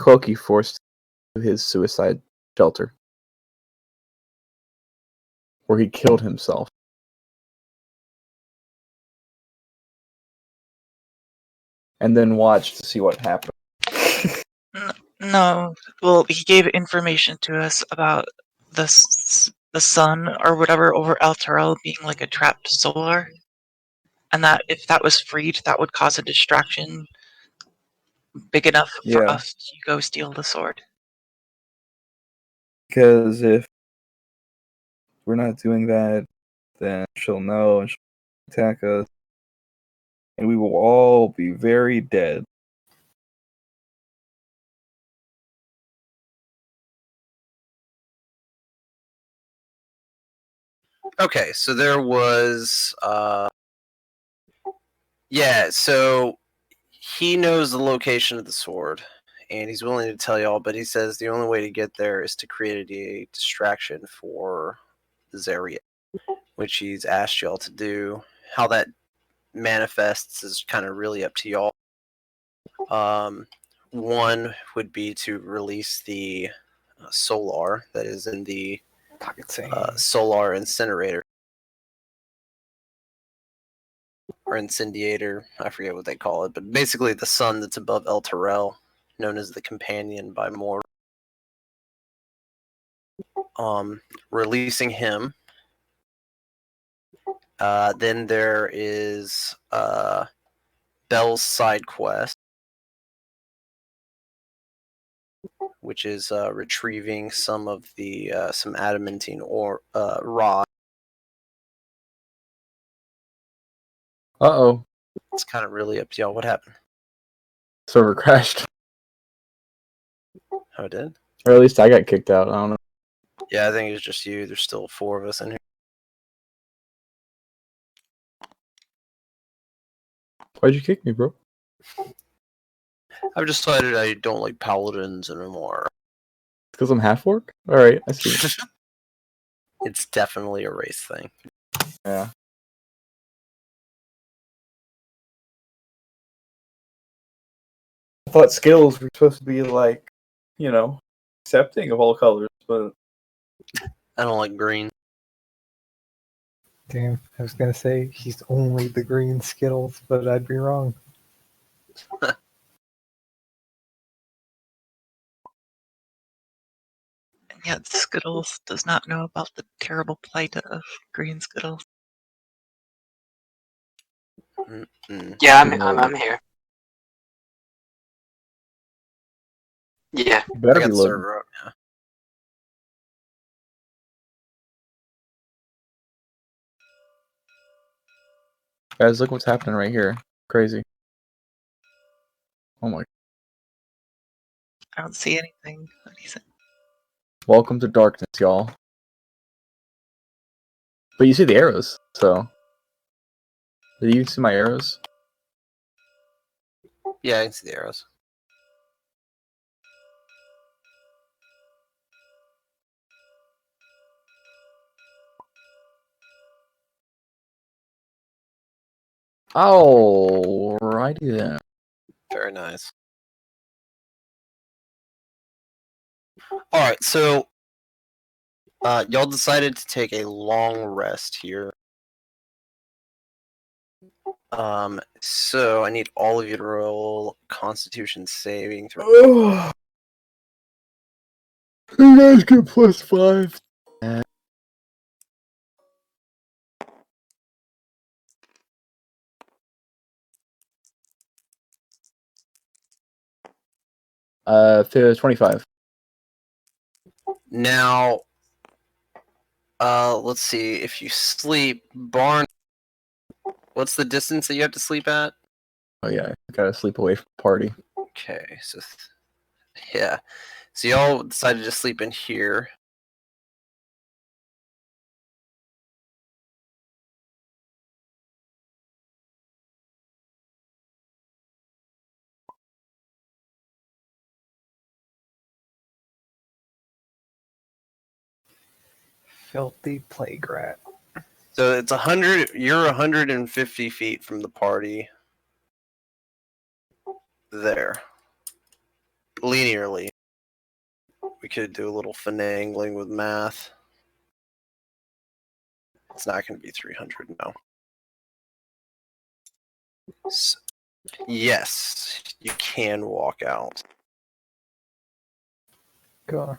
Cloaky forced to his suicide shelter, where he killed himself. And then watched to see what happened. No, well, he gave information to us about the sun or whatever over Alterel being like a trapped solar, and that if that was freed, that would cause a distraction big enough for us to go steal the sword. Because if we're not doing that, then she'll know and she'll attack us, and we will all be very dead. Okay, so there was so he knows the location of the sword, and he's willing to tell y'all, but he says the only way to get there is to create a distraction for Zaria, which he's asked y'all to do. How that manifests is kind of really up to y'all. One would be to release the solar that is in the solar incinerator. Or incendiator, I forget what they call it, but basically the sun that's above El Terrell, known as the Companion by Mor. Releasing him. Then there is Bell's side quest, which is retrieving some of the some adamantine or rod. Uh-oh. It's kind of really up to y'all. What happened? Server crashed. Oh, it did? Or at least I got kicked out. I don't know. Yeah, I think it's just you. There's still 4 of us in here. Why'd you kick me, bro? I've decided I don't like paladins anymore. Because I'm half-orc? Alright, I see. It's definitely a race thing. Yeah. I thought skills were supposed to be like, you know, accepting of all colors, but I don't like green. Damn, I was gonna say he's only the green Skittles, but I'd be wrong. And yet Skittles does not know about the terrible plight of green Skittles. Yeah, I'm here. Yeah. better I be got loading. server up now. Guys, look what's happening right here. Crazy. Oh my. I don't see anything. Welcome to darkness, y'all. But you see the arrows, so. Did you see my arrows? Yeah, I can see the arrows. Alrighty then. Very nice. Alright, so y'all decided to take a long rest here. So I need all of you to roll Constitution saving throw. Oh. You guys get +5. 25. Now, let's see. If you sleep, Barn, what's the distance that you have to sleep at? Oh yeah, I gotta sleep away from the party. Okay, so yeah. So y'all decided to sleep in here. Filthy plague rat. So it's 100. You're 150 feet from the party. There. linearly. We could do a little finagling with math. It's not going to be 300, no. So, yes, you can walk out. Go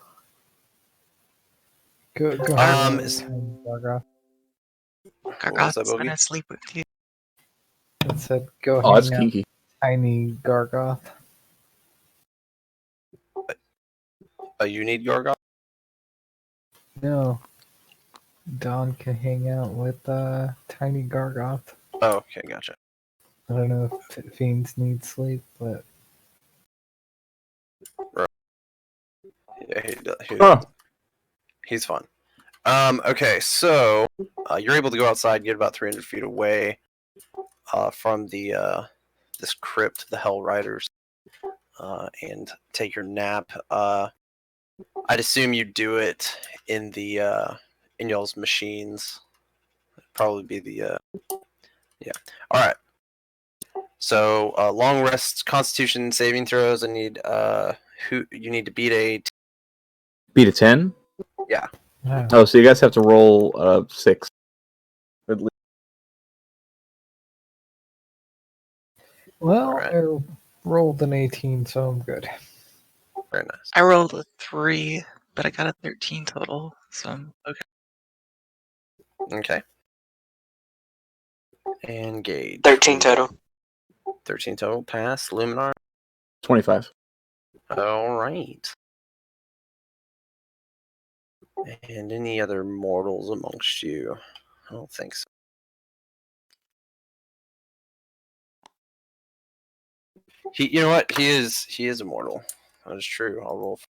Is- Gargoth. What was that, Gargoth's Bogey? gonna sleep with you. It said go Oh, that's hang out kinky. with tiny Gargoth. You need Gargoth? No. Don can hang out with tiny Gargoth. Oh, okay, gotcha. I don't know if fiends need sleep, but Yeah, he's fun. Okay, so you're able to go outside, get about 300 feet away from the this crypt, the Hell Riders, and take your nap. I'd assume you do it in the in y'all's machines. Probably be the yeah. All right. So long rests, Constitution saving throws. I need who you need to beat a Beat a 10? yeah. no. Oh, so you guys have to roll 6. At least. Well, Alright. I rolled an 18, so I'm good. Very nice. I rolled a 3, but I got a 13 total, so I'm okay. Okay. Engage. 13 total. 13 total. Pass. Luminar. 25. All right. And any other mortals amongst you? I don't think so. You know what? He is immortal. That is true. I'll roll.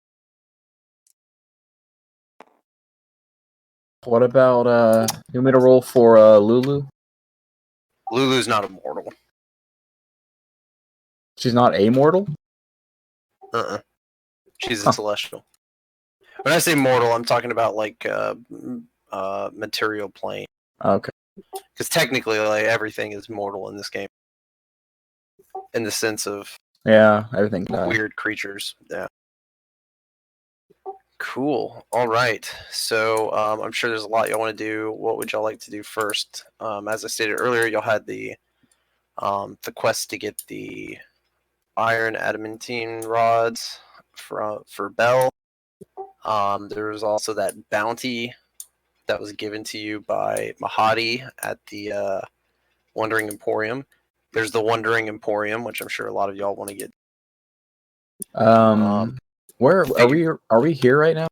What about, you want me to roll for Lulu? Lulu's not immortal. She's not amortal? She's a celestial. When I say mortal, I'm talking about like material plane. Okay. Because technically, like everything is mortal in this game, in the sense of Yeah, everything died. weird creatures. Yeah. Cool. All right. So I'm sure there's a lot y'all want to do. What would y'all like to do first? As I stated earlier, y'all had the quest to get the iron adamantine rods for Bell. There was also that bounty that was given to you by Mahadi at the Wandering Emporium. There's the Wandering Emporium, which I'm sure a lot of y'all want to get. Where are we here right now?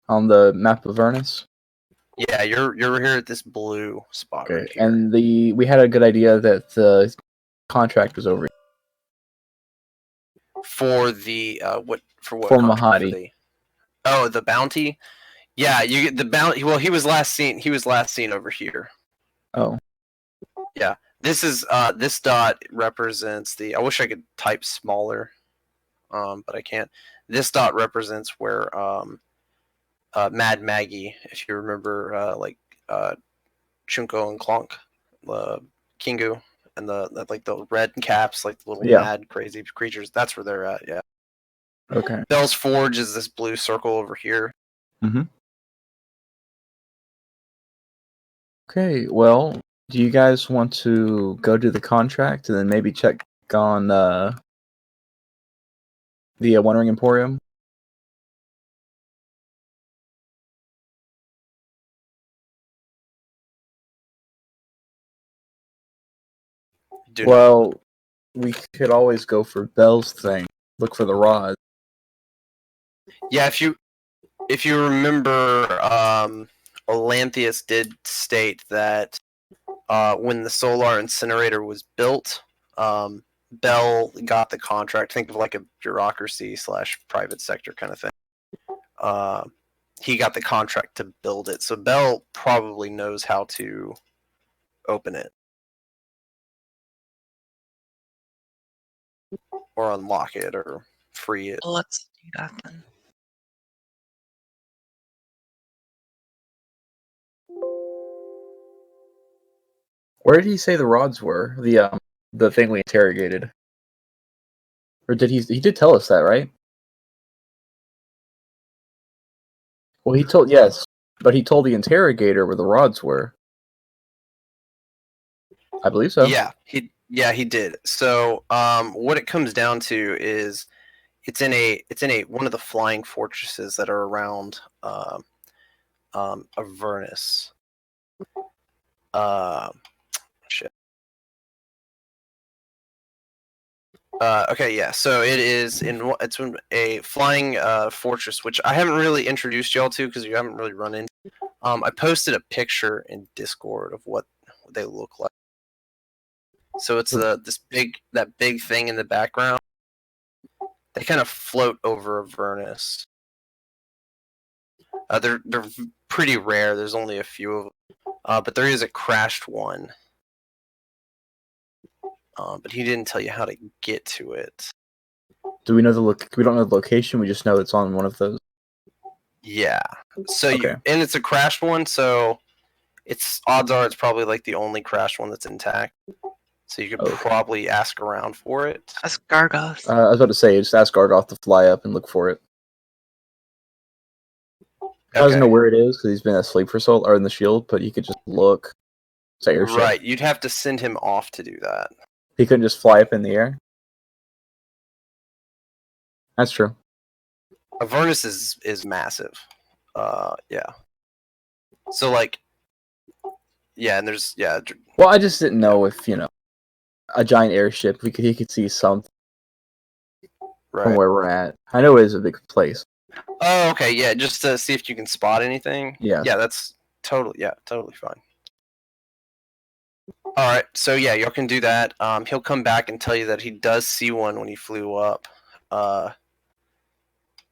On the map of Avernus? Yeah, you're here at this blue spot Okay. right here. And we had a good idea that the contract was over. For the what For contract? Mahadi. The bounty. Yeah, you get the bounty. Well, he was last seen over here. Oh. Yeah, this is this dot represents the. I wish I could type smaller, but I can't. This dot represents where Mad Maggie, if you remember, Chunko and Clonk, Kingu, and the like the red caps, like the little mad crazy creatures. That's where they're at. Yeah. Okay. Bell's Forge is this blue circle over here. Mm-hmm. Okay, well, do you guys want to go do the contract and then maybe check on the Wandering Emporium? Well, we could always go for Bell's thing. Look for the rod. Yeah, if you remember, Olanthius did state that when the solar incinerator was built, Bell got the contract. Think of like a bureaucracy / private sector kind of thing. He got the contract to build it, so Bell probably knows how to open it or unlock it or free it. Let's do that then. Where did he say the rods were? The thing we interrogated. Or did he did tell us that, right? Well, he told, yes, but he told the interrogator where the rods were. I believe so. Yeah, he did. So, what it comes down to is it's in a one of the flying fortresses that are around Avernus. Shit. Okay, yeah. So it's in a flying fortress, which I haven't really introduced y'all to because you haven't really run into. I posted a picture in Discord of what they look like. So it's that big thing in the background. They kind of float over Avernus. They're pretty rare. There's only a few of them, but there is a crashed one. But he didn't tell you how to get to it. Do we know we don't know the location. We just know it's on one of those. Yeah. So Okay. and it's a crashed one, so odds are it's probably like the only crashed one that's intact. So you could probably ask around for it. Ask Gargoth. I was about to say, just ask Gargoth to fly up and look for it. He doesn't know where it is because he's been asleep for or in the shield, but he could just look. Say airship. Right, you'd have to send him off to do that. He couldn't just fly up in the air. That's true. Avernus is massive. Yeah. So like, yeah, and there's Well, I just didn't know if a giant airship. He could see something from where we're at. I know it is a big place. Oh, okay, yeah, just to see if you can spot anything. Yeah. Yeah, that's totally fine. All right, so yeah, y'all can do that. He'll come back and tell you that he does see one when he flew up,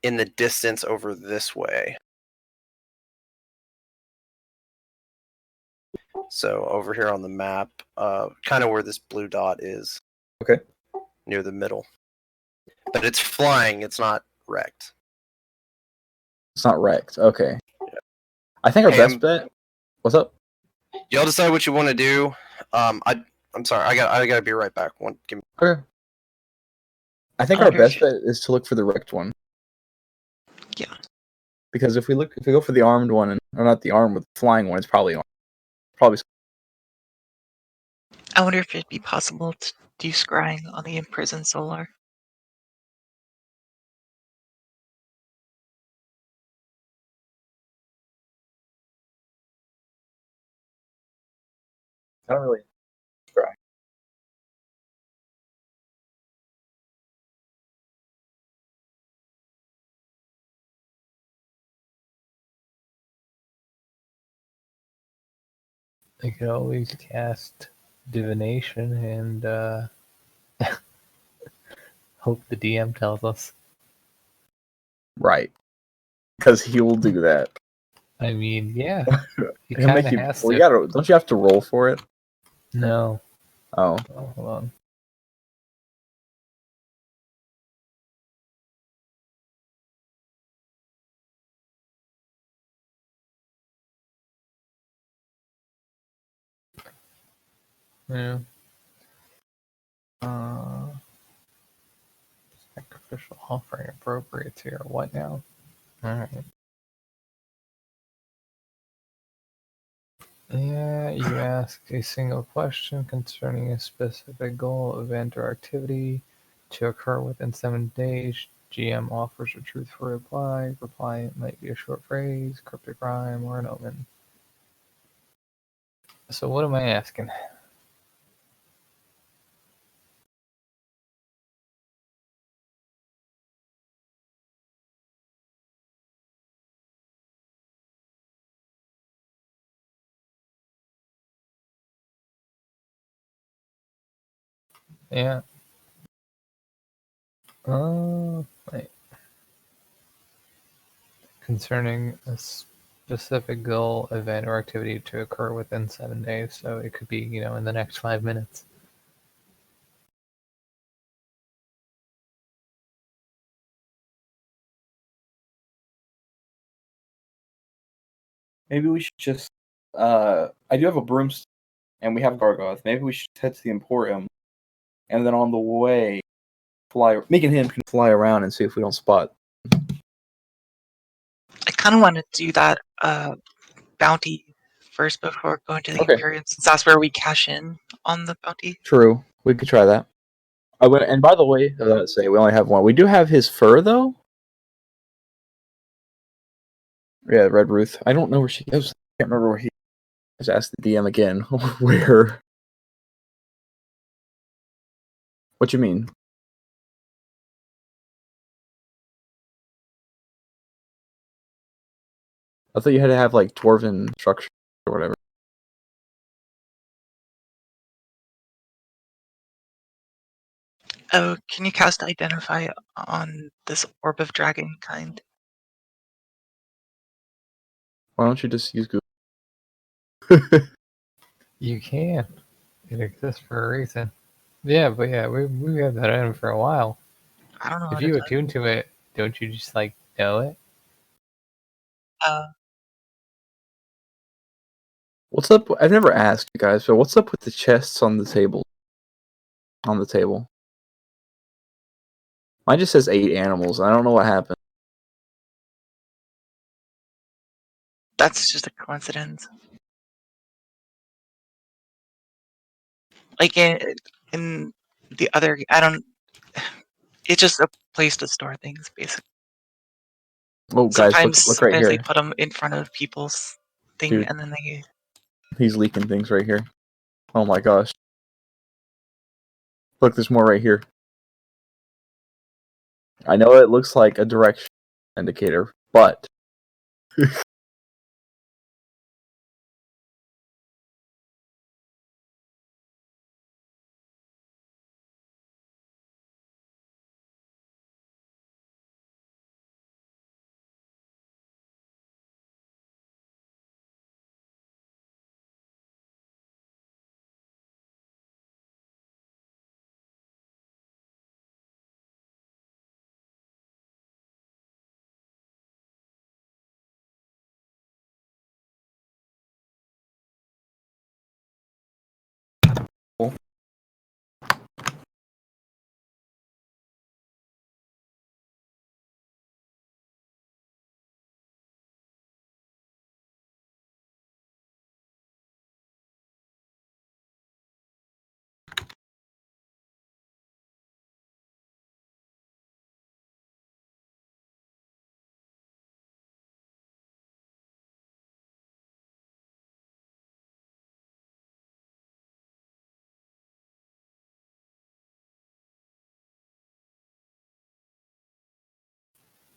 in the distance over this way. So over here on the map, kind of where this blue dot is. Okay. Near the middle. But it's flying. It's not wrecked. It's not wrecked. Okay. Yeah. I think our best bet. What's up? Y'all decide what you want to do. I'm sorry. I gotta be right back. Give me. Okay. I think our best bet is to look for the wrecked one. Yeah. Because if we go for the armed one, or not the armed with the flying one, it's probably armed. Probably. I wonder if it'd be possible to do scrying on the imprisoned solar. I don't really scry. I could always cast divination and hope the DM tells us. Right. Because he will do that. I mean, yeah. He He'll make you. has Well, don't you have to roll for it? No. Oh. Hold on. Yeah. Sacrificial offering appropriate here. What now? Alright. Yeah, you ask a single question concerning a specific goal, event, or activity to occur within 7 days. GM offers a truthful reply. Reply might be a short phrase, cryptic rhyme, or an omen. So what am I asking? Yeah. Wait. Concerning a specific goal, event, or activity to occur within 7 days. So it could be, in the next 5 minutes. Maybe we should just. I do have a broomstick, and we have Gargoth. Maybe we should head to the Emporium, and then on the way, making him fly around and see if we don't spot. I kind of want to do that bounty first before going to the Imperium, since that's where we cash in on the bounty. True, we could try that. And by the way, let's say we only have one. We do have his fur though. Yeah, Red Ruth. I don't know where she goes. I can't remember where he. Just ask the DM again. Where? What you mean? I thought you had to have like dwarven structure or whatever. Oh, can you cast Identify on this Orb of Dragon kind? Why don't you just use Google? You can. It exists for a reason. Yeah, but yeah, we had that item for a while. I don't know. If you attune to it, don't you just like know it? What's up? I've never asked you guys, but what's up with the chests on the table? On the table. Mine just says 8 animals. I don't know what happened. That's just a coincidence. Like in the other, I don't. It's just a place to store things, basically. Oh, guys, look right here. They put them in front of people's thing, Dude. and then they. He's leaking things right here. Oh my gosh. Look, there's more right here. I know it looks like a direction indicator, but...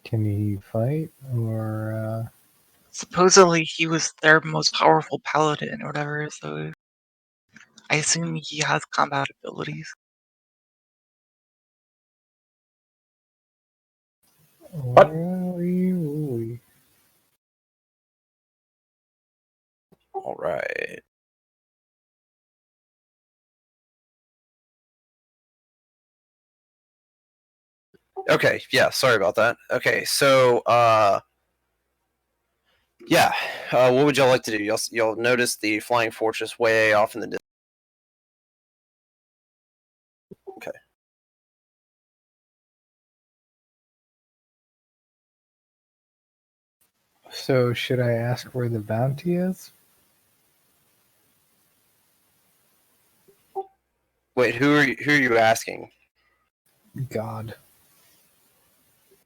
Can he fight or? Supposedly, he was their most powerful paladin or whatever, so I assume he has combat abilities. What? All right. Okay, yeah, sorry about that. Okay, so yeah, what would y'all like to do? Y'all notice the flying fortress way off in the distance. Okay. So should I ask where the bounty is? Wait, who are you asking? God.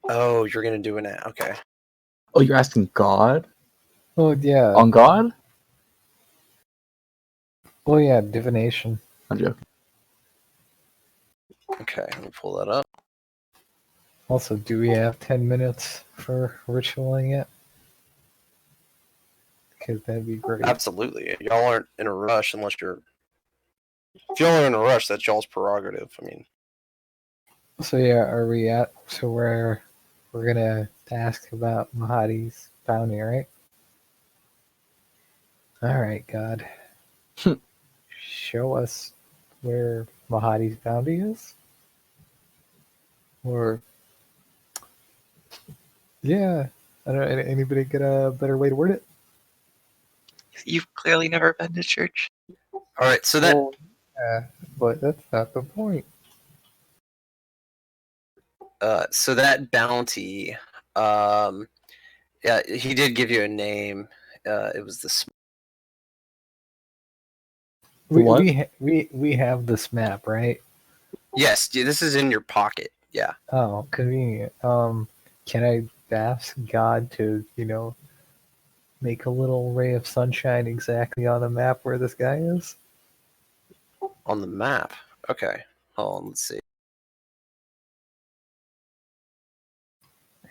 Oh, you're gonna do an okay. Oh, you're asking God? Oh yeah. On God? Oh yeah, divination. I'm joking. Okay, let me pull that up. Also, do we have 10 minutes for ritualing it? Because that'd be great. Absolutely. Y'all aren't in a rush unless you're... If y'all are in a rush, that's y'all's prerogative. I mean... So yeah, are we at... So we're gonna ask about Mahadi's bounty, right? Alright, God. Show us where Mahadi's bounty is? Or... Yeah. I don't know, anybody get a better way to word it? You've clearly never been to church. Alright, so that... Well, yeah, but that's not the point. So that bounty, yeah, he did give you a name. It was the What? We have this map, right? yes. This is in your pocket. Yeah. Oh, convenient. Can I ask God to, make a little ray of sunshine exactly on the map where this guy is? On the map. Okay. Hold on. Let's see.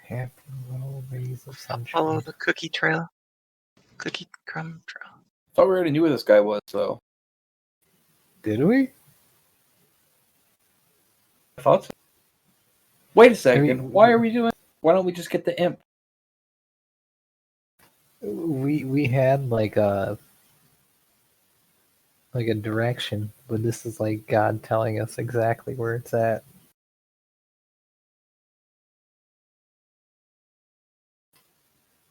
Happy little rays of sunshine. Follow the cookie trail. Cookie crumb trail. I thought we already knew who this guy was, though. Did we? I thought so. Wait a second. I mean, Why are we doing? Why don't we just get the imp? We had like a direction, but this is like God telling us exactly where it's at.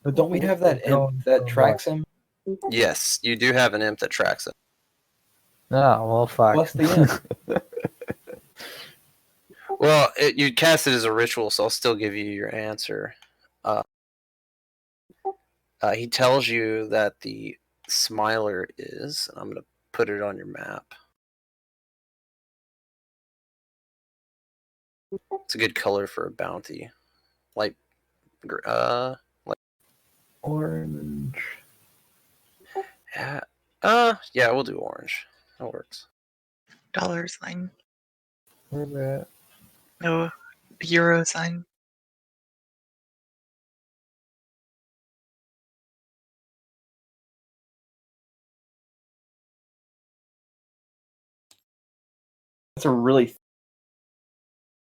But don't we have that imp that tracks him? Yes, you do have an imp that tracks it. Oh, well, fuck. What's the imp? Well, you cast it as a ritual, so I'll still give you your answer. He tells you that the Smiler is, and I'm going to put it on your map. It's a good color for a bounty. Like Orange. yeah, yeah, we'll do orange. That works. $sign. Where's that? No, euro sign. That's a really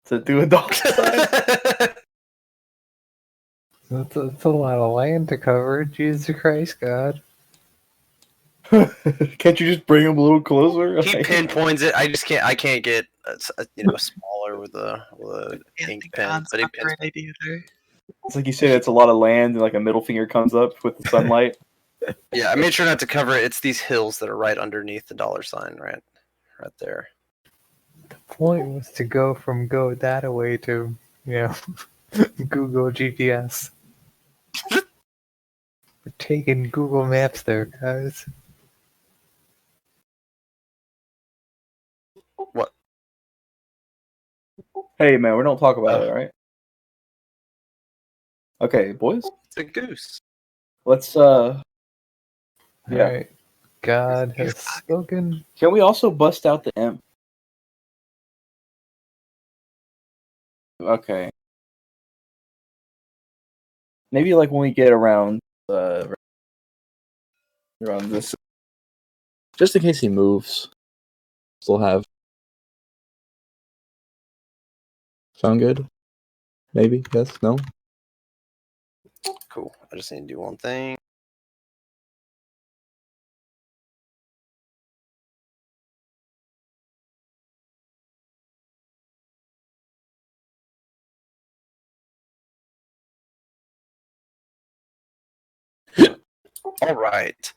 to do a dog sign. That's a lot of land to cover. Jesus Christ, God. Can't you just bring him a little closer? He pinpoints it. I just can't. I can't get smaller with a Yeah, I ink think pen. God's But he got the right idea there. It's like you say, that's a lot of land, and like a middle finger comes up with the sunlight. yeah, I made sure not to cover it. It's these hills that are right underneath the $sign, right there. The point was to go from Go Data Way to, Google GPS. We're taking Google Maps there, guys. What? Hey, man, we don't talk about it, all right? Okay, boys. It's a goose. Let's All Yeah. right. God has spoken. Can we also bust out the imp? Okay. Maybe like when we get around this, just in case he moves. Still have. Sound good? Maybe. Yes. No. Cool. I just need to do one thing. All right.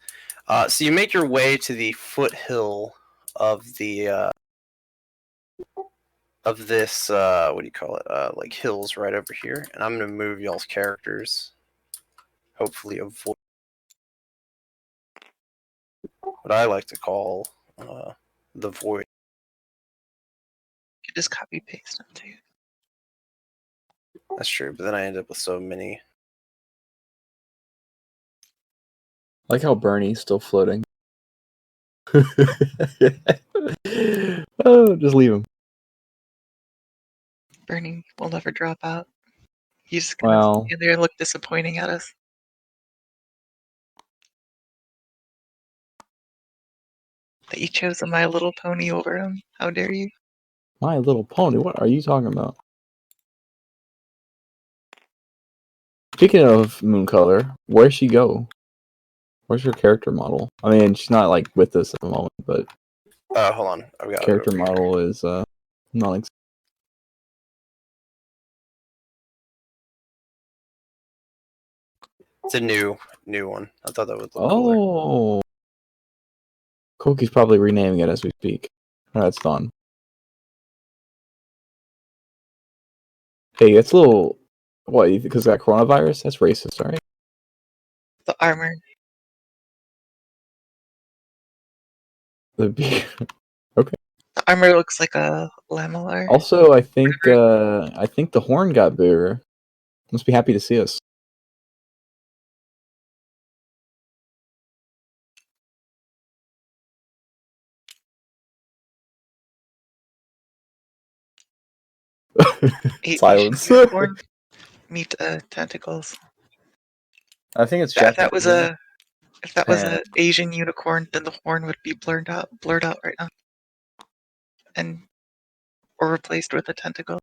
So you make your way to the foothill of the of this what do you call it? Like hills right over here, and I'm gonna move y'all's characters. Hopefully, avoid what I like to call the void. You just copy paste them too. That's true, but then I end up with so many. I like how Bernie's still floating. Oh, just leave him. Bernie will never drop out. He's just gonna Well, stand there and look disappointing at us. That you chose a My Little Pony over him. How dare you? My Little Pony. What are you talking about? Speaking of Mooncolor, where'd she go? Where's her character model? I mean, she's not like with us at the moment, but Hold on, I've got character it over model is not. It's a new one. I thought that would look cooler. Oh, Koki's probably renaming it as we speak. That's done. Hey, it's a little... What, because of that coronavirus? That's racist, alright? The armor. Okay. The armor looks like a lamellar. Also, I think the horn got bigger. Must be happy to see us. Silence. Asian unicorn meet tentacles. I think it's If Japanese. that was a Asian unicorn, then the horn would be blurred out right now, or replaced with a tentacle.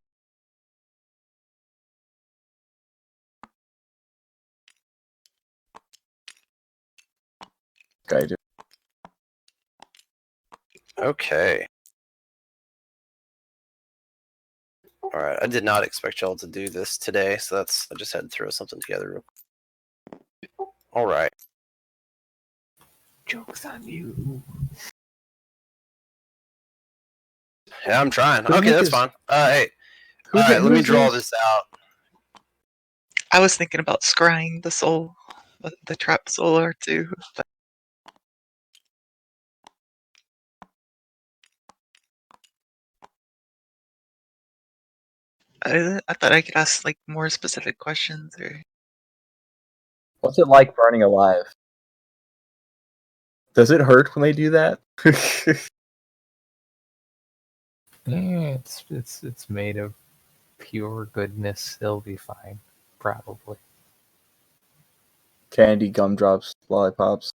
Guy, dude. Okay. All right. I did not expect y'all to do this today, so I just had to throw something together real quick. All right. Joke's on you. Yeah, I'm trying. Who the Okay, heck that's is- fine. Hey. Who All the- right, let me who's draw this? this out. I was thinking about scrying the soul, the trap solar too. But I thought I could ask like more specific questions or. What's it like burning alive? Does it hurt when they do that? Yeah, it's made of pure goodness. It'll be fine, probably. Candy, gumdrops, lollipops.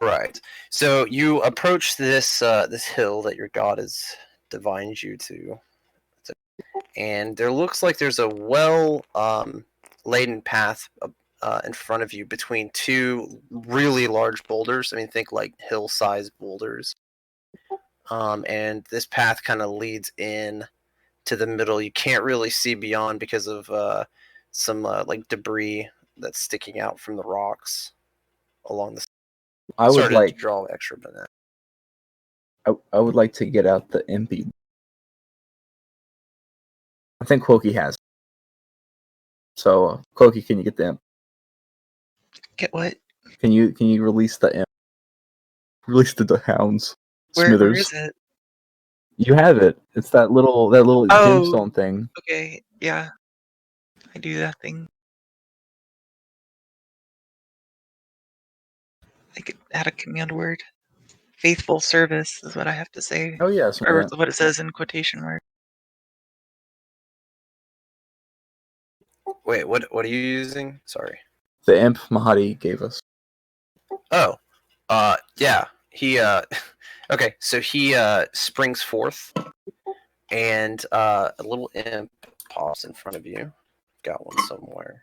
Right. So you approach this this hill that your god has divined you to, and there looks like there's a well laden path in front of you between two really large boulders. I mean, think like hill-sized boulders. And this path kind of leads in to the middle. You can't really see beyond because of some like debris that's sticking out from the rocks along the. I would Sorry like to draw extra, but that. I would like to get out the impy. I think Quokey has. So, Quokey, can you get the imp? Get what? Can you release the imp? Release the hounds. Where Smithers. is it? You have it. It's that little Oh. gemstone thing. Okay, yeah. I do that thing. I could add a command word. Faithful service is what I have to say. Oh yeah, Or what it says in quotation marks. Wait, what are you using? Sorry. The imp Mahadi gave us. Oh. Yeah. He okay, so he springs forth and a little imp pops in front of you. Got one somewhere.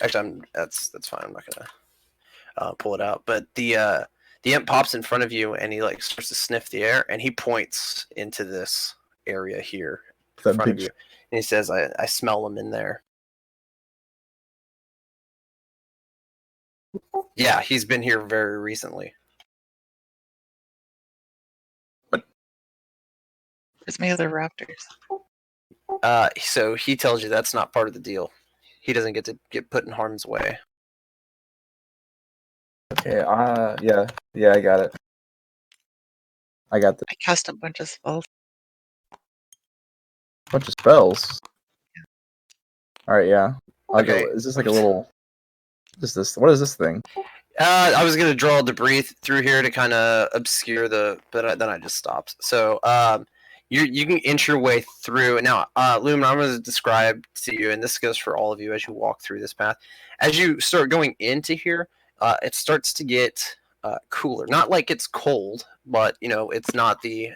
Actually, that's fine. I'm not gonna pull it out. But the imp pops in front of you and he like starts to sniff the air and he points into this area here in front of you. And he says, I smell them in there. Yeah, he's been here very recently. Where's my other raptors? So he tells you that's not part of the deal. He doesn't get to get put in harm's way. Okay, yeah, I got it. I got the I cast a bunch of spells. bunch of spells. Alright, yeah. I'll Okay. go. Is this like a little... What is this thing? I was gonna draw debris through here to kind of obscure but then I just stopped. So you can inch your way through. Now, Lumen, I'm going to describe to you, and this goes for all of you as you walk through this path. As you start going into here, it starts to get cooler. Not like it's cold, but it's not the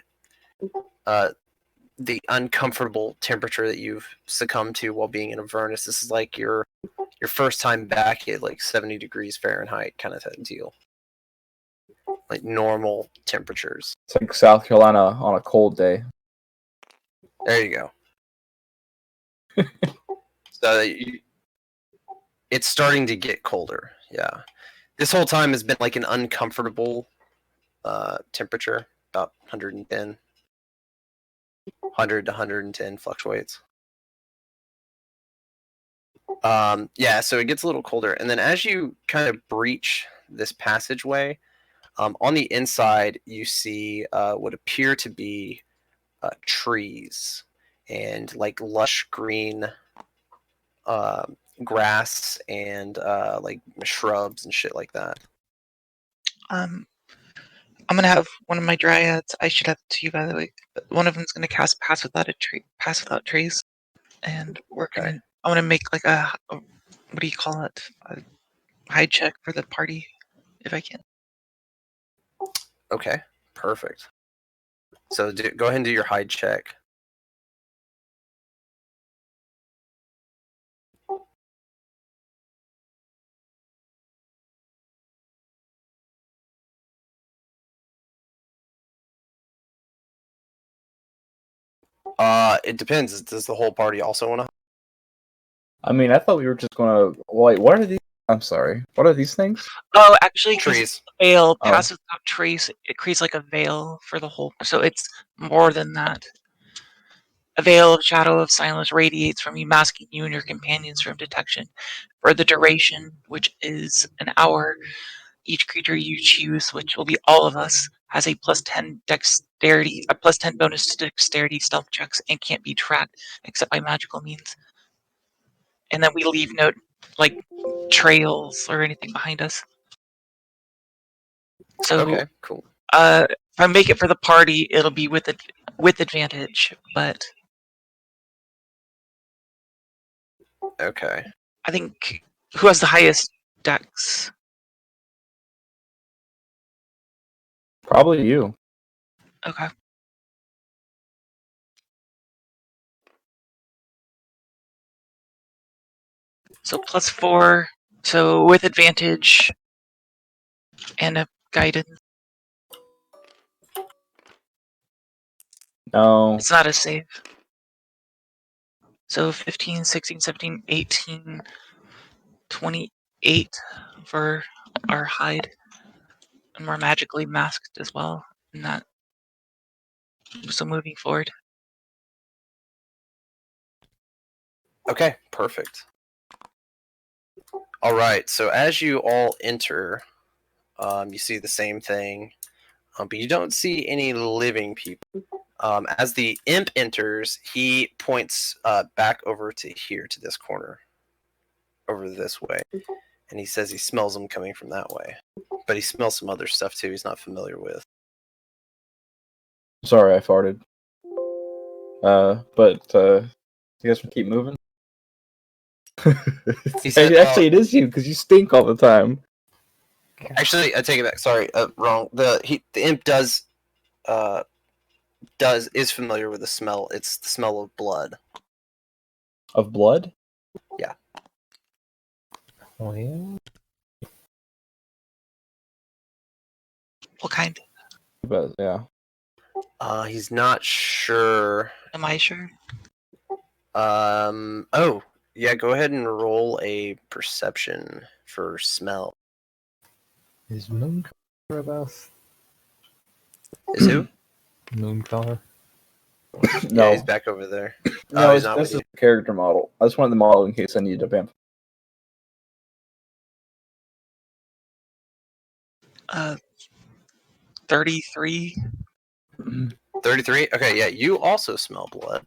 uncomfortable temperature that you've succumbed to while being in Avernus. This is like your first time back at like 70 degrees Fahrenheit kind of deal. Like normal temperatures. It's like South Carolina on a cold day. There you go. So it's starting to get colder. Yeah. This whole time has been like an uncomfortable temperature, about 110. 100 to 110 fluctuates. Yeah, so it gets a little colder. And then as you kind of breach this passageway, on the inside, you see what appear to be trees and like lush green grass and like shrubs and shit like that. I'm gonna have one of my dryads. I should have it to you, by the way. One of them's gonna cast pass without trees, and we're gonna. I'm gonna make like a what do you call it? A hide check for the party, if I can. Okay, perfect. So go ahead and do your hide check. It depends. Does the whole party also want to? I mean, I thought we were just gonna. Wait, what are these? I'm sorry. What are these things? Oh, actually, Trees. Veil Oh. passes without trace. It creates like a veil for the whole. So it's more than that. A veil of shadow of silence radiates from you, masking you and your companions from detection for the duration, which is an hour. Each creature you choose, which will be all of us, has a +10 dexterity, a +10 bonus to dexterity stealth checks, and can't be tracked except by magical means. And then we leave no like trails or anything behind us. So Okay, cool. if I make it for the party, it'll be with advantage, but Okay. I think who has the highest dex? Probably you. Okay. So +4, so with advantage and a guidance. No. It's not a save. So 15, 16, 17, 18, 28 for our hide. And we're magically masked as well. And that. So moving forward. Okay, perfect. All right. So as you all enter, you see the same thing, but you don't see any living people. As the imp enters, he points back over to here, to this corner, over this way, and he says he smells them coming from that way. But he smells some other stuff too he's not familiar with. Sorry, I farted. But you guys can keep moving. He said, actually, it is you because you stink all the time. Actually, I take it back. Sorry, wrong. The imp is familiar with the smell. It's the smell of blood. Of blood? Yeah. Oh, yeah. What kind? But yeah. He's not sure. Am I sure? Oh, yeah. Go ahead and roll a perception for smell. Is Mooncolor with us? Is who? Mooncolor. No. Yeah, he's back over there. No, he's not this with is a character model. I just wanted the model in case I needed a vamp. 33. 33. Okay, yeah. You also smell blood.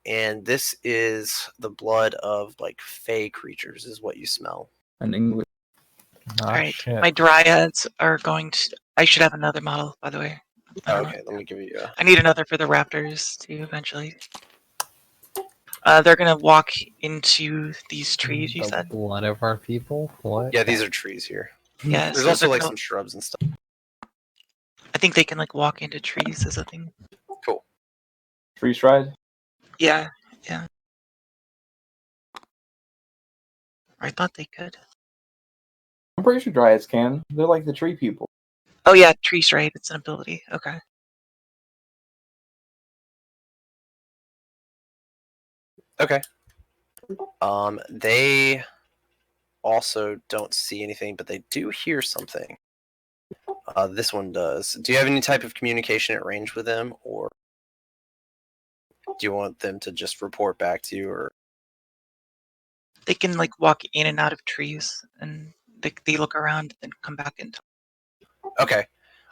And this is the blood of like fey creatures, is what you smell. An English. Alright, Shit. my dryads are going to. I should have another model, by the way. Okay, let me give you a. I need another for the raptors too, eventually. They're gonna walk into these trees, you The said? blood of our people? What? Yeah, these are trees here. Yeah, There's so also they're like gonna- some shrubs and stuff. I think they can like walk into trees as a thing. Cool. Freeze ride? Yeah. I thought they could. I'm pretty sure dryads can. They're like the tree people. Oh yeah, tree stride, it's an ability. Okay. Okay. They also don't see anything, but they do hear something. This one does. Do you have any type of communication at range with them, or do you want them to just report back to you? Or They can like walk in and out of trees, and they look around and come back and talk. okay,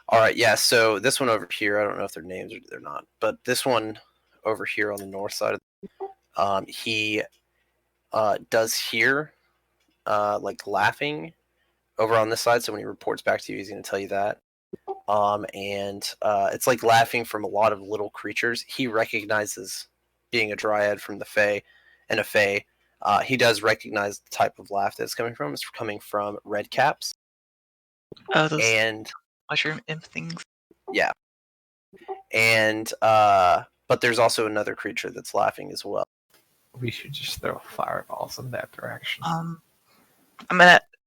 all right, yeah. So this one over here, I don't know if their names or they're not, but this one over here on the north side, he does hear like laughing over on this side. So when he reports back to you, he's going to tell you that. And it's like laughing from a lot of little creatures. He recognizes being a dryad from the Fae and a Fae. He does recognize the type of laugh that's coming from. It's coming from red caps. Oh, those And mushroom imp things. yeah. And but there's also another creature that's laughing as well. We should just throw fireballs in that direction.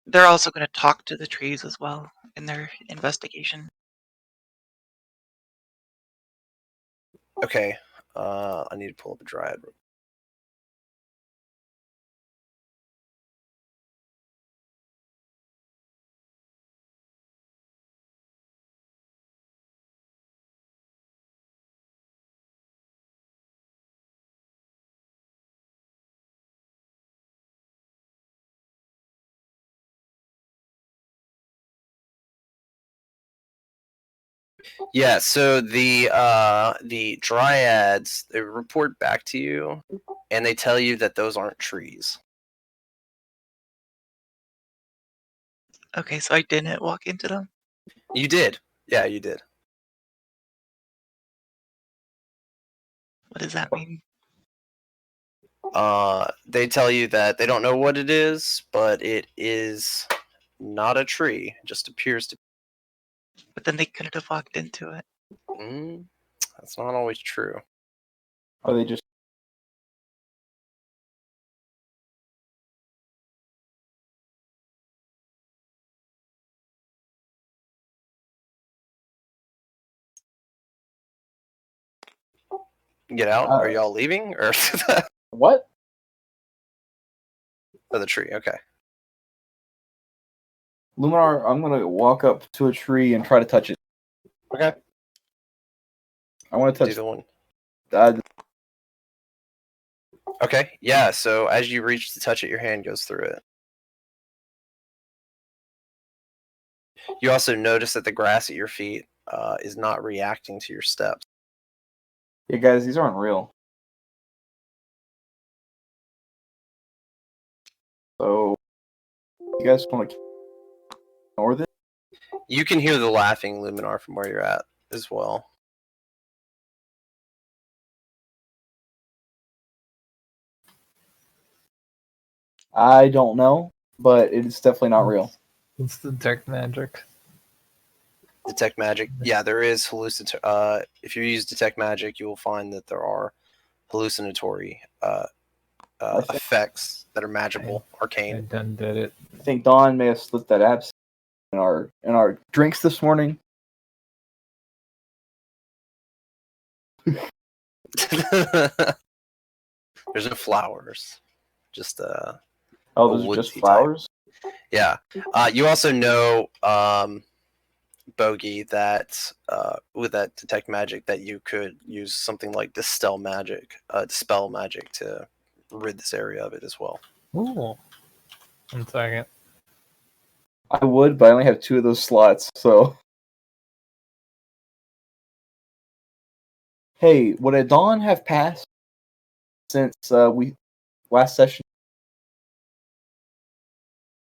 They're also gonna talk to the trees as well in their investigation. Okay. I need to pull up a dryad. Yeah, so the dryads, they report back to you and they tell you that those aren't trees. Okay, so I didn't walk into them. You did. Yeah, you did. What does that mean? They tell you that they don't know what it is, but it is not a tree. It just appears to But then they couldn't have walked into it. be. That's not always true. Are they just? Get out? Are y'all leaving? Or What? oh, the tree, okay. Luminar, I'm gonna walk up to a tree and try to touch it. Okay. I want to touch Do the one. Okay, yeah, so as you reach to touch it, your hand goes through it. You also notice that the grass at your feet is not reacting to your steps. Yeah, guys, these aren't real. So, you guys want to ignore this? You can hear the laughing Luminar from where you're at as well. I don't know, but it's definitely not real. Let's detect magic. Detect magic. Yeah, there is if you use detect magic, you will find that there are hallucinatory effects that are magical, I arcane. done did it. I think Dawn may have slipped that absinthe in our drinks this morning. There's no flowers, just Oh, those are just flowers? type. Yeah. You also know, Bogey, that with that detect magic, that you could use something like dispel magic to rid this area of it as well. Ooh. 1 second. I would, but I only have 2 of those slots, so. Hey, would a dawn have passed since we last session?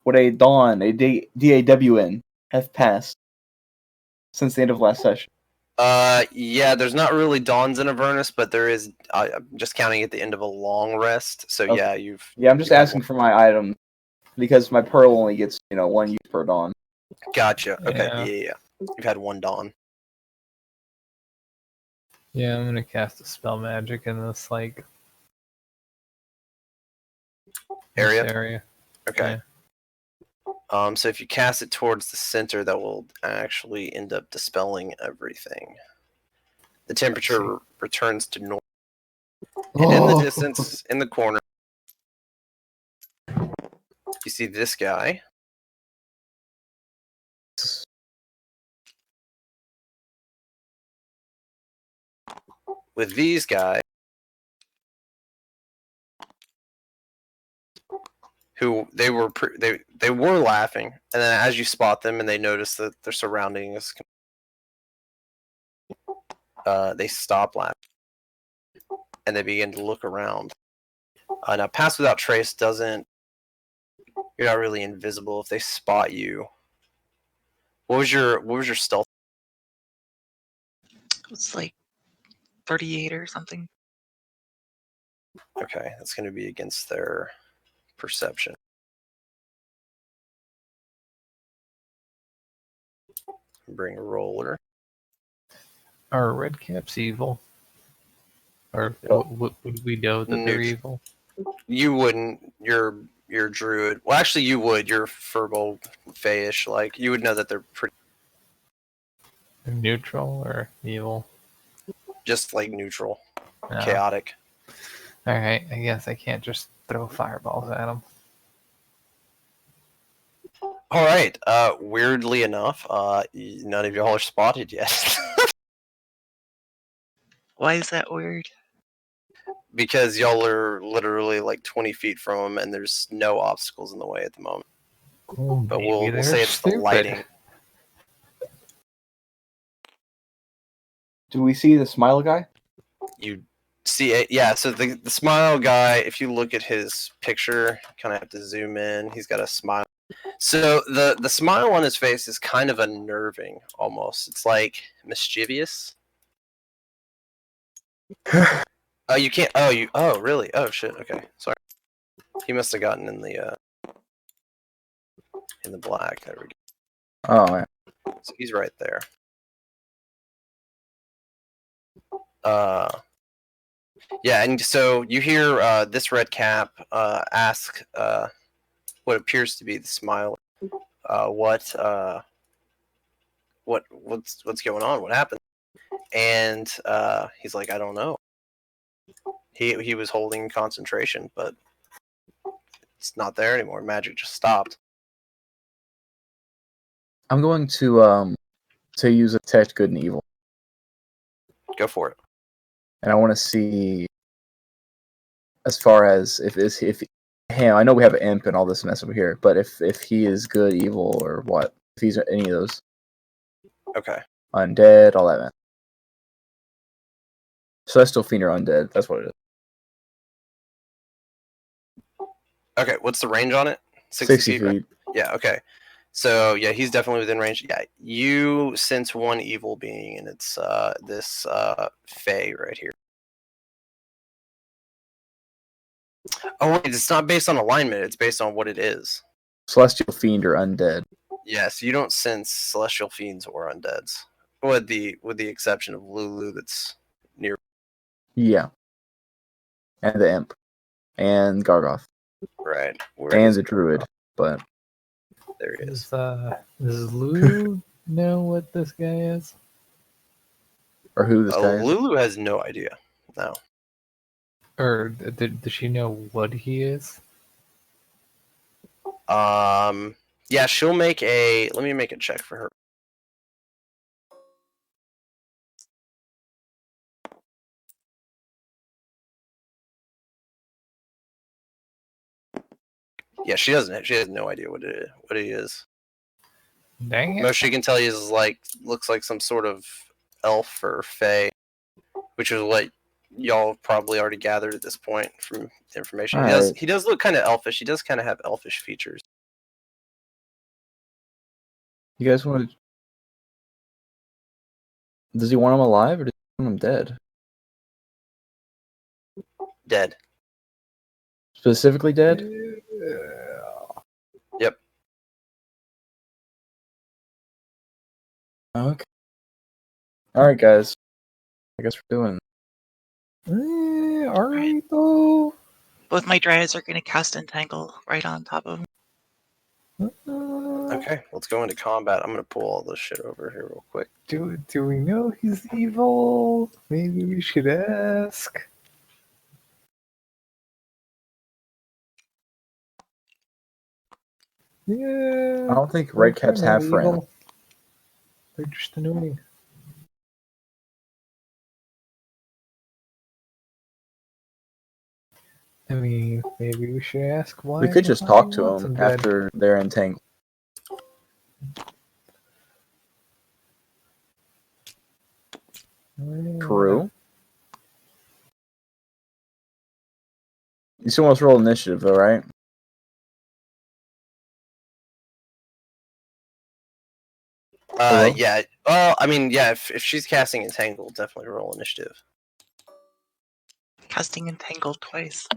Would a dawn, a DAWN, have passed since the end of last session? Yeah, there's not really dawns in Avernus, but there is. I'm just counting at the end of a long rest. So Okay. yeah, Yeah, I'm just asking for my item because my pearl only gets 1 use per dawn. Gotcha. Okay. Yeah. Yeah. You've had 1 dawn. Yeah, I'm gonna cast a spell magic in this area. This area. Okay. Yeah. So if you cast it towards the center, that will actually end up dispelling everything. The temperature returns to normal. And in the distance, in the corner, you see this guy. With these guys, who they were laughing, and then as you spot them and they notice that their surrounding is, they stop laughing and they begin to look around. Now, pass without trace doesn't. You're not really invisible if they spot you. What was your stealth? It's like 38 or something. Okay, that's going to be against their perception. Bring a roller. Are red caps evil? Or would we know that they're evil? You wouldn't. You're druid. Well, actually, you would. You're furball, fayish. Like you would know that they're pretty. They're neutral or evil? Just like neutral, No. chaotic. All right, I guess I can't just throw fireballs at them. All right. Weirdly enough, none of y'all are spotted yet. Why is that weird? Because y'all are literally like 20 feet from them, and there's no obstacles in the way at the moment. Oh, But we'll say it's stupid. the lighting. Do we see the smile guy? You see it, yeah. So the smile guy, if you look at his picture, kind of have to zoom in. He's got a smile. So the smile on his face is kind of unnerving, almost. It's like mischievous. Oh, you can't. Oh, you. Oh, really? Oh, shit. Okay, sorry. He must have gotten in the black. There we go. Oh, man. So he's right there. Yeah, and so you hear this red cap ask what appears to be the smile. What's going on? What happened? And he's like, I don't know. He was holding concentration, but it's not there anymore. Magic just stopped. I'm going to use a detect good and evil, Go for it. and I want to see as far as if him. I know we have an imp and all this mess over here, but if he is good, evil, or what? If he's any of those, Okay. undead, all that, man. Celestial fiend or undead? That's what it is. Okay. What's the range on it? 60 feet. Right? Yeah. Okay. So yeah, he's definitely within range. Yeah, you sense one evil being, and it's this Fae right here. Oh wait, it's not based on alignment. It's based on what it is. Celestial fiend or undead. Yes, you don't sense celestial fiends or undeads, with the exception of Lulu, that's near. Yeah. And the imp. And Gargoth. Right. And the druid. But there he is. Does Lulu know what this guy is? Or who this guy is? Lulu has no idea. No. Or does she know what he is? Yeah, she'll make a. Let me make a check for her. Yeah, she doesn't. She has no idea what he is. Dang it. Most she can tell you is looks like some sort of elf or fae, which is what y'all probably already gathered at this point from the information. He does look kind of elfish. He does kind of have elfish features. You guys want to? Does he want him alive or does he want him dead? Dead. Specifically dead? Yep. Okay. Alright, guys. I guess we're doing. Alright, though. Both my dryads are going to cast Entangle right on top of him. Okay, let's go into combat. I'm gonna pull all this shit over here real quick. Do we know he's evil? Maybe we should ask. Yeah. I don't think red caps have friends. Evil. They're just annoying. I mean, maybe we should ask why. We could just why talk to wants them dead. after they're entangled. True. You still want us to roll initiative, though, right? Hello? Yeah. Well, I mean, yeah. If she's casting entangled, definitely roll initiative. Casting entangle twice.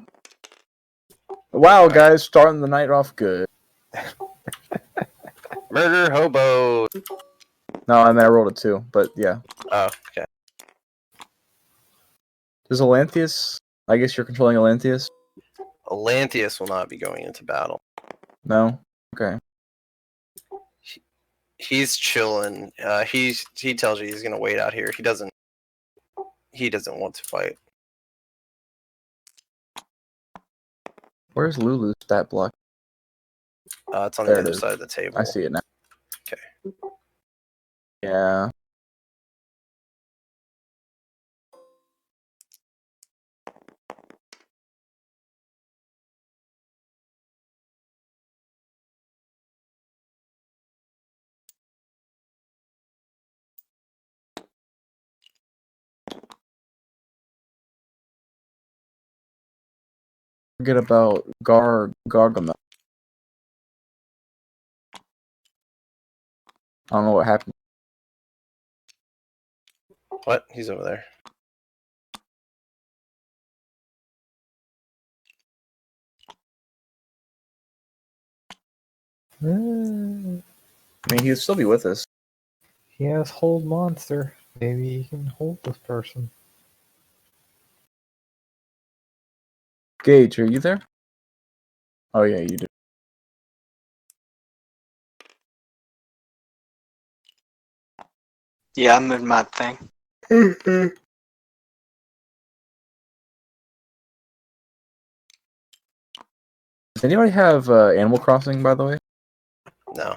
Wow, guys, starting the night off good. Murder hobo. No, I mean I rolled a 2, but yeah. Oh, okay. Does Elanthius? I guess you're controlling Elanthius. Elanthius will not be going into battle. No. Okay. He's chilling. He tells you he's gonna wait out here. He doesn't want to fight. Where's Lulu's stat block? It's on There the it other is. side of the table. I see it now. Okay. Yeah. Forget about Gargamel. I don't know what happened. What? He's over there. Uh, I mean, he'd still be with us. he has hold monster. Maybe he can hold this person. Gage, are you there? Oh yeah, you do. Yeah, I'm in my thing. Does anybody have Animal Crossing, by the way? No.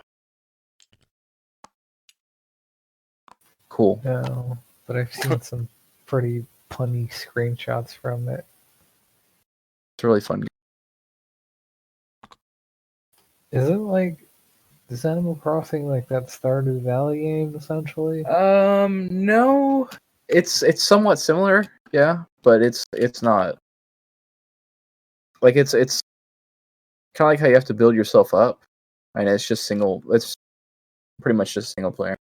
Cool. No, but I've seen some pretty punny screenshots from it. It's a really fun game. Is it like, is Animal Crossing like that Stardew Valley game essentially? No. It's somewhat similar, yeah, but it's not. Like it's kind of like how you have to build yourself up, and it's just single. It's pretty much just single player.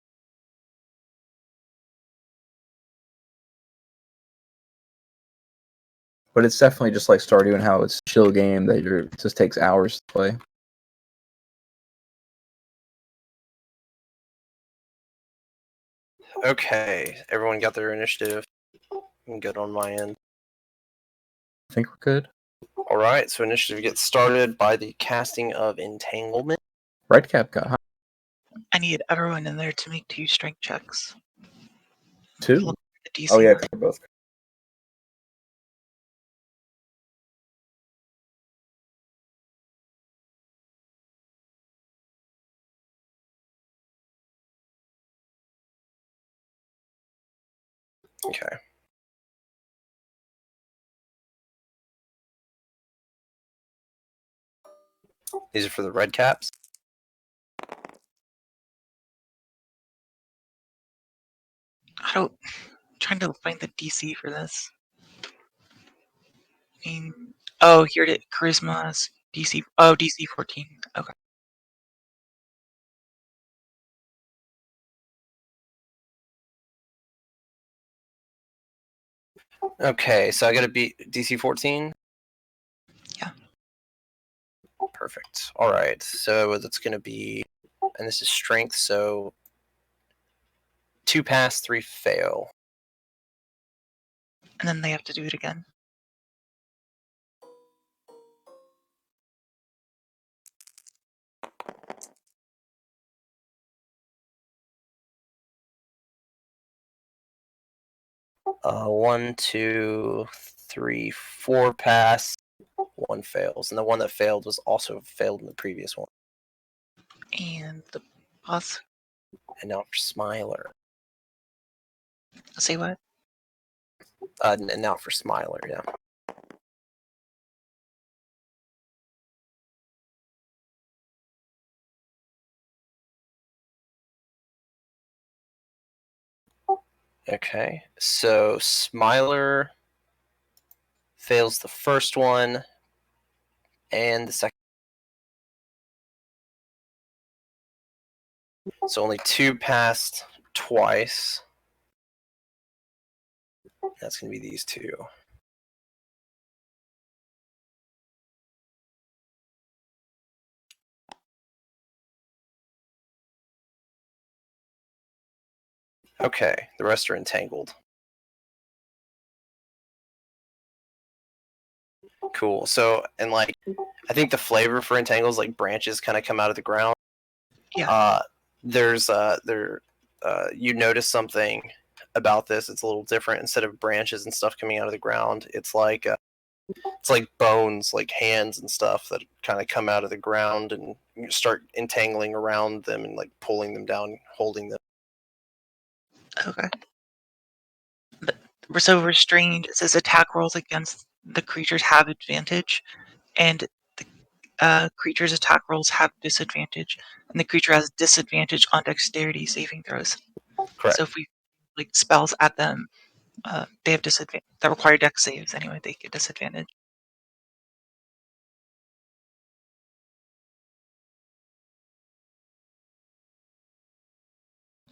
But it's definitely just like Stardew and how it's a chill game that it just takes hours to play. Okay. Everyone got their initiative. I'm good on my end. I think we're good. All right. So initiative gets started by the casting of entanglement. Redcap got high. I need everyone in there to make 2 strength checks. 2. Look at the DC. Oh yeah, 'cause we're both. Okay. These are for the red caps. I'm trying to find the DC for this. I mean, oh, here it is. Charisma's DC. Oh, DC 14. Okay. Okay, so I gotta beat DC 14? Yeah. Perfect. Alright, so that's gonna be, and this is strength, so 2 pass, 3 fail. And then they have to do it again. One, two, three, 4 pass, 1 fails, and the one that failed was also failed in the previous one. And the boss. And now for Smiler. Say what? And now for Smiler, yeah. Okay, so Smiler fails the first one and the second. So only 2 passed twice. That's going to be these 2. Okay, the rest are entangled. Cool. So, and like, I think the flavor for entangles, like branches kind of come out of the ground. Yeah. You notice something about this. It's a little different. Instead of branches and stuff coming out of the ground, it's like bones, like hands and stuff that kind of come out of the ground and you start entangling around them and like pulling them down, holding them. Okay. So restrained, it says attack rolls against the creatures have advantage, and the creature's attack rolls have disadvantage, and the creature has disadvantage on dexterity saving throws. Correct. So if we like spells at them, they have disadvantage that require dex saves anyway. They get disadvantage.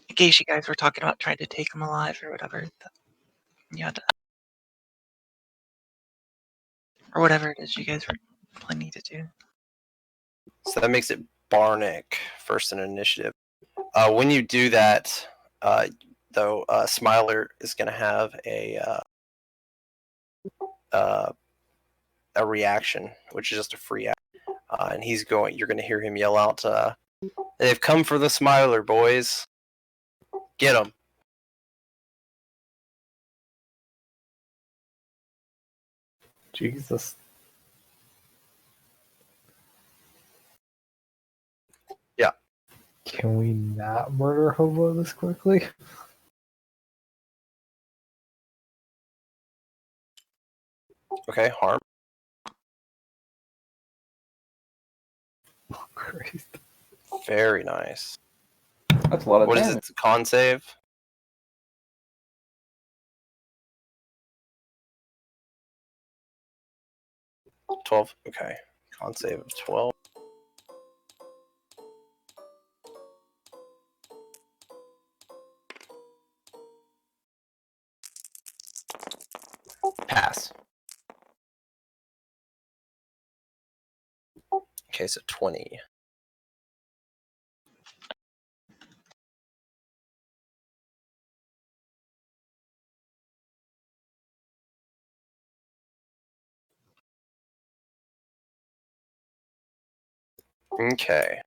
In case you guys were talking about trying to take them alive or whatever, you had to, or whatever it is you guys were planning to do. So that makes it Barnick first in initiative. When you do that, though, Smiler is going to have a reaction, which is just a free action. And you're going to hear him yell out, "They've come for the Smiler, boys. Get them." Jesus. Yeah. Can we not murder Hobo this quickly? Okay, harm. Oh, Christ. Very nice. That's a lot of What is damage. it? Con save? $12. Okay. Con save of 12. Pass. Okay, so 20. Okay.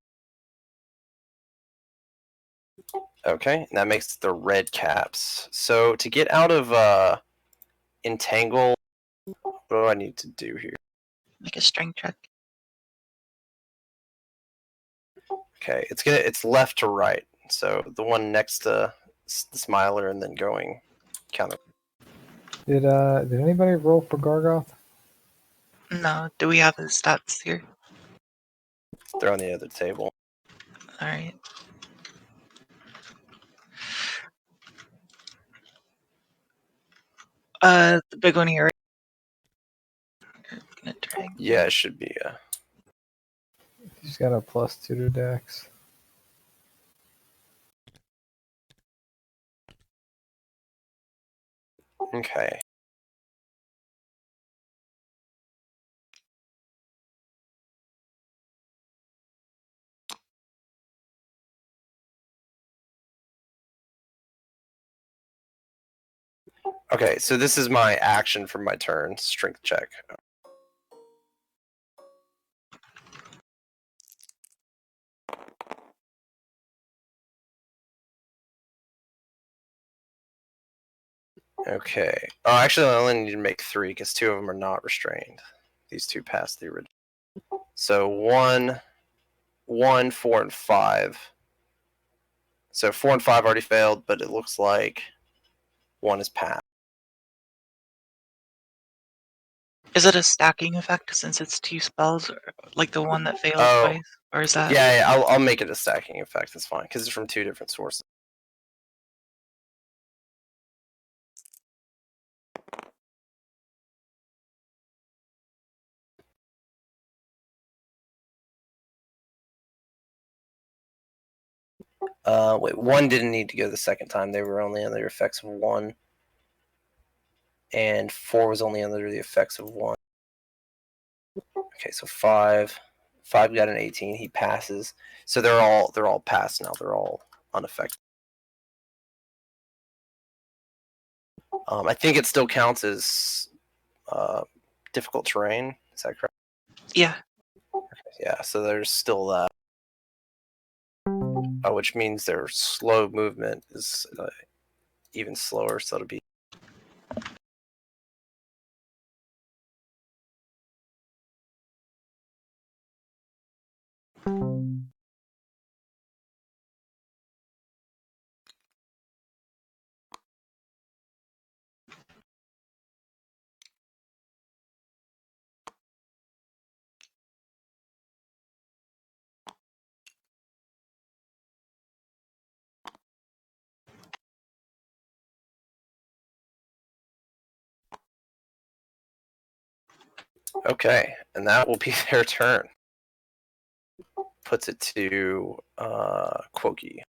Okay, that makes the red caps. So to get out of entangle, what do I need to do here? Make a strength check. Okay, it's left to right. So the one next to the Smiler and then going counter. Did anybody roll for Gargoth? No, do we have his stats here? They're on the other table. All right. The big one here. Gonna drag. Yeah, it should be. He's got a +2 to Dex. Okay. Okay, so this is my action for my turn. Strength check. Okay. Oh, actually, I only need to make 3 because 2 of them are not restrained. These 2 passed the original. So 1, 4, and 5. So 4 and 5 already failed, but it looks like 1 is passed. Is it a stacking effect since it's 2 spells, or like the one that failed twice, or is that? Yeah, I'll make it a stacking effect. That's fine because it's from 2 different sources. Wait, 1 didn't need to go the second time. They were only under the effects of 1. And 4 was only under the effects of 1. Okay, so 5. 5 got an 18. He passes. So they're all passed now. They're all unaffected. I think it still counts as difficult terrain. Is that correct? Yeah. Yeah. So there's still that, which means their slow movement is even slower. So it'll be. Okay, and that will be their turn. Puts it to Quokey.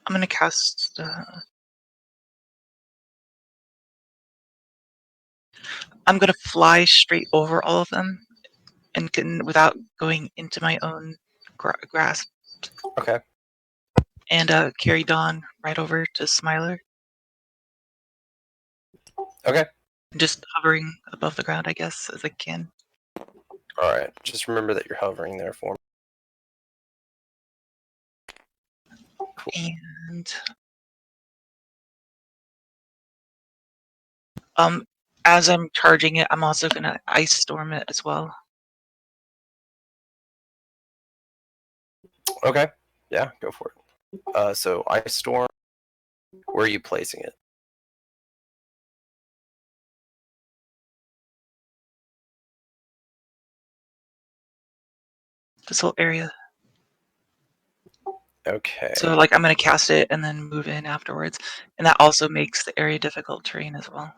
I'm gonna cast. I'm gonna fly straight over all of them, and without going into my own grasp. Okay. And carry Dawn right over to Smiler. Okay. Just hovering above the ground, I guess, as I can. All right. Just remember that you're hovering there for me. Cool. And as I'm charging it, I'm also gonna ice storm it as well. Okay. Yeah, go for it. So Ice Storm, where are you placing it? This whole area. Okay. So like I'm gonna cast it and then move in afterwards. And that also makes the area difficult terrain as well.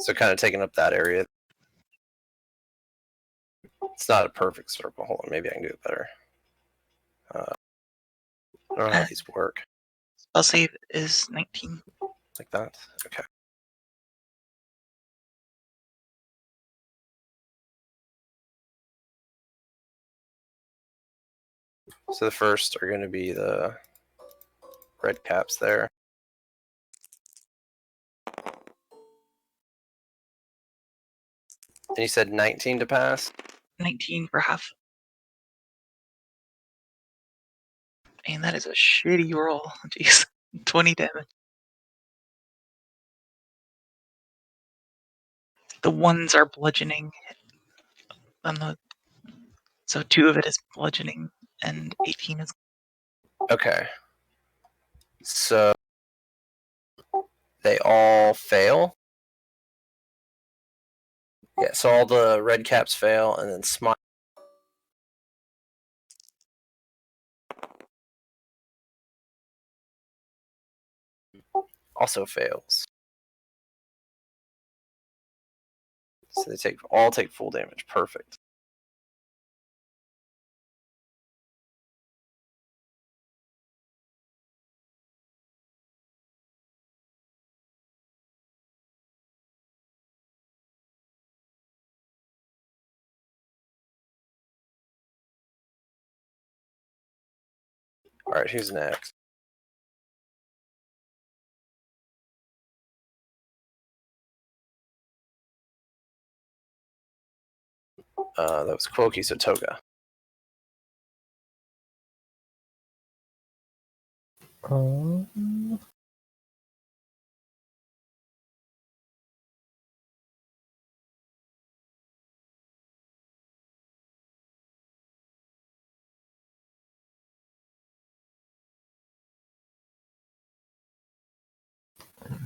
So kind of taking up that area. It's not a perfect circle. Hold on, maybe I can do it better. I don't know how these work. Spell save is 19. Like that? Okay. So the first are going to be the red caps there. And you said 19 to pass? 19 for half. And that is a shitty roll. Jeez. 20 damage. The ones are bludgeoning. So 2 of it is bludgeoning and 18 is. Okay. So they all fail? Yeah, so all the red caps fail, and then Smile also fails. So they all take full damage. Perfect. All right, who's next? That was Quokey, so Toga. Um,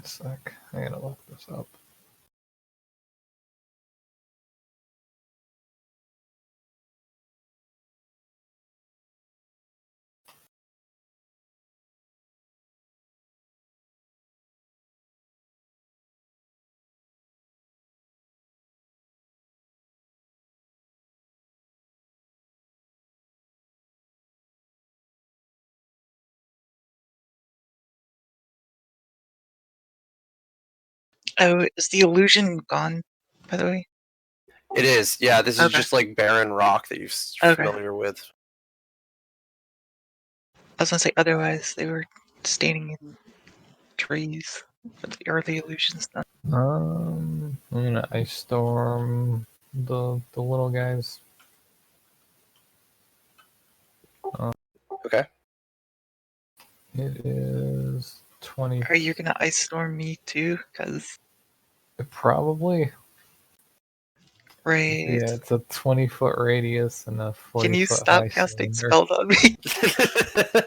1 sec. I gotta look this up. Oh, is the illusion gone, by the way? It is. Yeah, this is Okay. just like barren rock that you're familiar with. I was gonna say otherwise they were staining in trees. But are the illusions done? I'm gonna ice storm the little guys. Okay. It is 20. Are you gonna ice storm me too? Cause Probably. right. Yeah, it's a 20-foot radius and a 40-foot Can you high stop casting cylinder. spells on me?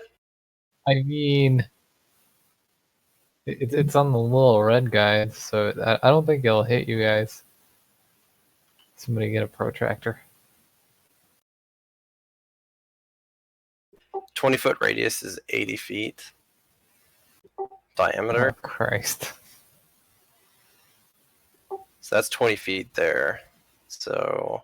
I mean, it's on the little red guy, so I don't think it'll hit you guys. Somebody get a protractor. 20-foot radius is 80 feet diameter. Oh, Christ. So that's 20 feet there. So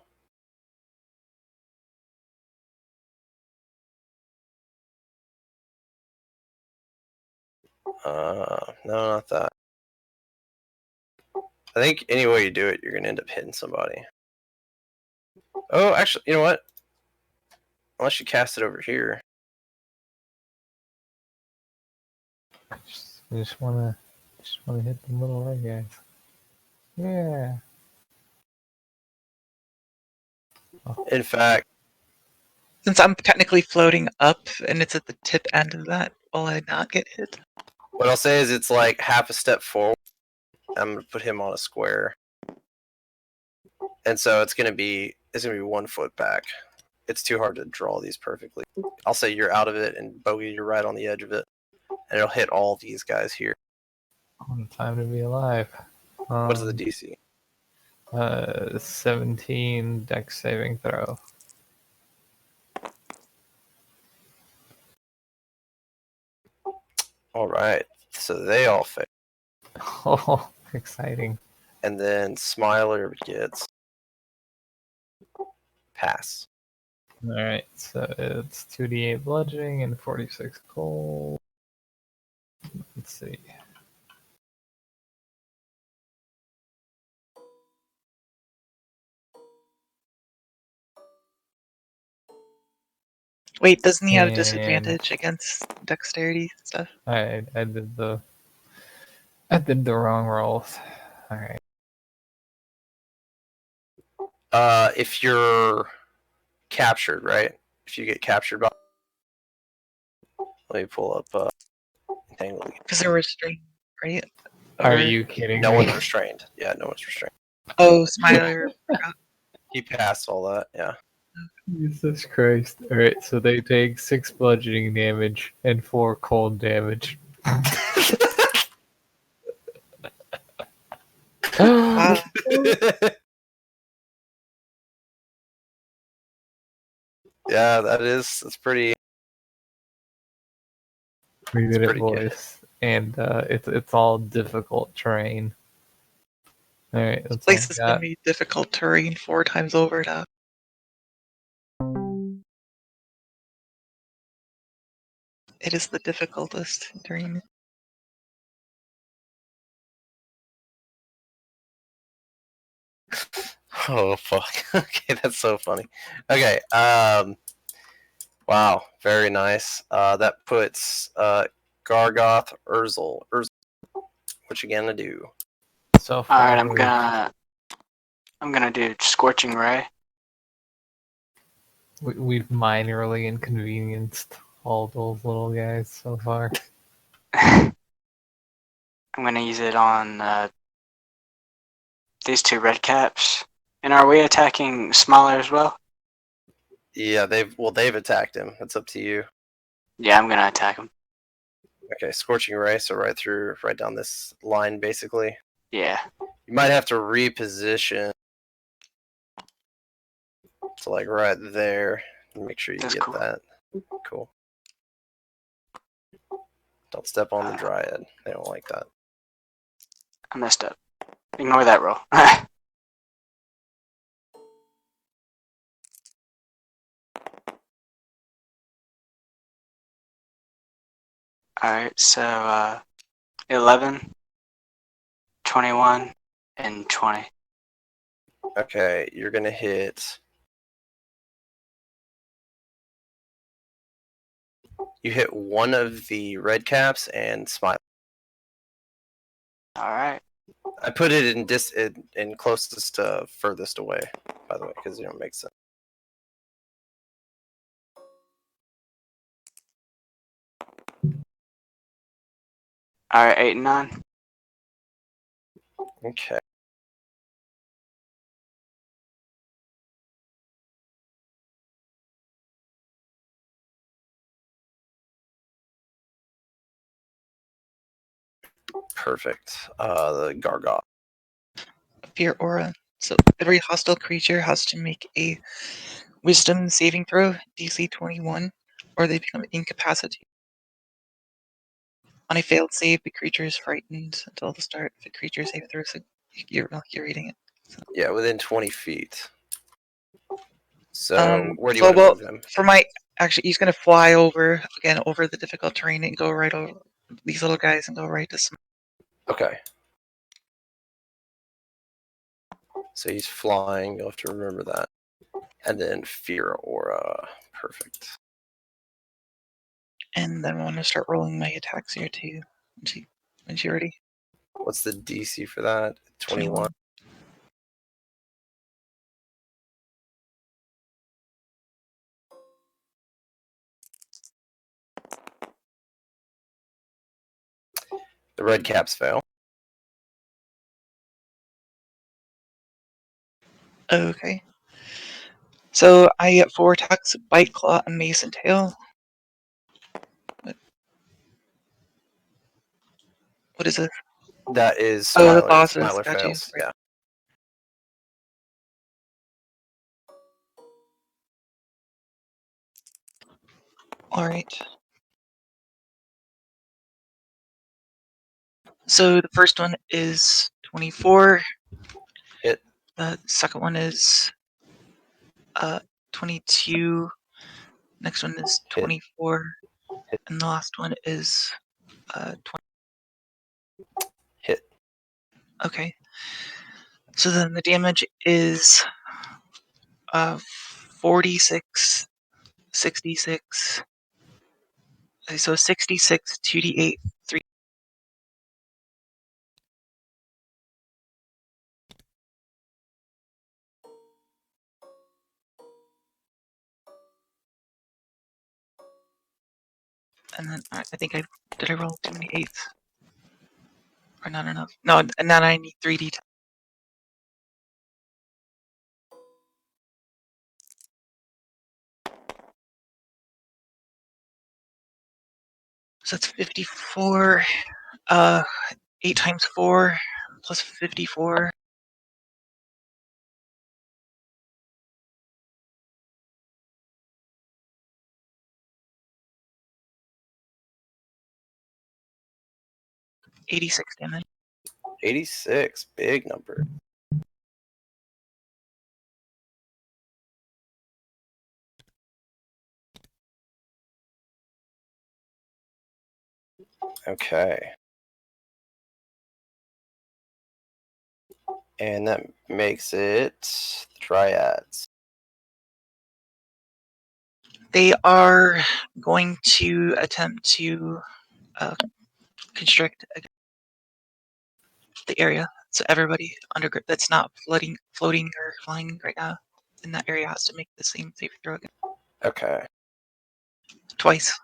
no, not that. I think any way you do it, you're gonna end up hitting somebody. Oh, actually, you know what? Unless you cast it over here. I just wanna hit the little red guys. Yeah. In fact, Since I'm technically floating up and it's at the tip end of that, will I not get hit? what I'll say is it's like half a step forward. I'm gonna put him on a square, and so it's gonna be 1 foot back. It's too hard to draw these perfectly. I'll say you're out of it, and Bogey, you're right on the edge of it, and it'll hit all these guys here. Time to be alive. What is the DC? 17 dex saving throw. All right, so they all fail, Oh, exciting. and then Smiler gets pass. Alright, so it's 2d8 bludgeoning and 46 cold. Let's see. Wait, doesn't he have And disadvantage against dexterity stuff? I did the wrong rolls. Alright. If you're captured, right? If you get captured by, let me pull up Entangle. Because they're restrained, right? Are Or- you kidding No me? one's restrained. Yeah, no one's restrained. Oh, Smiler. He passed all that. Yeah. Jesus Christ. Alright, so they take 6 bludgeoning damage and 4 cold damage. Wow. Yeah, that's pretty. We did it, pretty good. boys. And it's all difficult terrain. Alright, This that's place all has I got. been made difficult terrain 4 times over now. It is the difficultest terrain. Oh fuck. Okay, that's so funny. Okay. Wow, very nice. That puts Gargoth Urzel. What you gonna do? So far, Alright, I'm gonna do Scorching Ray. we've minorly inconvenienced all those little guys so far. I'm gonna use it on these 2 red caps. And are we attacking Smaller as well? Yeah, they've attacked him. It's up to you. Yeah, I'm gonna attack him. Okay, scorching ray, so right down this line, basically. Yeah. You might have to reposition to like right there. Make sure you That's get cool. that. Cool. Don't step on the dryad. They don't like that. I messed up. Ignore that roll. Alright, so 11, 21, and 20. Okay, you're gonna hit. You hit one of the red caps and smile. Alright. I put it in closest to furthest away, by the way, because it makes sense. Alright, 8 and 9. Okay. Perfect. The Gargoth. Fear aura. So every hostile creature has to make a Wisdom saving throw, DC 21, or they become incapacitated. On a failed save, the creature is frightened until the start of the creature save throw. So you're reading it. So. Yeah, within 20 feet. So where do you So want to move him? for my actually, he's gonna fly over the difficult terrain and go right over these little guys and go right to some. Okay. So he's flying. You'll have to remember that. And then fear aura. Perfect. And then I'm gonna start rolling my attacks here too. When she ready? What's the DC for that? 21. The red caps fail. Okay. So I get 4 attacks: bite, claw, and mace and tail. What is it? That is Oh, the Smiler. bosses. Smiler Got you. fails. Right. Yeah. All right. So the first one is 24. Hit. The second one is 22. Next one is 24. Hit. And the last one is 20. Hit. Okay. So then the damage is 46, 66. Okay, so 66, 2d8, 3. And then I think did I roll too many 8s? Or not enough? No, and then I need 3d10. So that's 54. 8 times 4 plus 54. $86 damage. 86. Big number. Okay. And that makes it Dryads. They are going to attempt to constrict the area. So everybody that's not floating or flying right now in that area has to make the same saving throw again. Okay. Twice.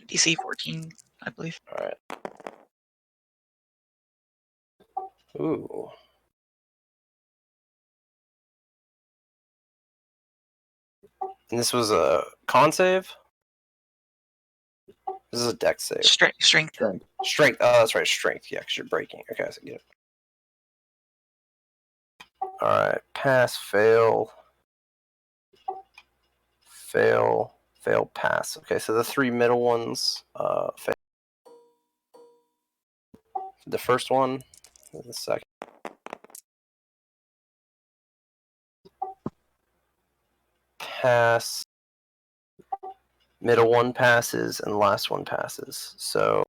DC 14, I believe. Alright. Ooh. And this was a con save? This is a dex save. Strength. Strength. Strength. Oh, that's right. Strength. Yeah, because you're breaking. Okay, so get it. All right. Pass. Fail. Fail. Fail. Pass. Okay, so the 3 middle ones fail. The first one. And the second. Pass. Middle one passes, and the last one passes. So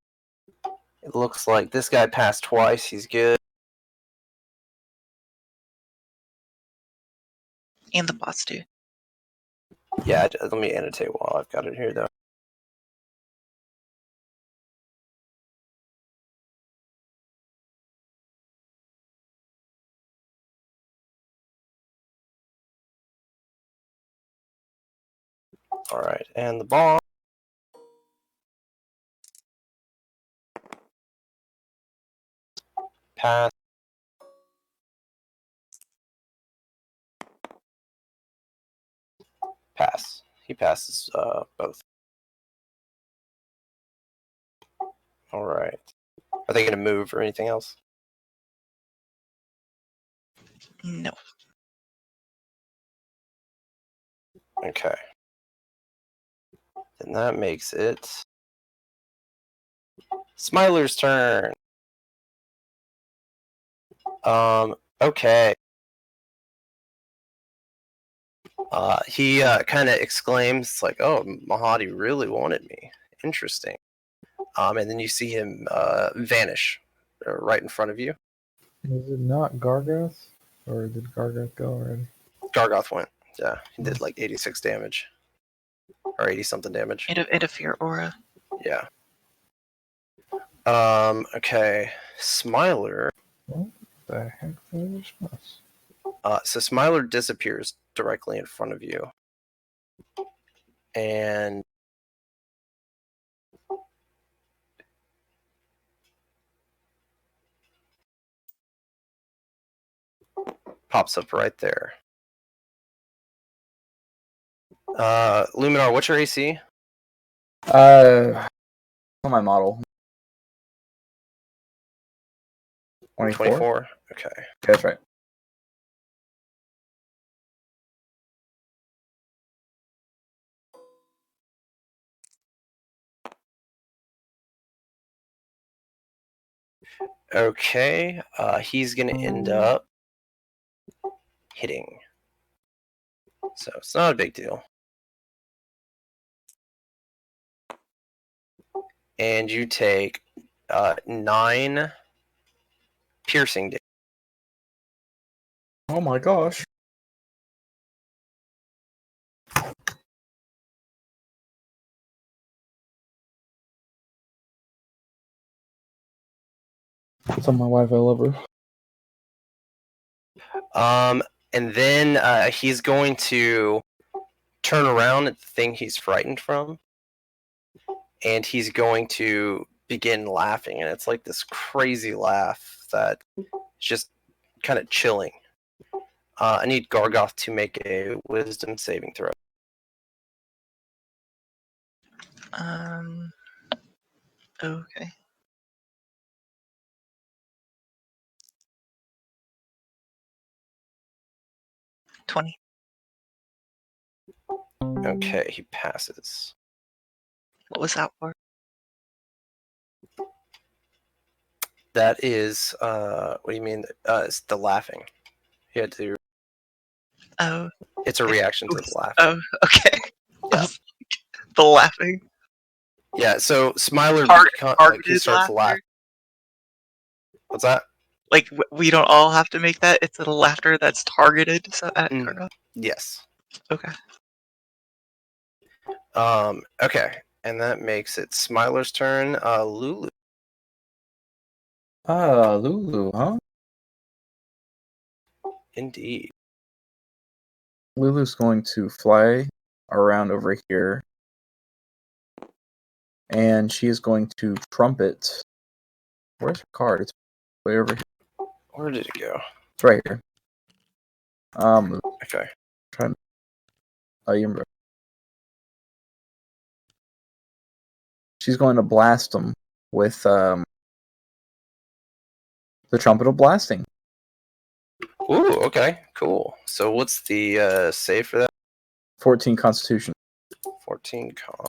it looks like this guy passed twice. He's good. And the bots do. Yeah, let me annotate while I've got it here, though. All right, and the ball. Pass. Pass. He passes both. All right. Are they going to move or anything else? No. Okay. Then that makes it Smiler's turn. Okay. He kind of exclaims, like, "Oh, Mahadi really wanted me. Interesting." And then you see him vanish right in front of you. Is it not Gargoth? Or did Gargoth go already? Gargoth went. Yeah, he did like 86 damage. Or 80 something damage. Interfere aura. Yeah. Okay. Smiler. What the heck did I just miss? So Smiler disappears directly in front of you. And pops up right there. Luminar, what's your AC? On my model. 24? 24? Okay. Yeah, that's right. Okay. He's going to end up hitting. So it's not a big deal. And you take 9 piercing damage. Oh my gosh. It's on my Wi-Fi, love her. And then he's going to turn around at the thing he's frightened from. And he's going to begin laughing. And it's like this crazy laugh that is just kind of chilling. I need Gargoth to make a wisdom saving throw. Okay. $20. Okay, he passes. What was that for? That is, what do you mean? It's the laughing. He had to. Oh. It's a reaction to the laughing. Oh, okay. Yeah. The laughing. Yeah, so Smiler he starts laughter. laughing. What's that? Like, we don't all have to make that. It's a laughter that's targeted at Gargoth. Yes. Okay. Okay, and that makes it Smiler's turn. Lulu. Lulu, huh? Indeed. Lulu's going to fly around over here. And she is going to trumpet. Where's her card? It's way over here. Where did it go? It's right here. Okay. she's going to blast them with the trumpet of blasting. Ooh, okay, cool. So what's the save for that? 14 Constitution. 14 con.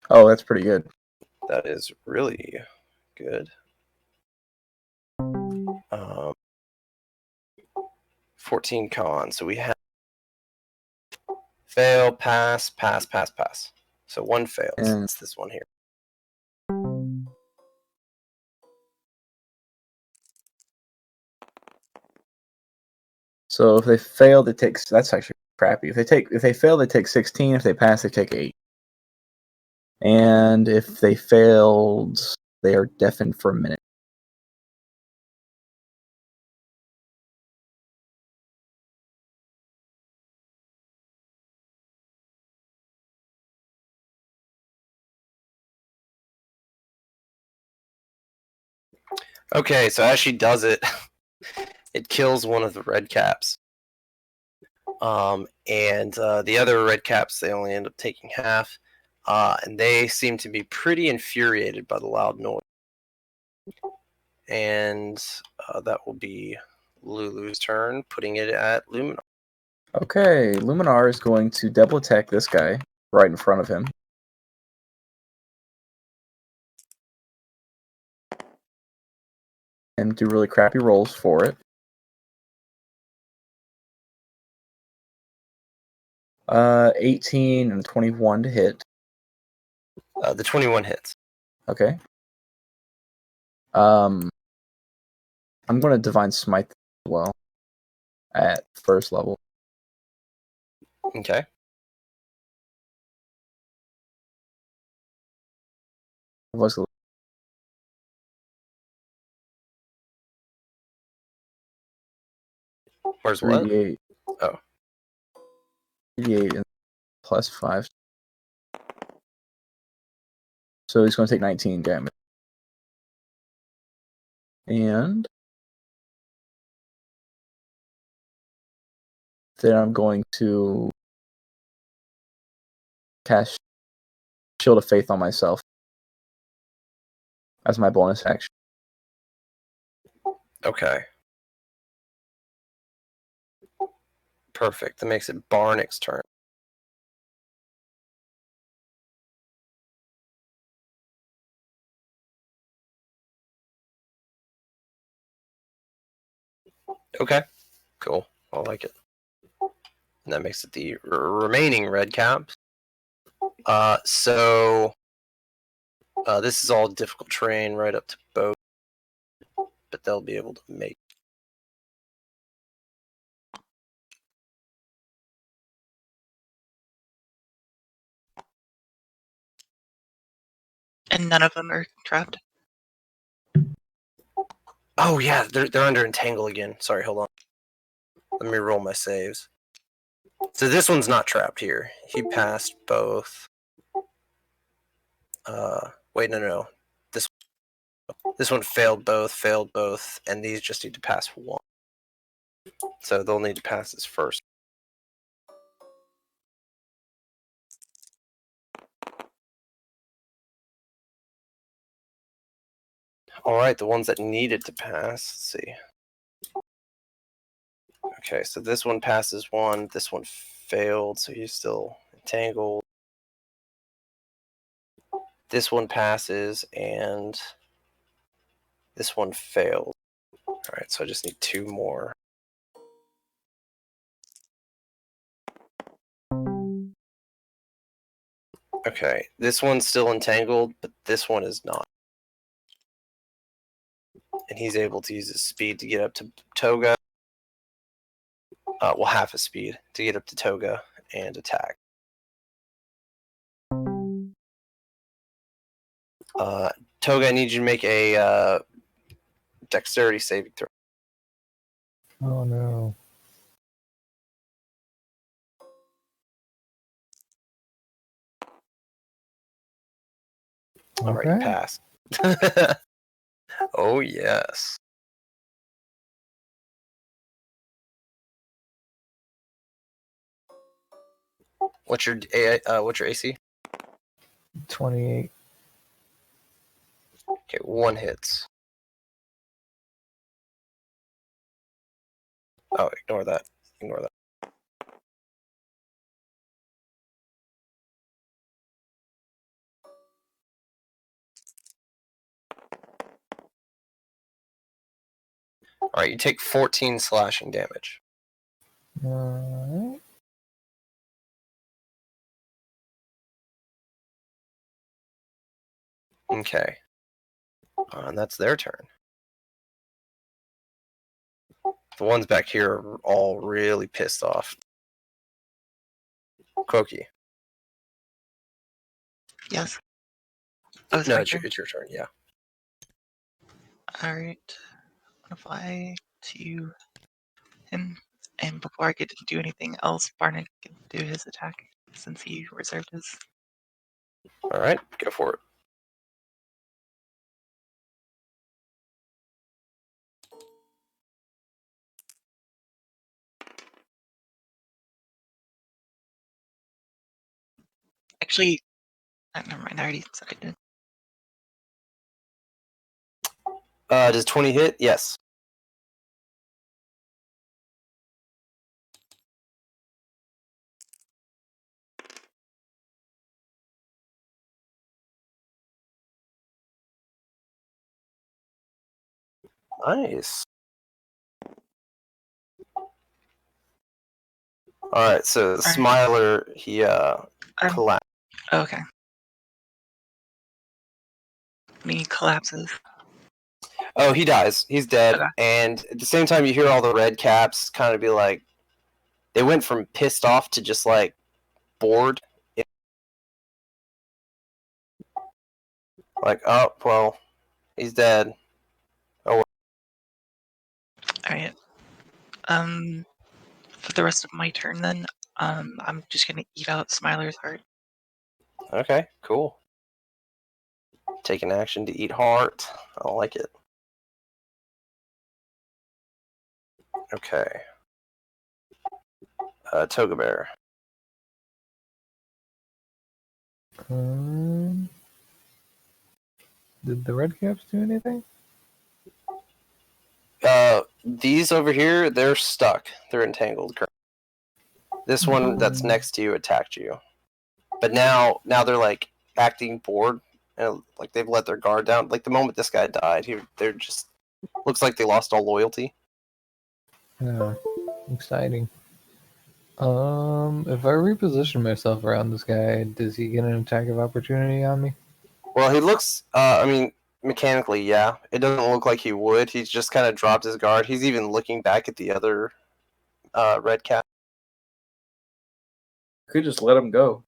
Oh, that's pretty good. That is really good. 14 con. So we have fail, pass, pass, pass, pass. So one fails. And- It's this one here. So if they fail, they take. That's actually crappy. If they fail, they take 16. If they pass, they take 8. And if they failed, they are deafened for a minute. Okay, so as she does it, it kills one of the red caps. And the other red caps, they only end up taking half. And they seem to be pretty infuriated by the loud noise. And that will be Lulu's turn, putting it at Luminar. Okay, Luminar is going to double attack this guy right in front of him. And do really crappy rolls for it. 18 and 21 to hit. The 21 hits. Okay. I'm going to Divine Smite as well at first level. Okay. Was Where's what? 3d8. Oh. 3d8 and plus 5. So he's going to take 19 damage. And then I'm going to cast Shield of Faith on myself as my bonus action. Okay. Perfect. That makes it Barnick's turn. Okay. Cool. I like it. And that makes it the remaining red caps. So this is all difficult terrain right up to boat, but they'll be able to make. And none of them are trapped. Oh yeah, they're under entangle again. Sorry, hold on. Let me roll my saves. So this one's not trapped here. He passed both. Wait, no. This one failed both, and these just need to pass one. So they'll need to pass this first. Alright, the ones that needed to pass, let's see. Okay, so this one passes one, this one failed, so he's still entangled. This one passes, and this one failed. Alright, so I just need 2 more. Okay, this one's still entangled, but this one is not. And he's able to use his speed to get up to Toga. Well, half his speed to get up to Toga and attack. Toga, I need you to make a dexterity saving throw. Oh no. All right, you Okay. pass. Oh, yes. What's your AC? 28. Okay, 1 hits. Oh, ignore that. Ignore that. Alright, you take 14 slashing damage. Alright. Okay. And that's their turn. The ones back here are all really pissed off. Koki. Yes. Oh, it's No, my it's turn. your turn, yeah. Alright. I'm gonna fly to him. And before I get to do anything else, Barnett can do his attack since he reserved his. Alright, go for it. Actually, never mind. I already said I did. Does 20 hit? Yes. Nice. Alright, so the Smiler, he collapsed. Okay. When he collapses. Oh, he dies. He's dead. Okay. And at the same time, you hear all the red caps kind of be like, they went from pissed off to just like bored. Like, oh, well, he's dead. Alright. For the rest of my turn then, I'm just gonna eat out Smiler's heart. Okay, cool. Take an action to eat heart. I like it. Okay. Toga Bear. Did the red caps do anything? These over here, they're stuck. They're entangled. This one that's next to you attacked you. But now they're like acting bored. And like they've let their guard down. Like the moment this guy died, they're just looks like they lost all loyalty. Exciting. If I reposition myself around this guy, does he get an attack of opportunity on me? Well, he looks. I mean, mechanically, yeah. It doesn't look like he would. He's just kind of dropped his guard. He's even looking back at the other red cap. Could just let him go.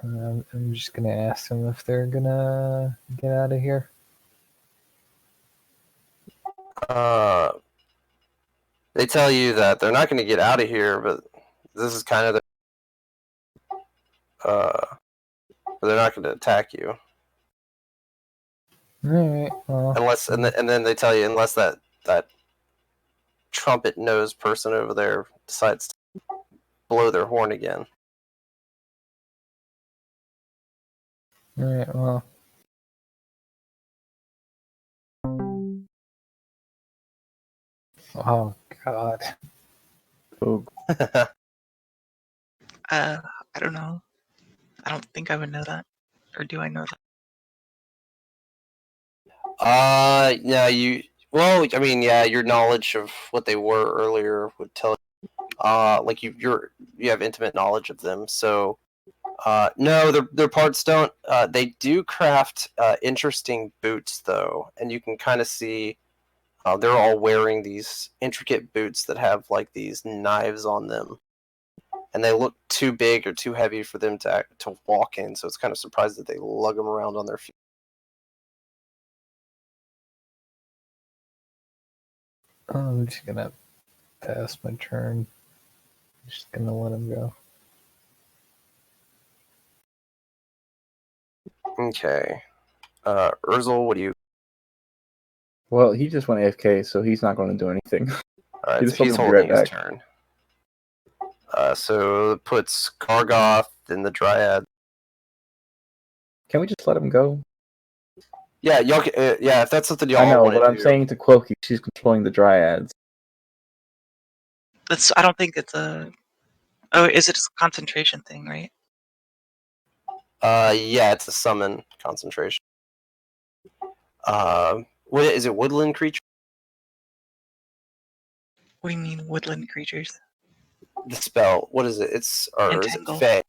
I'm just gonna ask them if they're gonna get out of here. They tell you that they're not going to get out of here, but this is kind of but they're not going to attack you. All right. Well, Unless, and then they tell you, unless that trumpet nosed person over there decides to blow their horn again. all right. Well. Oh God. Oh, I don't know. I don't think I would know that. Or do I know that? Yeah, well, I mean, yeah, your knowledge of what they were earlier would tell you, like you have intimate knowledge of them, so, no, their parts don't, they do craft, interesting boots, though, and you can kind of see, they're all wearing these intricate boots that have, like, these knives on them, and they look too big or too heavy for them to walk in, so it's kind of surprised that they lug them around on their feet. I'm just gonna pass my turn. Just gonna let him go. Okay. Urzel, what do you... well, he just went AFK, so he's not going to do anything. All right, He so just told he's me to be right holding his back. turn. So it puts Gargoth in the Dryad. Can we just let him go? Yeah, y'all. Yeah, if that's something y'all I know, want to but do. I'm saying to Cloaky, she's controlling the Dryads. I don't think it's a. Oh, is it a concentration thing, right? Yeah, it's a summon concentration. What is it? Woodland creature? What do you mean, woodland creatures? The spell. What is it? Is it Entangle. Fae?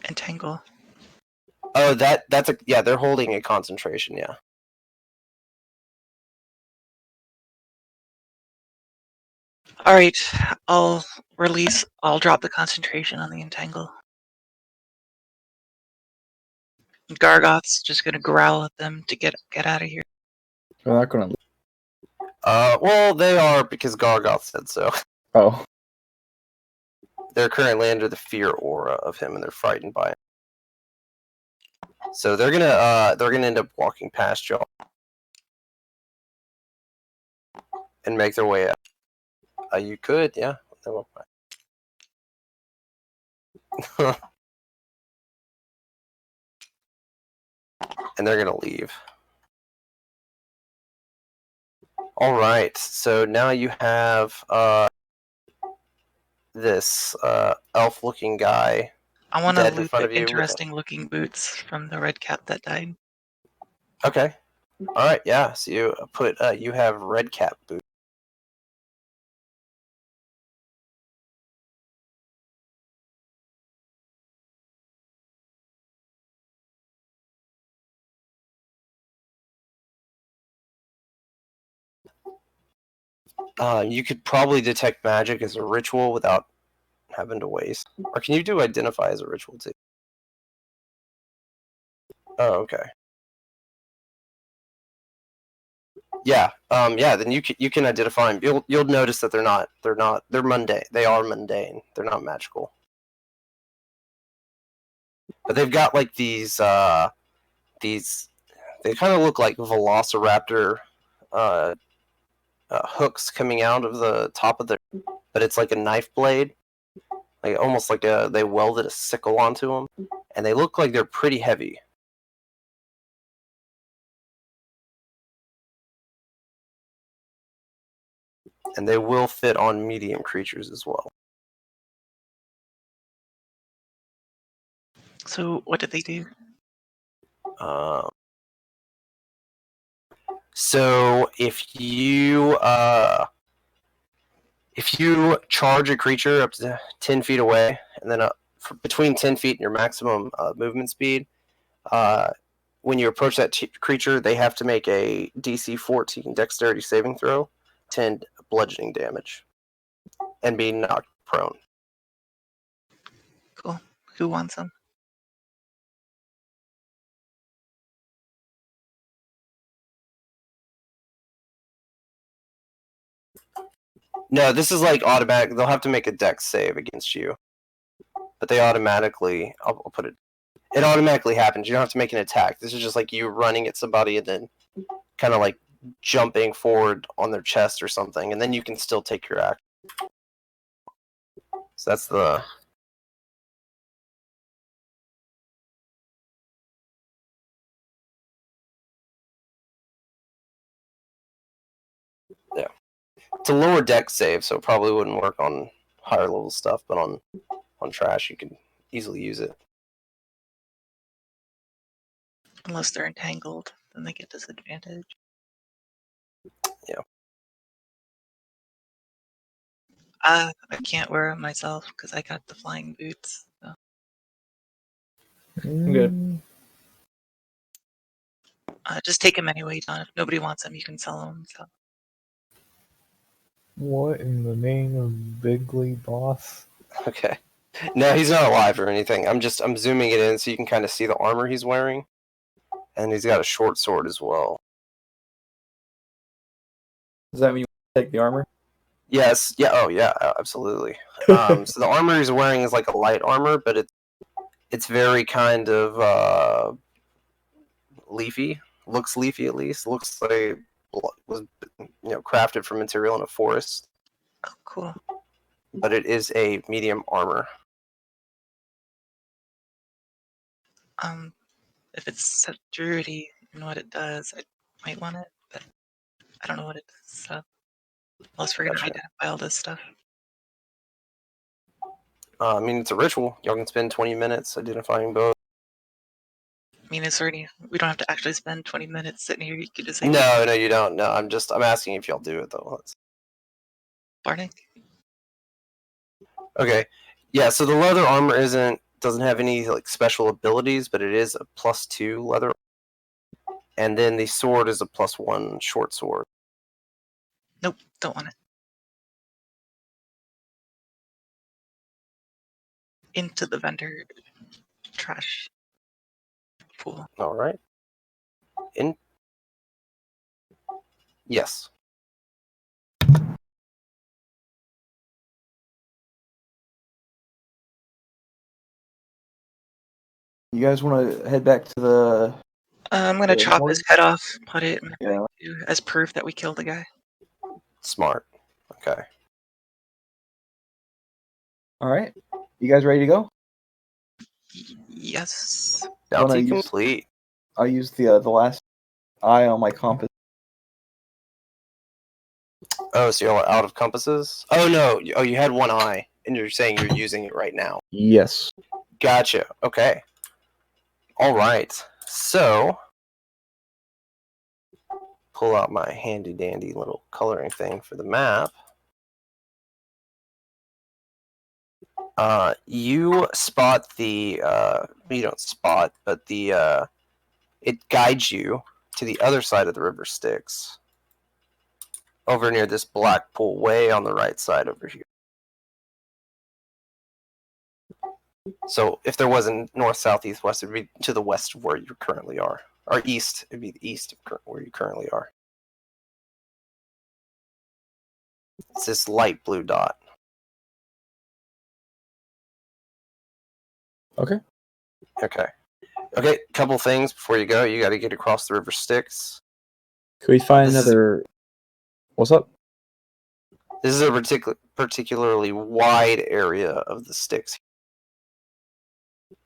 Entangle. Oh, that's a yeah. They're holding a concentration. Yeah. All right, I'll release. I'll drop the concentration on the entangle. Gargoth's just gonna growl at them to get out of here. We're not gonna. Well, they are because Gargoth said so. Oh, They're currently under the fear aura of him, and they're frightened by him. So they're gonna end up walking past y'all and make their way out. You could, yeah. And they're gonna leave. All right. So now you have this elf-looking guy I want to dead in loot front the of you. interesting-looking boots from the red cap that died. Okay. All right. Yeah. So you put you have red cap boots. You could probably detect magic as a ritual without having to waste. Or can you do identify as a ritual too? Oh, okay. Yeah. Yeah. Then you can identify them. You'll notice that they're mundane. They are mundane. They're not magical. But they've got like these they kind of look like velociraptor hooks coming out of the top of the, but it's like a knife blade, like almost like they welded a sickle onto them, and they look like they're pretty heavy. And they will fit on medium creatures as well. So what did they do? So if you charge a creature up to 10 feet away, and then between 10 feet and your maximum movement speed, when you approach that creature, they have to make a DC 14 Dexterity saving throw, 10 bludgeoning damage, and be knocked prone. Cool. Who wants them? No, this is like automatic. They'll have to make a Dex save against you, but they automatically. I'll put it. It automatically happens. You don't have to make an attack. This is just like you running at somebody and then kind of like jumping forward on their chest or something, and then you can still take your action. So that's the. Yeah. It's a lower Dex save, so it probably wouldn't work on higher level stuff, but on trash you can easily use it. Unless they're entangled, then they get disadvantage. Yeah. I can't wear them myself because I got the flying boots. So. good. Just take them anyway, John. If nobody wants them, you can sell them. So. What in the name of Bigly Boss? Okay. No, he's not alive or anything. I'm zooming it in so you can kind of see the armor he's wearing, and he's got a short sword as well. Does that mean you take the armor? Yes. Yeah. Oh, yeah. Absolutely. So the armor he's wearing is like a light armor, but it's very kind of leafy. Looks leafy at least. Looks like it was crafted from material in a forest. Cool. but it is a medium armor. If it's set druidy and what it does, I might want it, but I don't know what it does. So unless we're gonna Gotcha. identify all this stuff. I mean, it's a ritual. Y'all can spend 20 minutes identifying both. I mean, is there any? We don't have to actually spend 20 minutes sitting here. You could just say, No, you don't. No, I'm asking if y'all do it though. Barnick. Okay. Yeah, so the leather armor doesn't have any like special abilities, but it is a +2 leather. And then the sword is a +1 short sword. Nope, don't want it. Into the vendor trash pool. All right. Yes. You guys want to head back to the? I'm gonna chop his head off, put it in my Yeah. bag as proof that we killed the guy. Smart. Okay. All right. You guys ready to go? Yes. Bounty complete. I'll use the last eye on my compass. Oh, so you're out of compasses? Oh no. Oh, you had one eye, and you're saying you're using it right now. Yes. Gotcha. Okay. All right. So, pull out my handy dandy little coloring thing for the map. You spot the you don't spot, but the it guides you to the other side of the river Styx. Over near this black pool, way on the right side over here. So if there wasn't north, south, east, west, it would be to the west of where you currently are. Or east, it'd be the east of where you currently are. It's this light blue dot. Okay. Okay, couple things before you go. You got to get across the river Styx. Could we find another? What's up? This is a particularly wide area of the Styx.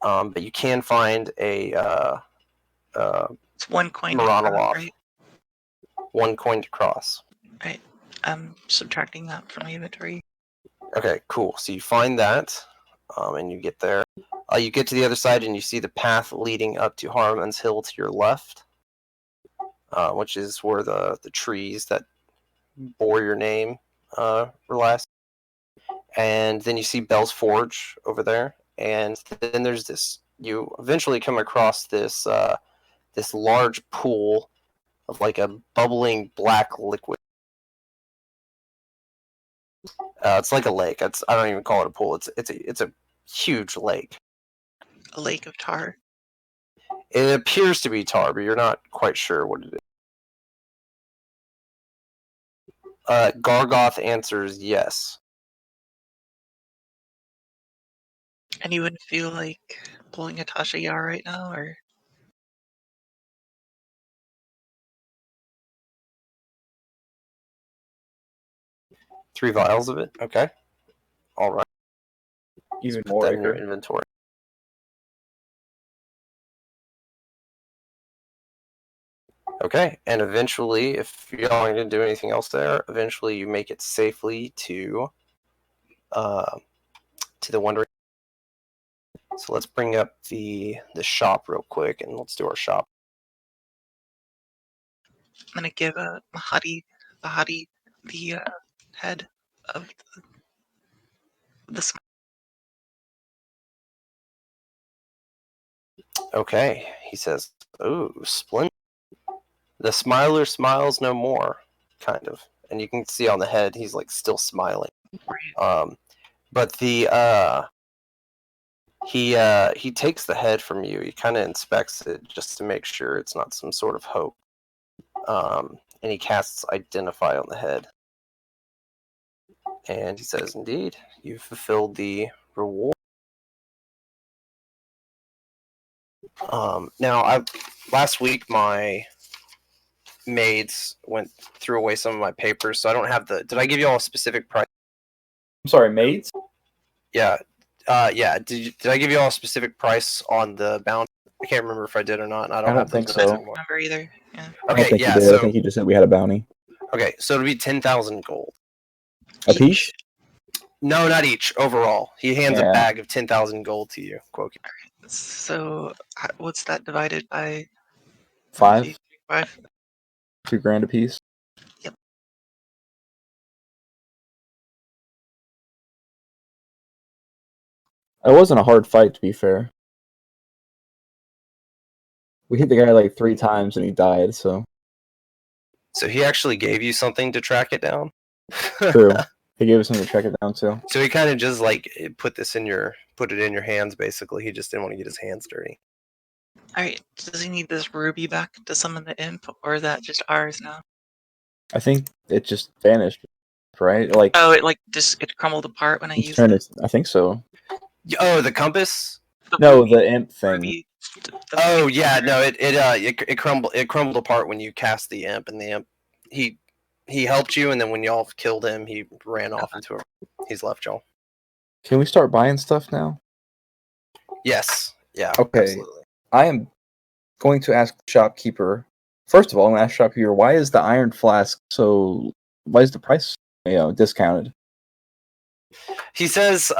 But you can find a It's one coin. Moranoloth. Right? One coin to cross. Right. I'm subtracting that from my inventory. Okay, cool. So you find that, and you get there. You get to the other side, and you see the path leading up to Harmon's Hill to your left, which is where the trees that bore your name last. And then you see Bell's Forge over there, and then there's this. You eventually come across this this large pool of like a bubbling black liquid. It's like a lake. I don't even call it a pool. It's a huge lake. A lake of tar. It appears to be tar, but you're not quite sure what it is. Gargoth answers yes. And you wouldn't feel like pulling a Tasha Yar right now, or? Three vials of it. Okay. All right. Even Put more that in your acre. inventory. Okay, and eventually, if you're not going to do anything else there, eventually you make it safely to the Wondering. So let's bring up the shop real quick, and let's do our shop. I'm gonna give Mahadi the head of the Okay, he says, "Ooh, splendid. The smiler smiles no more," kind of, and you can see on the head he's like still smiling. But the he takes the head from you. He kind of inspects it just to make sure it's not some sort of hope. And he casts Identify on the head. And he says, "Indeed, you fulfilled the reward." Now, last week my maids threw away some of my papers, so I don't have the. Did I give you all a specific price? I'm sorry, maids? Yeah. Yeah. Did I give you all a specific price on the bounty? I can't remember if I did or not. And I don't don't have those think notes so. anymore. Remember either? Yeah. I don't Okay. think Yeah. you did. So I think you just said we had a bounty. okay. So it'll be 10,000 gold. A piece? No, not each. Overall, he hands a Yeah. bag of 10,000 gold to you. Quoki. So what's that divided by? 5? 5. $2,000 a piece? Yep. It wasn't a hard fight, to be fair. We hit the guy like 3 times and he died, so. So he actually gave you something to track it down. True. He gave us something to track it down, too. So he kind of just like put it in your hands. Basically, he just didn't want to get his hands dirty. Alright, does he need this ruby back to summon the imp, or is that just ours now? I think it just vanished, right? Like, Oh, it crumbled apart when I it's used turned it. I think so. Oh, the compass. No, ruby, the imp thing. ruby, Oh yeah, no, it crumbled apart when you cast the imp, and the imp he helped you, and then when y'all killed him, he ran off into a. He's left y'all. Can we start buying stuff now? Yes. Yeah. Okay. Absolutely. I am going to ask the shopkeeper. First of all, I'm going to ask the shopkeeper, why is the iron flask why is the price, discounted? He says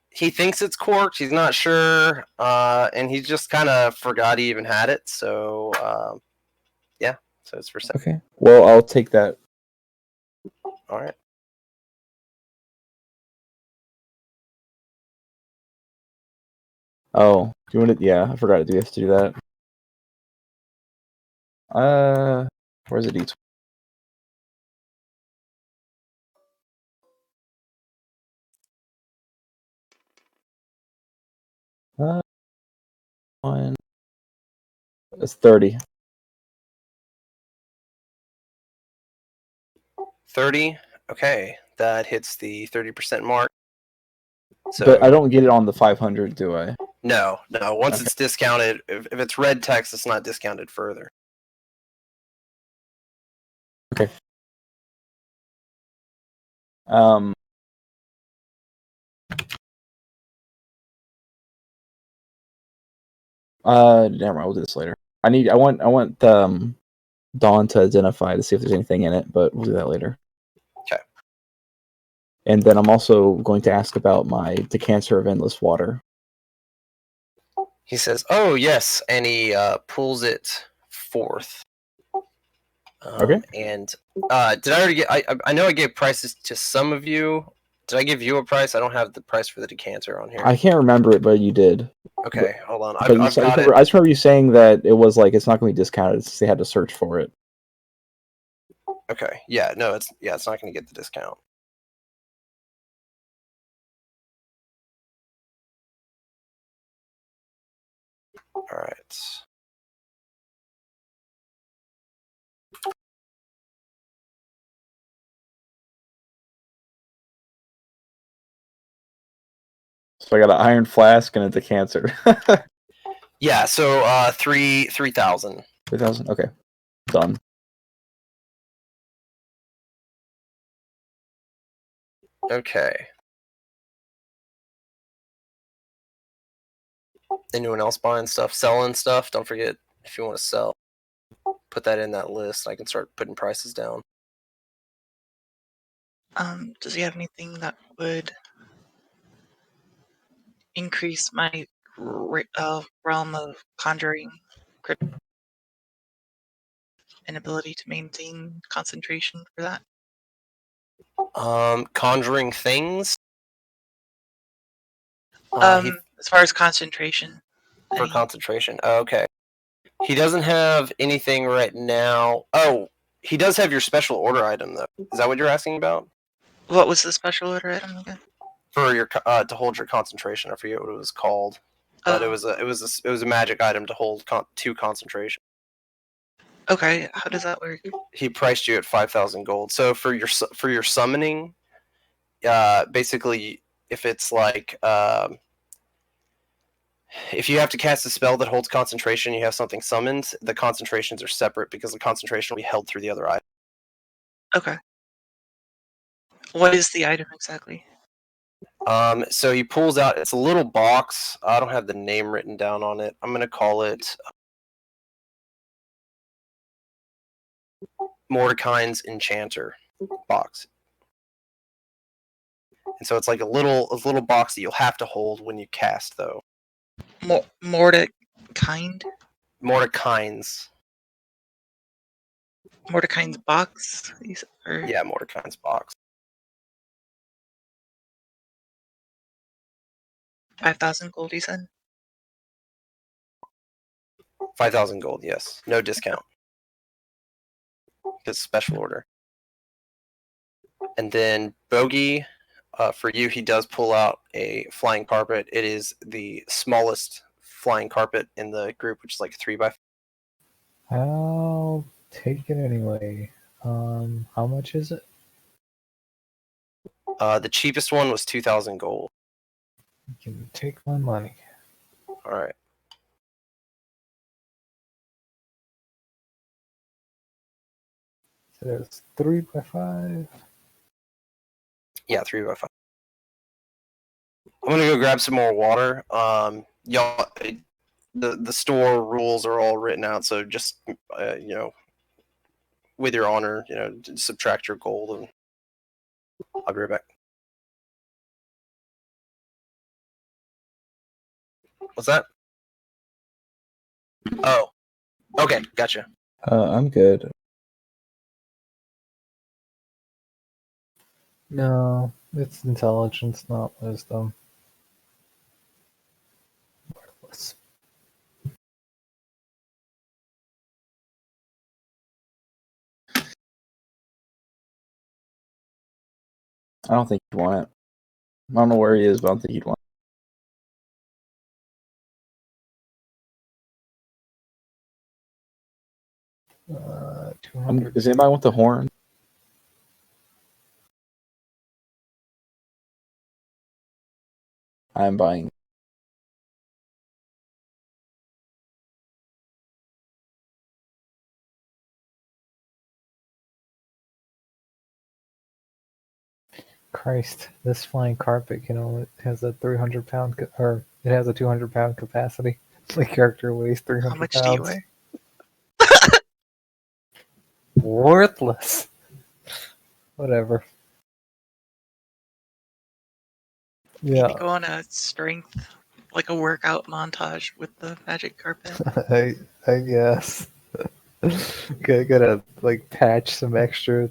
he thinks it's corked. He's not sure, and he just kind of forgot he even had it. So yeah, so it's for sale. Okay. Well, I'll take that. All right. Oh, do you want to? Yeah, I forgot. Do we have to do that? Where's the D20? One. It's 30. 30. Okay, that hits the 30% mark. So, But I don't get it on the 500, do I? No. Once Okay. it's discounted, if it's red text, it's not discounted further. Okay. Never mind. We'll do this later. I want Dawn to identify to see if there's anything in it, but we'll do that later. Okay. And then I'm also going to ask about my decanter of endless water. He says, "Oh yes," and he pulls it forth. Okay. And did I already get? I know I gave prices to some of you. Did I give you a price? I don't have the price for the decanter on here. I can't remember it, but you did. Okay, hold on. But I've got it. I just remember you saying that it was like it's not going to be discounted since they had to search for it. Okay, yeah, no, it's not going to get the discount. All right. So I got an iron flask and a decanter. Yeah, so 3,000. 3,000. Okay, done. Okay. Anyone else buying stuff, selling stuff? Don't forget, if you want to sell, put that in that list. I can start putting prices down. Does he have anything that would increase my realm of conjuring and ability to maintain concentration for that? Conjuring things. As far as concentration. For concentration. Oh, okay. He doesn't have anything right now. Oh, he does have your special order item though. Is that what you're asking about? What was the special order item again? For your to hold your concentration. I forget what it was called, but it was a magic item to hold 2 concentration. Okay, how does that work? He priced you at 5,000 gold. So for your summoning, basically, if it's like if you have to cast a spell that holds concentration, you have something summoned. The concentrations are separate because the concentration will be held through the other item. Okay. What is the item exactly? So he pulls out. It's a little box. I don't have the name written down on it. I'm gonna call it Mordecai's Enchanter box. And so it's like a little box that you'll have to hold when you cast, though. Mordecai's Mordecai's box? Yeah, Mordecai's box. 5,000 gold, you said? 5,000 gold, yes. No discount. It's special order. And then Bogey, for you, he does pull out a flying carpet. It is the smallest flying carpet in the group, which is like 3x5. I'll take it anyway. How much is it? The cheapest one was 2,000 gold. You can take my money. All right. So there's 3x5. Yeah, 3x5. I'm gonna go grab some more water. Y'all, the store rules are all written out, so just with your honor, subtract your gold, and I'll be right back. What's that? Oh, okay, gotcha. I'm good. No, it's intelligence, not wisdom. Worthless. I don't think you'd want it. I don't know where he is, but I don't think you'd want it. 200. Does anybody want the horn? I'm buying. Christ, this flying carpet has a 300-pound or it has a 200-pound capacity. The character weighs 300 How much pounds. do you weigh? Worthless. Whatever. Yeah, Maybe go on a strength, like a workout montage with the magic carpet. I guess. Gotta like patch some extra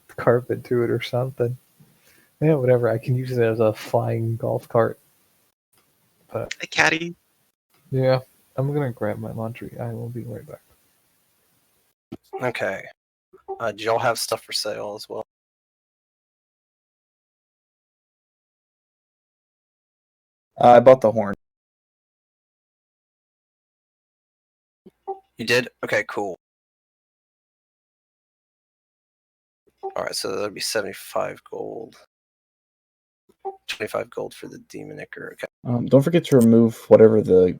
carpet to it or something. Yeah, whatever. I can use it as a flying golf cart. But A caddy. yeah, I'm gonna grab my laundry. I will be right back. Okay. Do y'all have stuff for sale as well? I bought the horn. You did? Okay, cool. Alright, so that'd be 75 gold. 25 gold for the demon ichor. Okay. Don't forget to remove whatever the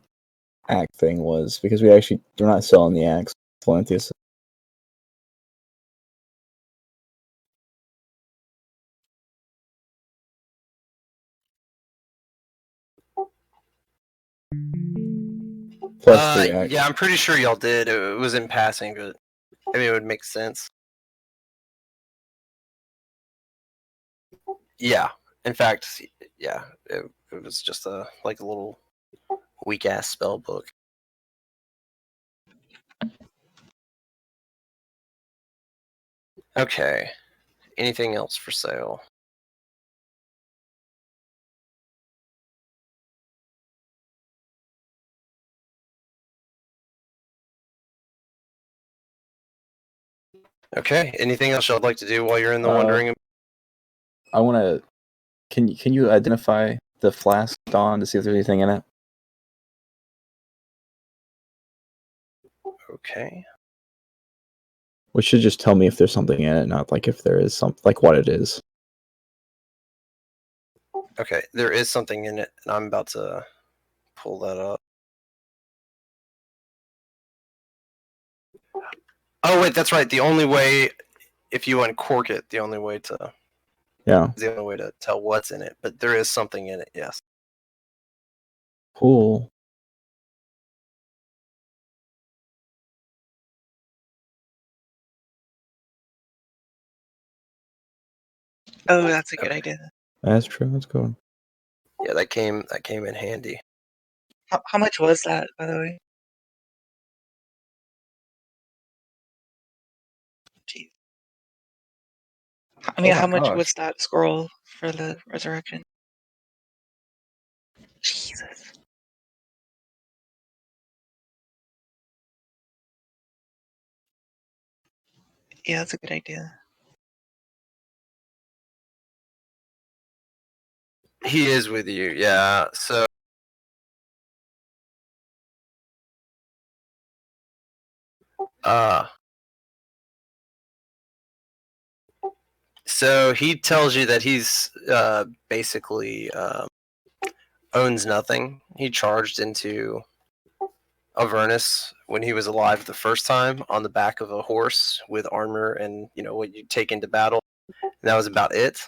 axe thing was, because we're not selling the axe. Florentius. Plus 3 axe. Yeah, I'm pretty sure y'all did. It was in passing, but I mean, it would make sense. Yeah. In fact, yeah, it was just a little weak ass spell book. Okay. Anything else for sale? Okay. Anything else y'all'd like to do while you're in the wandering? I want to. Can you identify the flask, Dawn, to see if there's anything in it? Okay. Which should just tell me if there's something in it, not like if there is something, like what it is. Okay, there is something in it, and I'm about to pull that up. Oh wait, that's right. The only way, if you uncork it, the only way to Yeah. It's the only way to tell what's in it, but there is something in it, yes. Cool. Oh, that's a good idea. That's true. That's good. Yeah, that came in handy. How much was that, by the way? Jeez. I mean, Oh my how much gosh. was that scroll for the resurrection? Jesus. Yeah, that's a good idea. He is with you, yeah. So he tells you that he's basically owns nothing. He charged into Avernus when he was alive the first time on the back of a horse with armor and what you take into battle. And that was about it.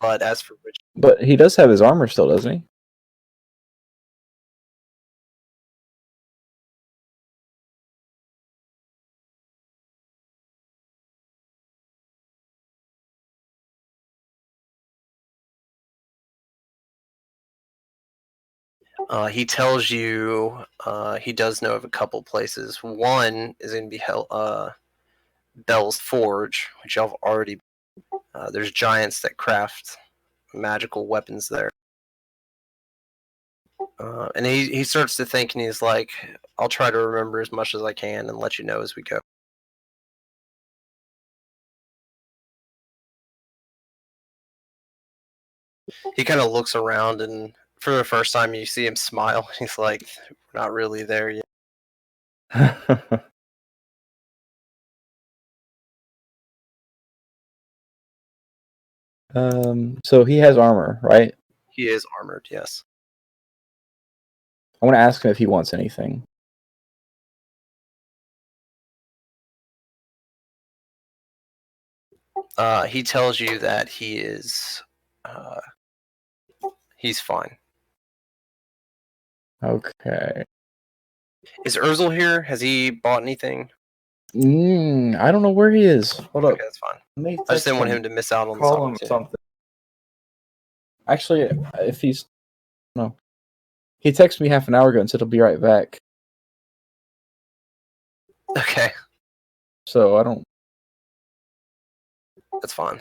But as for Rich, But he does have his armor still, doesn't he? he tells you he does know of a couple places. One is going to be Bell's Forge, which y'all have already. There's giants that craft magical weapons there. And he starts to think, and he's like, I'll try to remember as much as I can and let you know as we go. He kind of looks around, and for the first time, you see him smile. He's like, we're not really there yet. So he has armor, right? He is armored, yes. I want to ask him if he wants anything. He tells you that he's fine. Okay. Is Urzel here? Has he bought anything? I don't know where he is. Hold up. Okay, that's fine. Let me I just text didn't want him to miss out on this Call him opportunity. something. Actually, if he's no, he texted me half an hour ago and said he'll be right back. Okay, So I don't. that's fine.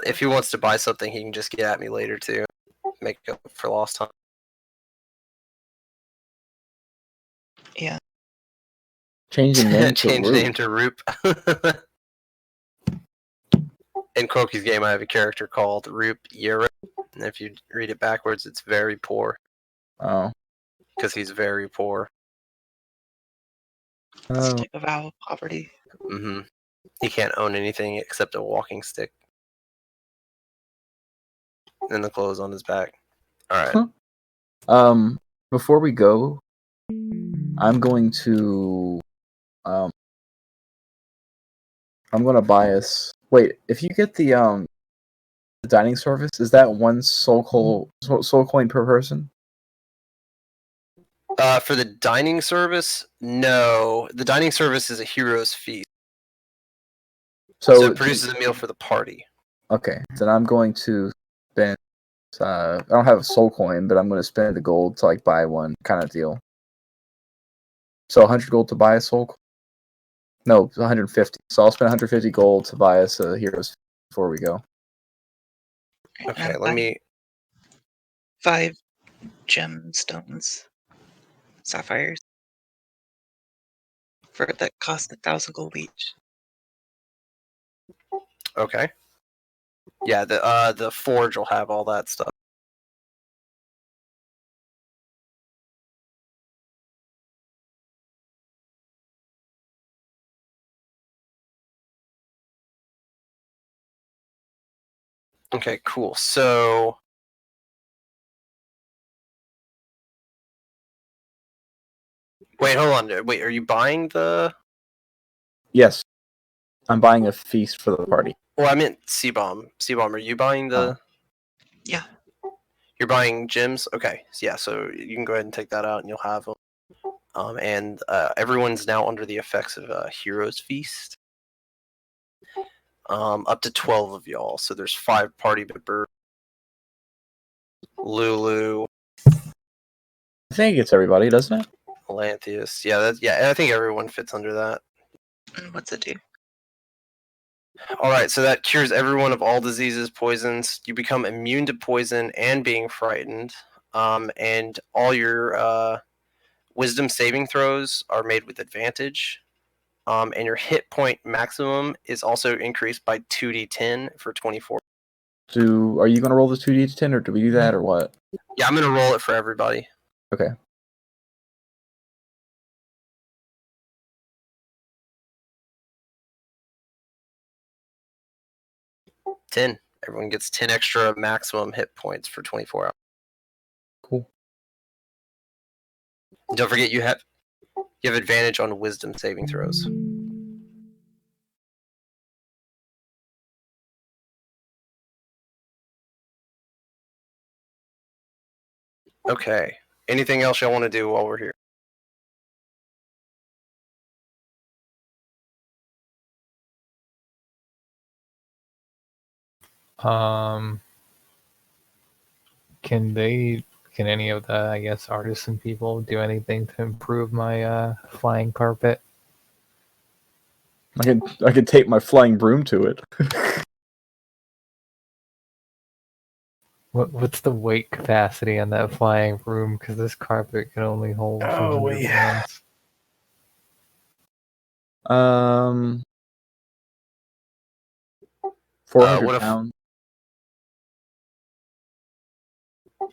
If he wants to buy something, he can just get at me later too. Make up for lost time. Yeah. Change the name to Change Root. name to Roop. In Koki's game, I have a character called Roop Yura. And if you read it backwards, it's very poor. Oh. Because he's very poor. It's a type of owl poverty. Mm-hmm. He can't own anything except a walking stick. And the clothes on his back. Alright. Before we go, I'm going to I'm gonna buy us. Wait, if you get the dining service, is that one soul coin per person? For the dining service, no. The dining service is a hero's feast. So it produces a meal for the party. Okay, then I'm going to spend. I don't have a soul coin, but I'm going to spend the gold to like buy one kind of deal. So 100 gold to buy a soul. No, 150. So I'll spend 150 gold to buy us a hero's before we go. Okay, let me. 5 gemstones, sapphires, for that cost 1,000 gold each. Okay. Yeah, the forge will have all that stuff. Okay, cool. So wait, hold on. Wait, are you buying the? Yes. I'm buying a feast for the party. Well, I meant C-Bomb. C-Bomb, are you buying the... Yeah. You're buying gems? Okay. Yeah, so you can go ahead and take that out and you'll have them. And everyone's now under the effects of Hero's Feast. Up to 12 of y'all. So there's 5 party members. Lulu, I think it's everybody, doesn't it? Melanthius. Yeah, I think everyone fits under that. And what's it do? Alright, so that cures everyone of all diseases, poisons. You become immune to poison and being frightened. And all your wisdom saving throws are made with advantage. And your hit point maximum is also increased by 2d10 for 24. Are you going to roll the 2d10 or do we do that or what? Yeah, I'm going to roll it for everybody. Okay. Ten. Everyone gets 10 extra maximum hit points for 24 hours. Cool. Don't forget you have advantage on wisdom saving throws. Okay. Anything else y'all want to do while we're here? Can any of the, I guess, artisan people do anything to improve my flying carpet? I could tape my flying broom to it. What's the weight capacity on that flying broom? Because this carpet can only hold 200 pounds. 400 what if- pounds.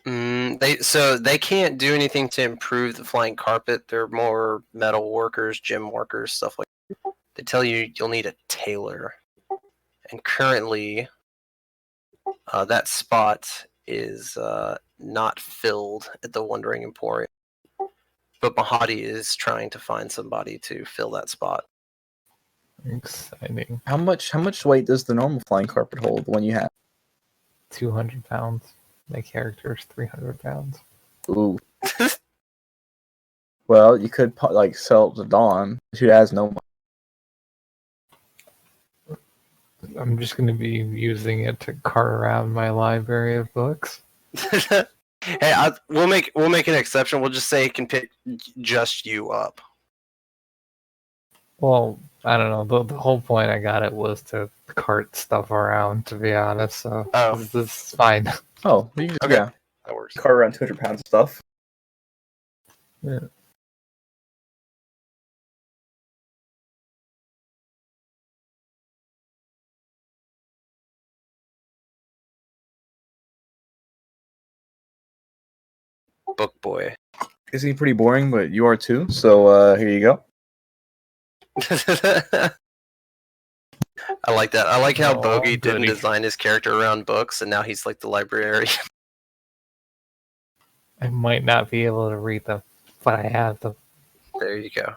They can't do anything to improve the flying carpet. They're more metal workers, gym workers, stuff like that. They tell you you'll need a tailor. And currently, that spot is not filled at the Wandering Emporium. But Mahadi is trying to find somebody to fill that spot. Exciting. How much weight does the normal flying carpet hold, the one you have? 200 pounds. My character is 300 pounds. Ooh. Well, you could sell it to Dawn. She has no money. I'm just going to be using it to cart around my library of books. Hey, we'll make an exception. We'll just say it can pick just you up. Well, I don't know. The whole point I got it was to cart stuff around, to be honest. So this is fine. Oh, you can just, yeah. That works. Cart around 200 pounds of stuff. Yeah. Book boy. Is he pretty boring, but you are too, so here you go. I like that. I like how Oh, Bogey didn't goody. design his character around books, and now he's like the librarian. I might not be able to read them, but I have them. There you go.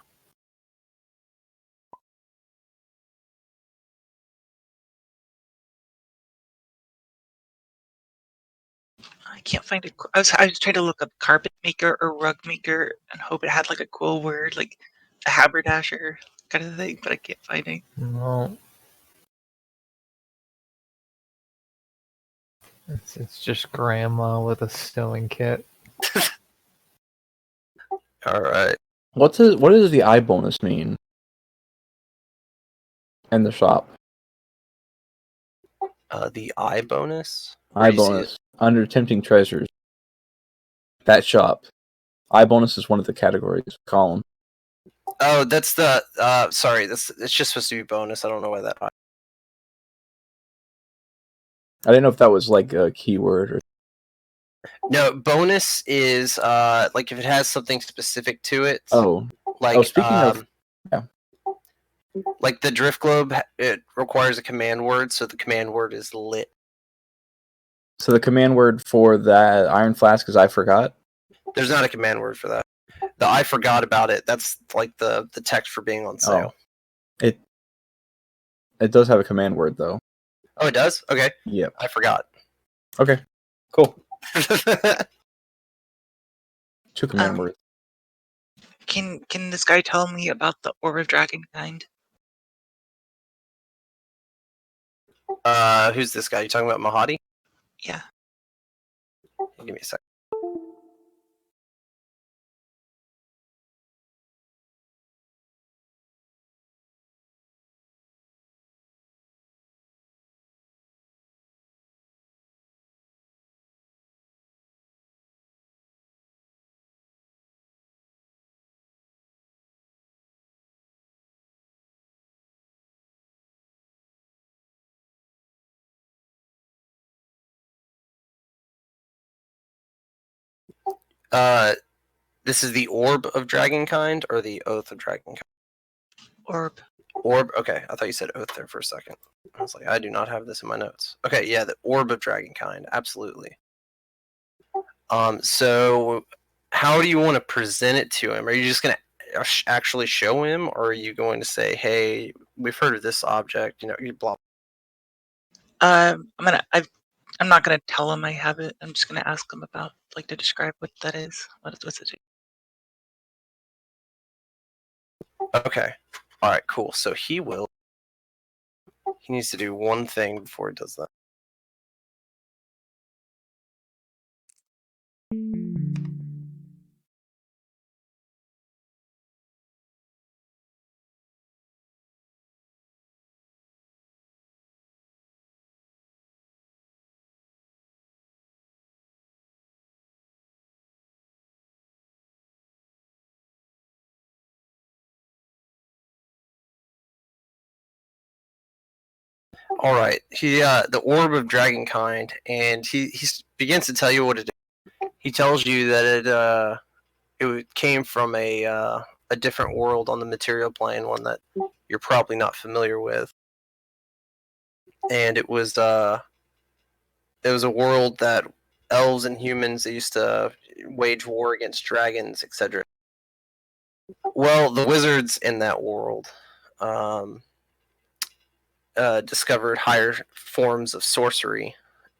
I can't find it. I was trying to look up carpet maker or rug maker and hope it had like a cool word, like a haberdasher kind of thing, but I can't find it. No. It's just grandma with a sewing kit. All right. What does the eye bonus mean? In the shop. The eye bonus. Eye bonus. Under tempting treasures. That shop. Eye bonus is one of the categories. Column. Oh, that's the. Sorry, it's just supposed to be bonus. I don't know why that. I didn't know if that was like a keyword or. No, bonus is like if it has something specific to it. Oh. Like speaking of. Yeah. Like the drift globe, it requires a command word, so the command word is lit. So the command word for that iron flask is I forgot? There's not a command word for that. The I forgot about it, that's like the text for being on sale. It does have a command word though. Oh, it does? Okay. Yep. I forgot. Okay. Cool. 2 command words. Can this guy tell me about the Orb of Dragonkind? Who's this guy? You talking about Mahadi? Yeah. Give me a sec. This is the Orb of Dragonkind or the Oath of Dragonkind? Orb. Orb? Okay, I thought you said Oath there for a second. I was like, I do not have this in my notes. Okay, yeah, the Orb of Dragonkind, absolutely. So how do you want to present it to him? Are you just going to actually show him, or are you going to say, hey, we've heard of this object, you blah. I'm not gonna tell him I have it. I'm just gonna ask him about, like, to describe what that is. What's it? Okay. All right, cool. So he needs to do one thing before he does that. All right. The Orb of Dragonkind, and he begins to tell you what it is. He tells you that it came from a different world on the material plane, one that you're probably not familiar with, and it was a world that elves and humans, they used to wage war against dragons, etc. Well, the wizards in that world discovered higher forms of sorcery,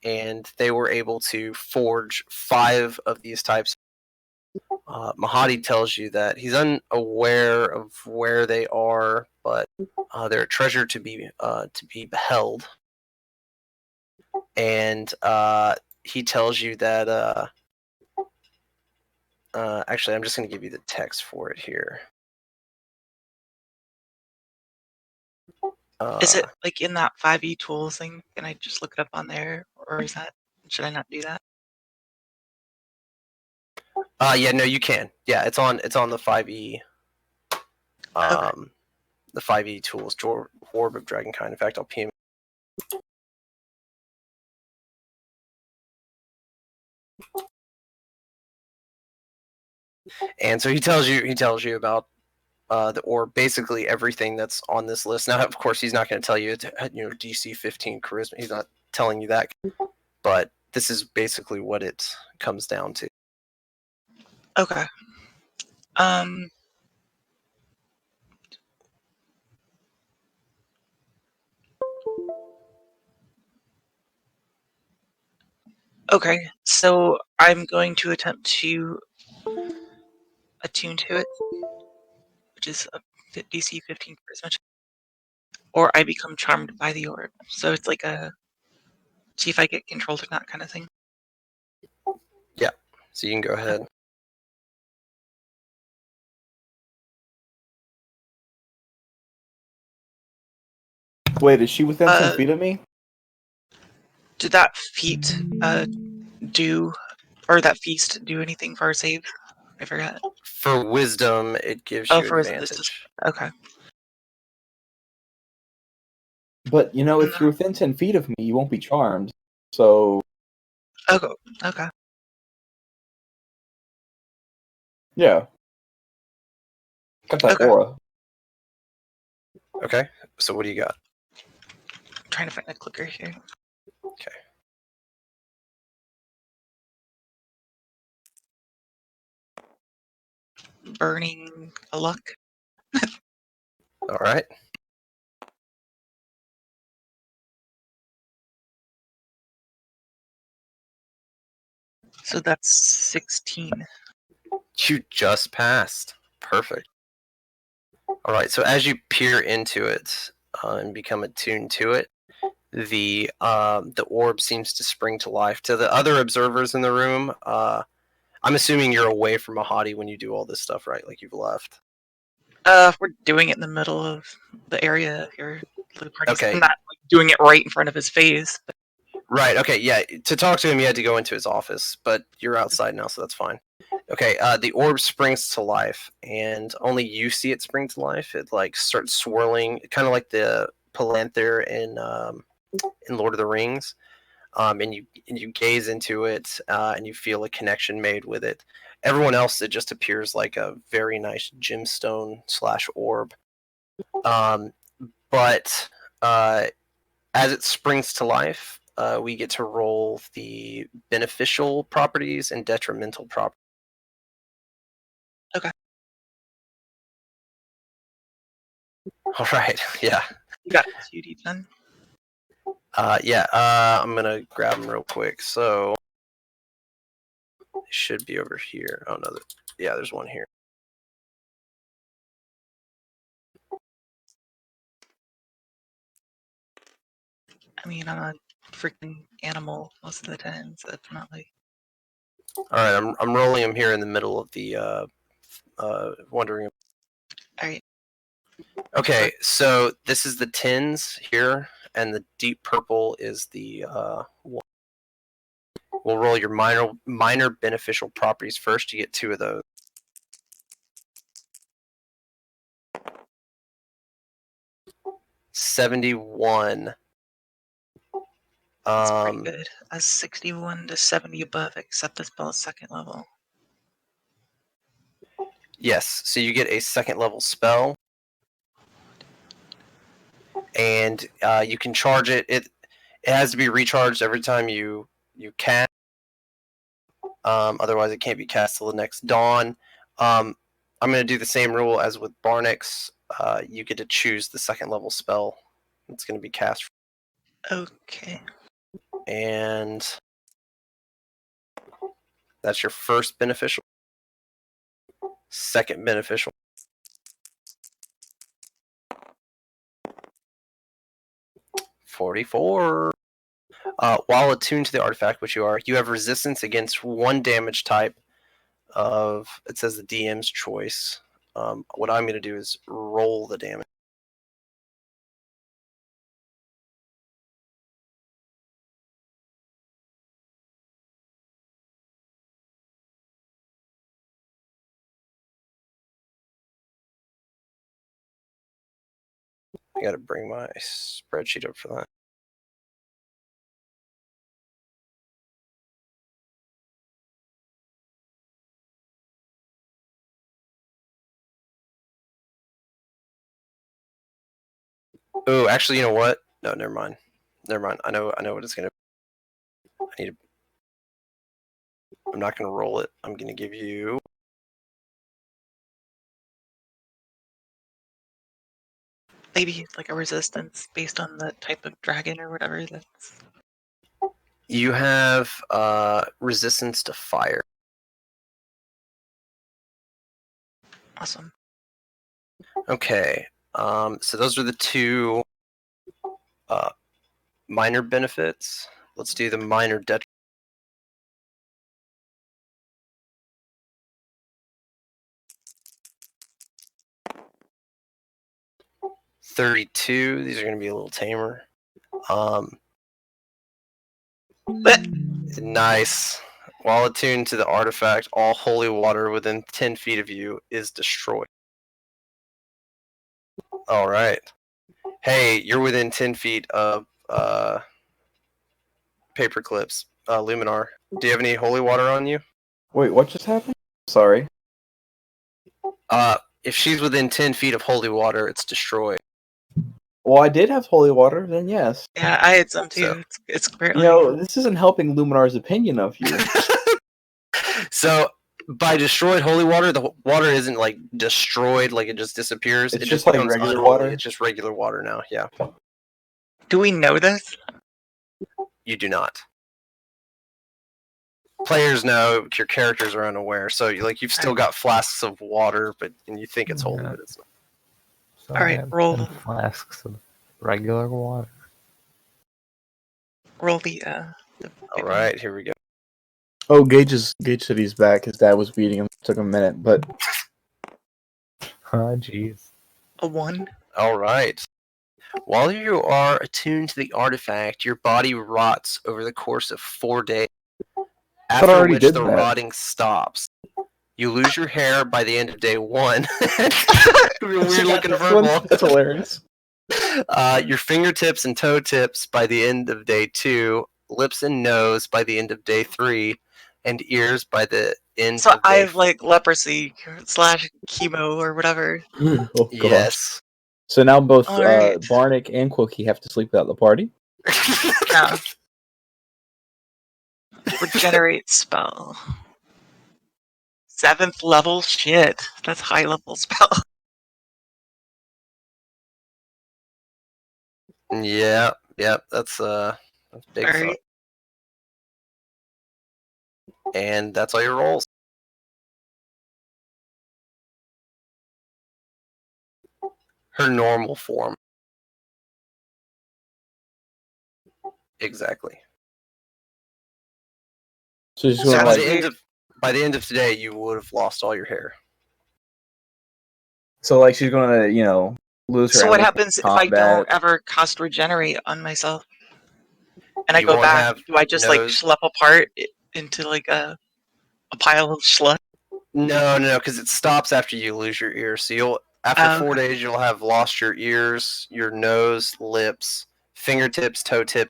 and they were able to forge 5 of these types. Mahadi tells you that he's unaware of where they are, but they're a treasure to be beheld. And he tells you that actually, I'm just going to give you the text for it here. Is it like in that 5e tools thing? Can I just look it up on there, or should I not do that? Yeah, no, you can. Yeah, it's on the 5e. Okay. The 5e tools, Orb of Dragonkind. In fact, I'll PM. And so he tells you about the orb, basically everything that's on this list. Now, of course, he's not going to tell you it's DC 15 charisma. He's not telling you that, but this is basically what it comes down to. Okay. Okay, so I'm going to attempt to attune to it, which is a DC 15 charisma, or I become charmed by the orb. So it's like a see if I get controlled or not kind of thing. Yeah, so you can go ahead. Wait, is she within 10 feet of me? Did that feat do, or that feast do anything for our save? I forgot. For wisdom, it gives you for advantage. wisdom, okay. But if you're within 10 feet of me, you won't be charmed. So Okay. yeah, got that aura. Okay, so what do you got? I'm trying to find the clicker here. Okay. Burning a luck. All right. So that's 16. You just passed. Perfect. All right. So as you peer into it and become attuned to it, the orb seems to spring to life. To the other observers in the room, I'm assuming you're away from Mahadi when you do all this stuff, right? Like you've left. We're doing it in the middle of the area here. The party's Okay. I'm not like, doing it right in front of his face. But... Right. Okay. Yeah. To talk to him, you had to go into his office, but you're outside now, so that's fine. Okay. The orb springs to life, and only you see it spring to life. It like starts swirling, kind of like the Palantir in Lord of the Rings. And you gaze into it, and you feel a connection made with it. Everyone else, it just appears like a very nice gemstone / orb. But as it springs to life, we get to roll the beneficial properties and detrimental properties. Okay. All right. Yeah. You got 2d10. Yeah. I'm gonna grab them real quick. So it should be over here. Oh no. Yeah, there's one here. I mean, I'm a freaking animal most of the time, so it's not like. All right. I'm rolling them here in the middle of the wondering. All right. Okay, so this is the tens here, and the deep purple is the one. We'll roll your minor beneficial properties first. You get 2 of those. 71. That's pretty good. A 61 to 70 above, except the spell's second level. Yes, so you get a second level spell, and you can charge it. It has to be recharged every time you cast. Otherwise, it can't be cast till the next dawn. I'm going to do the same rule as with Barnix. You get to choose the second level spell that's going to be cast. Okay. And that's your first beneficial. Second beneficial. $44. While attuned to the artifact, which you are, you have resistance against 1 damage type of, it says the DM's choice. What I'm going to do is roll the damage. I got to bring my spreadsheet up for that. Oh, actually, you know what? No, never mind. Never mind. I know what it's gonna. I need to. I'm not gonna roll it. I'm gonna give you. Maybe like a resistance based on the type of dragon or whatever. That's. You have resistance to fire. Awesome. Okay. So those are the 2 minor benefits. Let's do the minor detriment. 32. These are going to be a little tamer. Nice. While attuned to the artifact, all holy water within 10 feet of you is destroyed. All right. Hey, you're within 10 feet of paper clips. Luminar, do you have any holy water on you? Wait, what just happened? Sorry. If she's within 10 feet of holy water, it's destroyed. Well, I did have holy water, then yes. Yeah, I had some too. So, it's apparently. You know, this isn't helping Luminar's opinion of you. So, by destroyed holy water, the water isn't like destroyed, like it just disappears. It's it just just like becomes regular unholy. water? It's just regular water now, yeah. Do we know this? You do not. Players know, your characters are unaware. So you've still got flasks of water, and you think it's holy, Yeah. but it's not. So All I right, have roll 10 flasks of regular water. the. All right, here we go. Oh, Gage said he's back. His dad was beating him. Took a minute, but Oh, jeez. A 1. All right. While you are attuned to the artifact, your body rots over the course of 4 days. I After already which did the that. rotting stops. You lose your hair by the end of day 1. Weird looking verbal. That's hilarious. Your fingertips and toe tips by the end of day 2. Lips and nose by the end of day 3. And ears by the end So of I day have like leprosy / chemo or whatever. Oh gosh. Yes. So now both All right. Barnick and Quilky have to sleep without the party. No. Regenerate spell. 7th level? Shit. That's high level spell. Yeah, that's big fuck. Alright. And that's all your rolls. Her normal form. Exactly. So she's So going by like, the end of today, you would have lost all your hair. she's gonna, lose her. So what animal happens if I combat. don't ever cast regenerate on myself? And I You go won't back, have do I just nose- schlep apart into like a pile of schlep? No, because it stops after you lose your ears. So after 4 days, you'll have lost your ears, your nose, lips, fingertips, toe tip,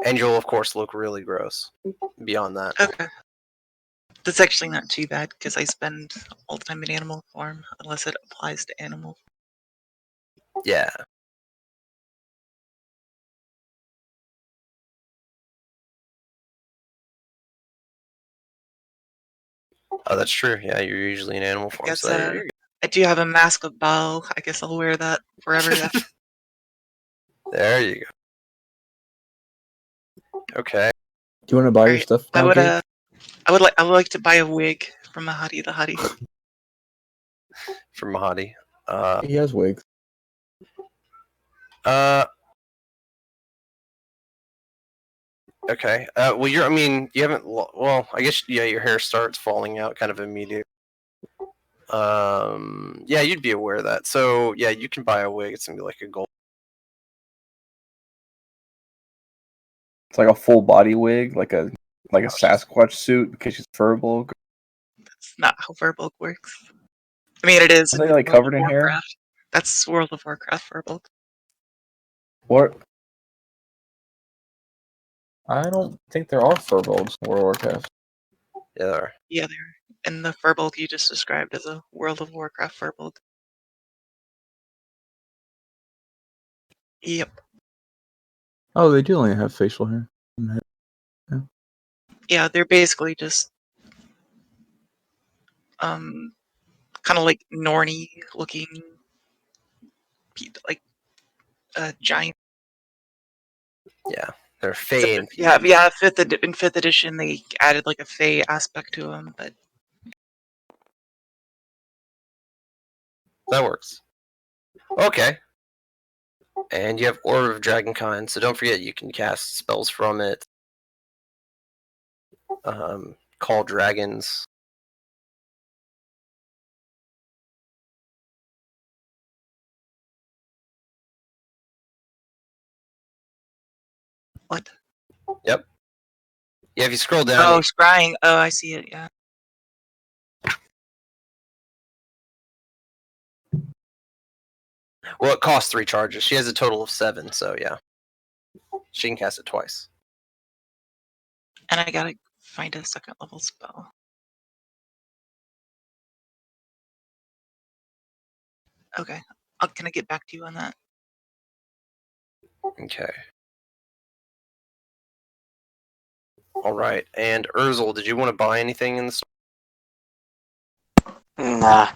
and you'll of course look really gross. Beyond that, Okay. That's actually not too bad because I spend all the time in animal form unless it applies to animal. yeah. Oh, that's true. Yeah, you're usually in animal form. Guess, So you're I do have a mask of Bao. I guess I'll wear that forever. Then. there you go. Okay. Do you want to buy your Alright, stuff I now, would Gage? I would like to buy a wig from Mahadi the Huddy. For Mahadi. He has wigs. Okay. Well, you haven't. Well, I guess your hair starts falling out kind of immediately. Yeah, you'd be aware of that. So yeah, you can buy a wig. It's gonna be like a gold. It's like a full body wig, like a Sasquatch suit because she's furbolg. That's not how Verbolg works. I mean, it is. Are they in like World covered of in hair? Warcraft. That's World of Warcraft Verbolg. What? I don't think there are furbolgs in World of Warcraft. Yeah, there are. Yeah, they're in the Verbolg you just described as a World of Warcraft Verbolg. Yep. Oh, they do only have facial hair. Yeah, they're basically just kind of like Norny looking, like giant. Yeah, they're Fey and Yeah. In 5th edition, they added like a Fey aspect to them, but that works. Okay. And you have Orb of Dragonkind, so don't forget you can cast spells from it. Call dragons. what? Yep. Yeah, if you scroll down. Oh, scrying. Oh, I see it. Yeah. Well, it costs 3 charges. She has a total of 7, so yeah. She can cast it twice. And I gotta find a 2nd level spell. Okay. Can I get back to you on that? Okay. Alright, and Urzel, did you want to buy anything in the store? Nah.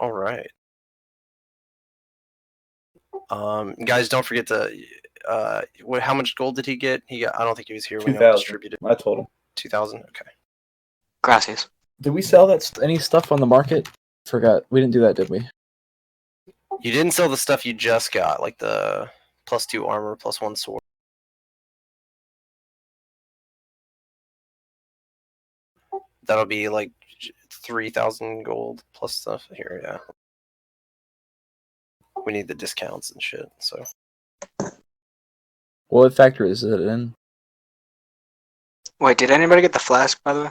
Alright. Guys, don't forget to how much gold did he get? He got. I don't think he was here when 2,000. y'all distributed. I told him. 2,000. Okay. Gracias. Did we sell any stuff on the market? Forgot. We didn't do that, did we? You didn't sell the stuff you just got, like the +2 armor, +1 sword. That'll be like 3,000 gold plus stuff here. Yeah. We need the discounts and shit. So. What factory is it in? Wait, did anybody get the flask, by the way?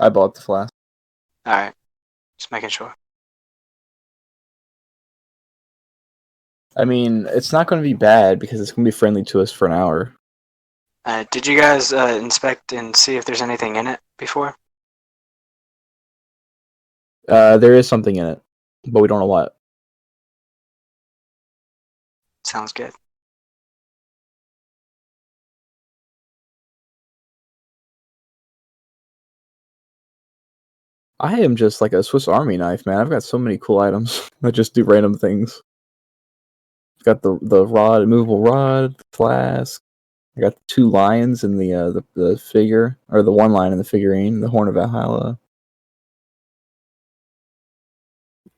I bought the flask. Alright. Just making sure. I mean, it's not going to be bad because it's going to be friendly to us for an hour. Did you guys inspect and see if there's anything in it before? There is something in it, but we don't know what. Sounds good. I am just like a Swiss Army knife, man. I've got so many cool items that just do random things. I've got the rod, movable rod, flask. I got the 2 lions in the figure, or the 1 lion in the figurine, the Horn of Valhalla.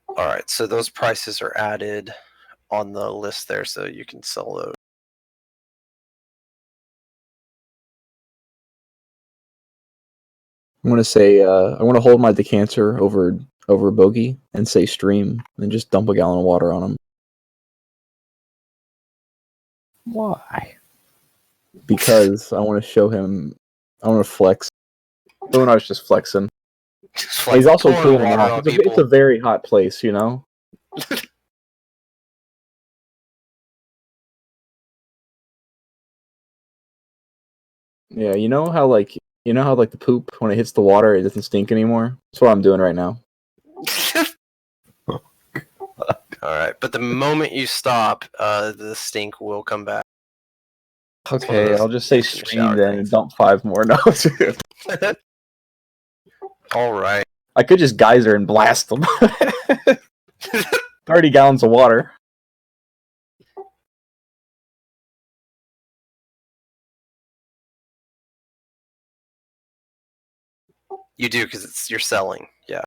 All right. So those prices are added on the list there, so you can sell those. I'm gonna say I want to hold my decanter over Bogey and say stream, and just dump a gallon of water on him. Why? Because I want to show him. I want to flex. But when I was just flexing, he's also pouring cooling water off. on It's people. a very hot place, you know. Yeah, you know how the poop when it hits the water it doesn't stink anymore. That's what I'm doing right now. All right, but the moment you stop, the stink will come back. Okay, I'll just say in the shower stream then and things. dump 5 more. No, All right. I could just geyser and blast them. 30 gallons of water. You do because you're selling. Yeah.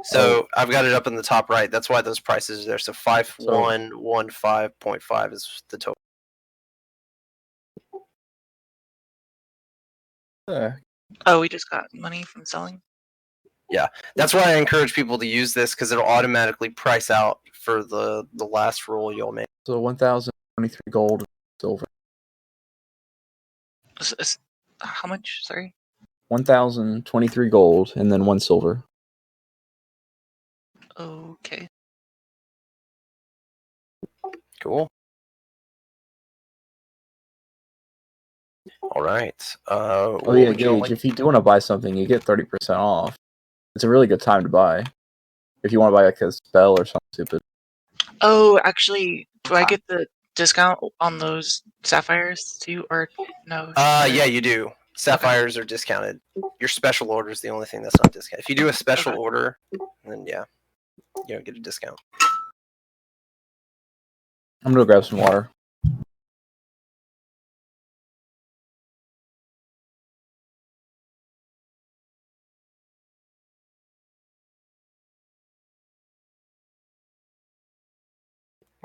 So I've got it up in the top right. That's why those prices are there. So 5115.5 is the total. Oh, we just got money from selling. That's why I encourage people to use this because it'll automatically price out for the last roll you'll make. So 1,023 gold, silver. How much? Sorry. 1,023 gold and then 1 silver. Okay. Cool. All right. Oh yeah, Gage, if you do want to buy something, you get 30% off. It's a really good time to buy. If you want to buy like a spell or something stupid. Oh, actually, do I get the discount on those sapphires too, or no? Yeah, you do. Sapphires are discounted. Your special order is the only thing that's not discounted. If you do a special order, then yeah, you don't get a discount. I'm gonna go grab some water.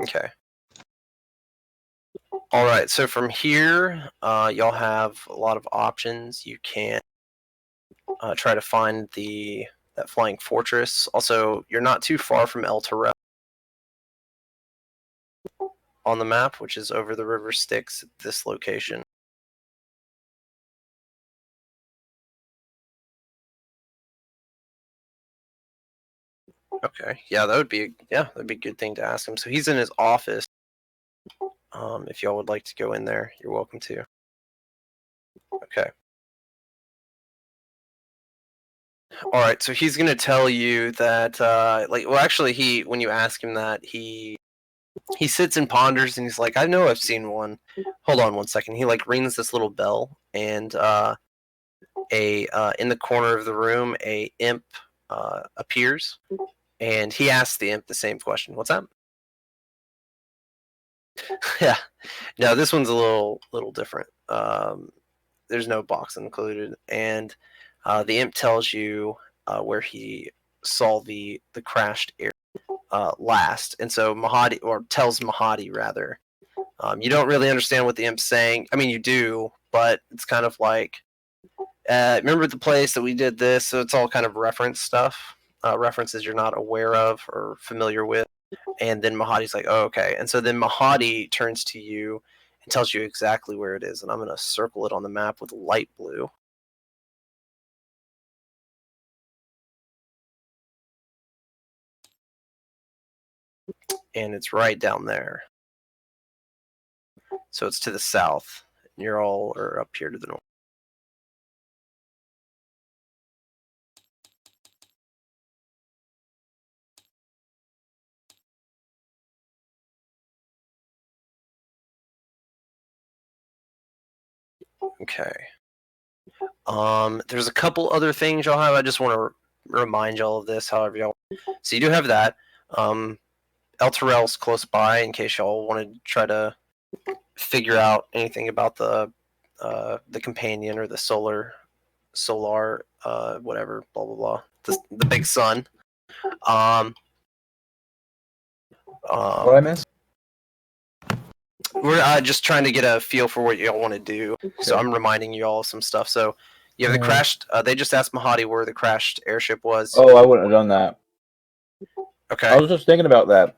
Okay. All right. So from here, y'all have a lot of options. You can try to find that flying fortress. Also, you're not too far from El Terrell on the map, which is over the river Styx at this location. Okay. Yeah, that'd be a good thing to ask him. So he's in his office. If y'all would like to go in there, you're welcome to. Okay. All right. So he's gonna tell you that, actually, when you ask him that, he sits and ponders, and he's like, "I know I've seen one." Hold on one second. He rings this little bell, and in the corner of the room, a imp appears, and he asks the imp the same question. What's that? Yeah. No, this one's a little different. There's no box included, and the imp tells you where he saw the crashed air last, and so Mahadi, or tells Mahadi rather. You don't really understand what the imp's saying. I mean, you do, but it's kind of like, remember the place that we did this? So it's all kind of reference stuff, references you're not aware of or familiar with. And then Mahadi's like, oh, okay. And so then Mahadi turns to you and tells you exactly where it is. And I'm going to circle it on the map with light blue. And it's right down there. So it's to the south. And you're all are up here to the north. Okay. There's a couple other things y'all have. I just want to remind y'all of this, however y'all. So you do have that. El Terrell's close by in case y'all want to try to figure out anything about the companion or the solar whatever, blah blah blah. The big sun. What I miss? We're just trying to get a feel for what y'all want to do. Okay. So I'm reminding you all of some stuff. So you have the crashed. They just asked Mahadi where the crashed airship was. Oh, I wouldn't have done that. Okay. I was just thinking about that.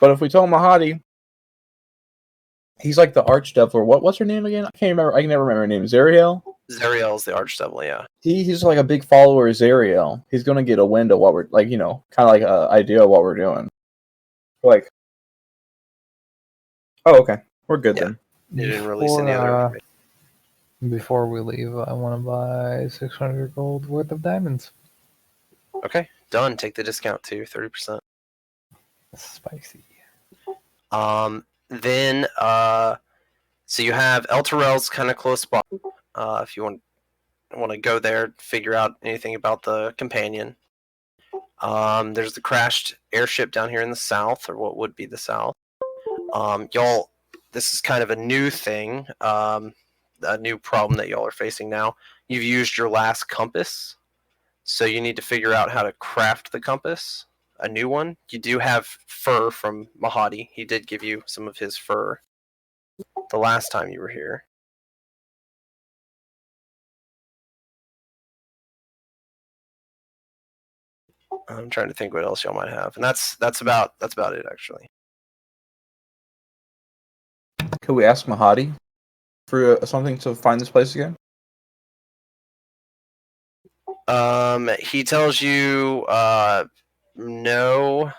But if we tell Mahadi, he's like the archdevil. What's her name again? I can't remember. I can never remember her name. Zariel? Zariel's the archdevil, yeah. He's like a big follower of Zariel. He's gonna get a wind of what we're like, kind of like an idea of what we're doing. Like, oh, okay, we're good then. You didn't release any other information. Before we leave, I want to buy 600 gold worth of diamonds. Okay, done. Take the discount to 30%. Spicy. Then, so you have El Terrell's kind of close by. If you want to go there, figure out anything about the companion. There's the crashed airship down here in the south, or what would be the south. Y'all, this is kind of a new thing, a new problem that y'all are facing now. You've used your last compass, so you need to figure out how to craft the compass, a new one. You do have fur from Mahadi. He did give you some of his fur the last time you were here. I'm trying to think what else y'all might have, and that's about it actually. Could we ask Mahadi for something to find this place again? He tells you no,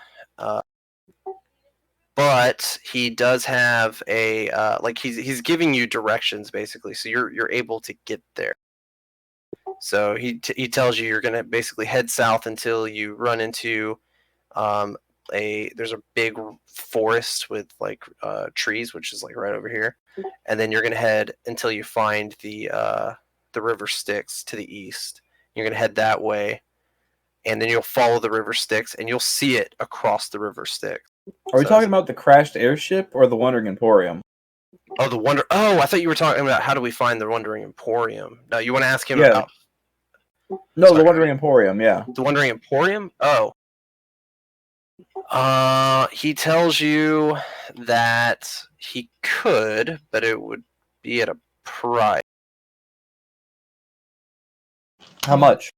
but he does have a like he's giving you directions basically, so you're able to get there. So he tells you you're gonna basically head south until you run into there's a big forest with like trees, which is like right over here, and then you're gonna head until you find the river Styx to the east. You're gonna head that way, and then you'll follow the river Styx, and you'll see it across the river Styx. Are we talking about the crashed airship or the Wandering Emporium? Oh, Oh, I thought you were talking about how do we find the Wandering Emporium. No, you want to ask him about. No, sorry, the Wandering Emporium. Yeah, the Wandering Emporium. Oh. He tells you that he could, but it would be at a price. How much?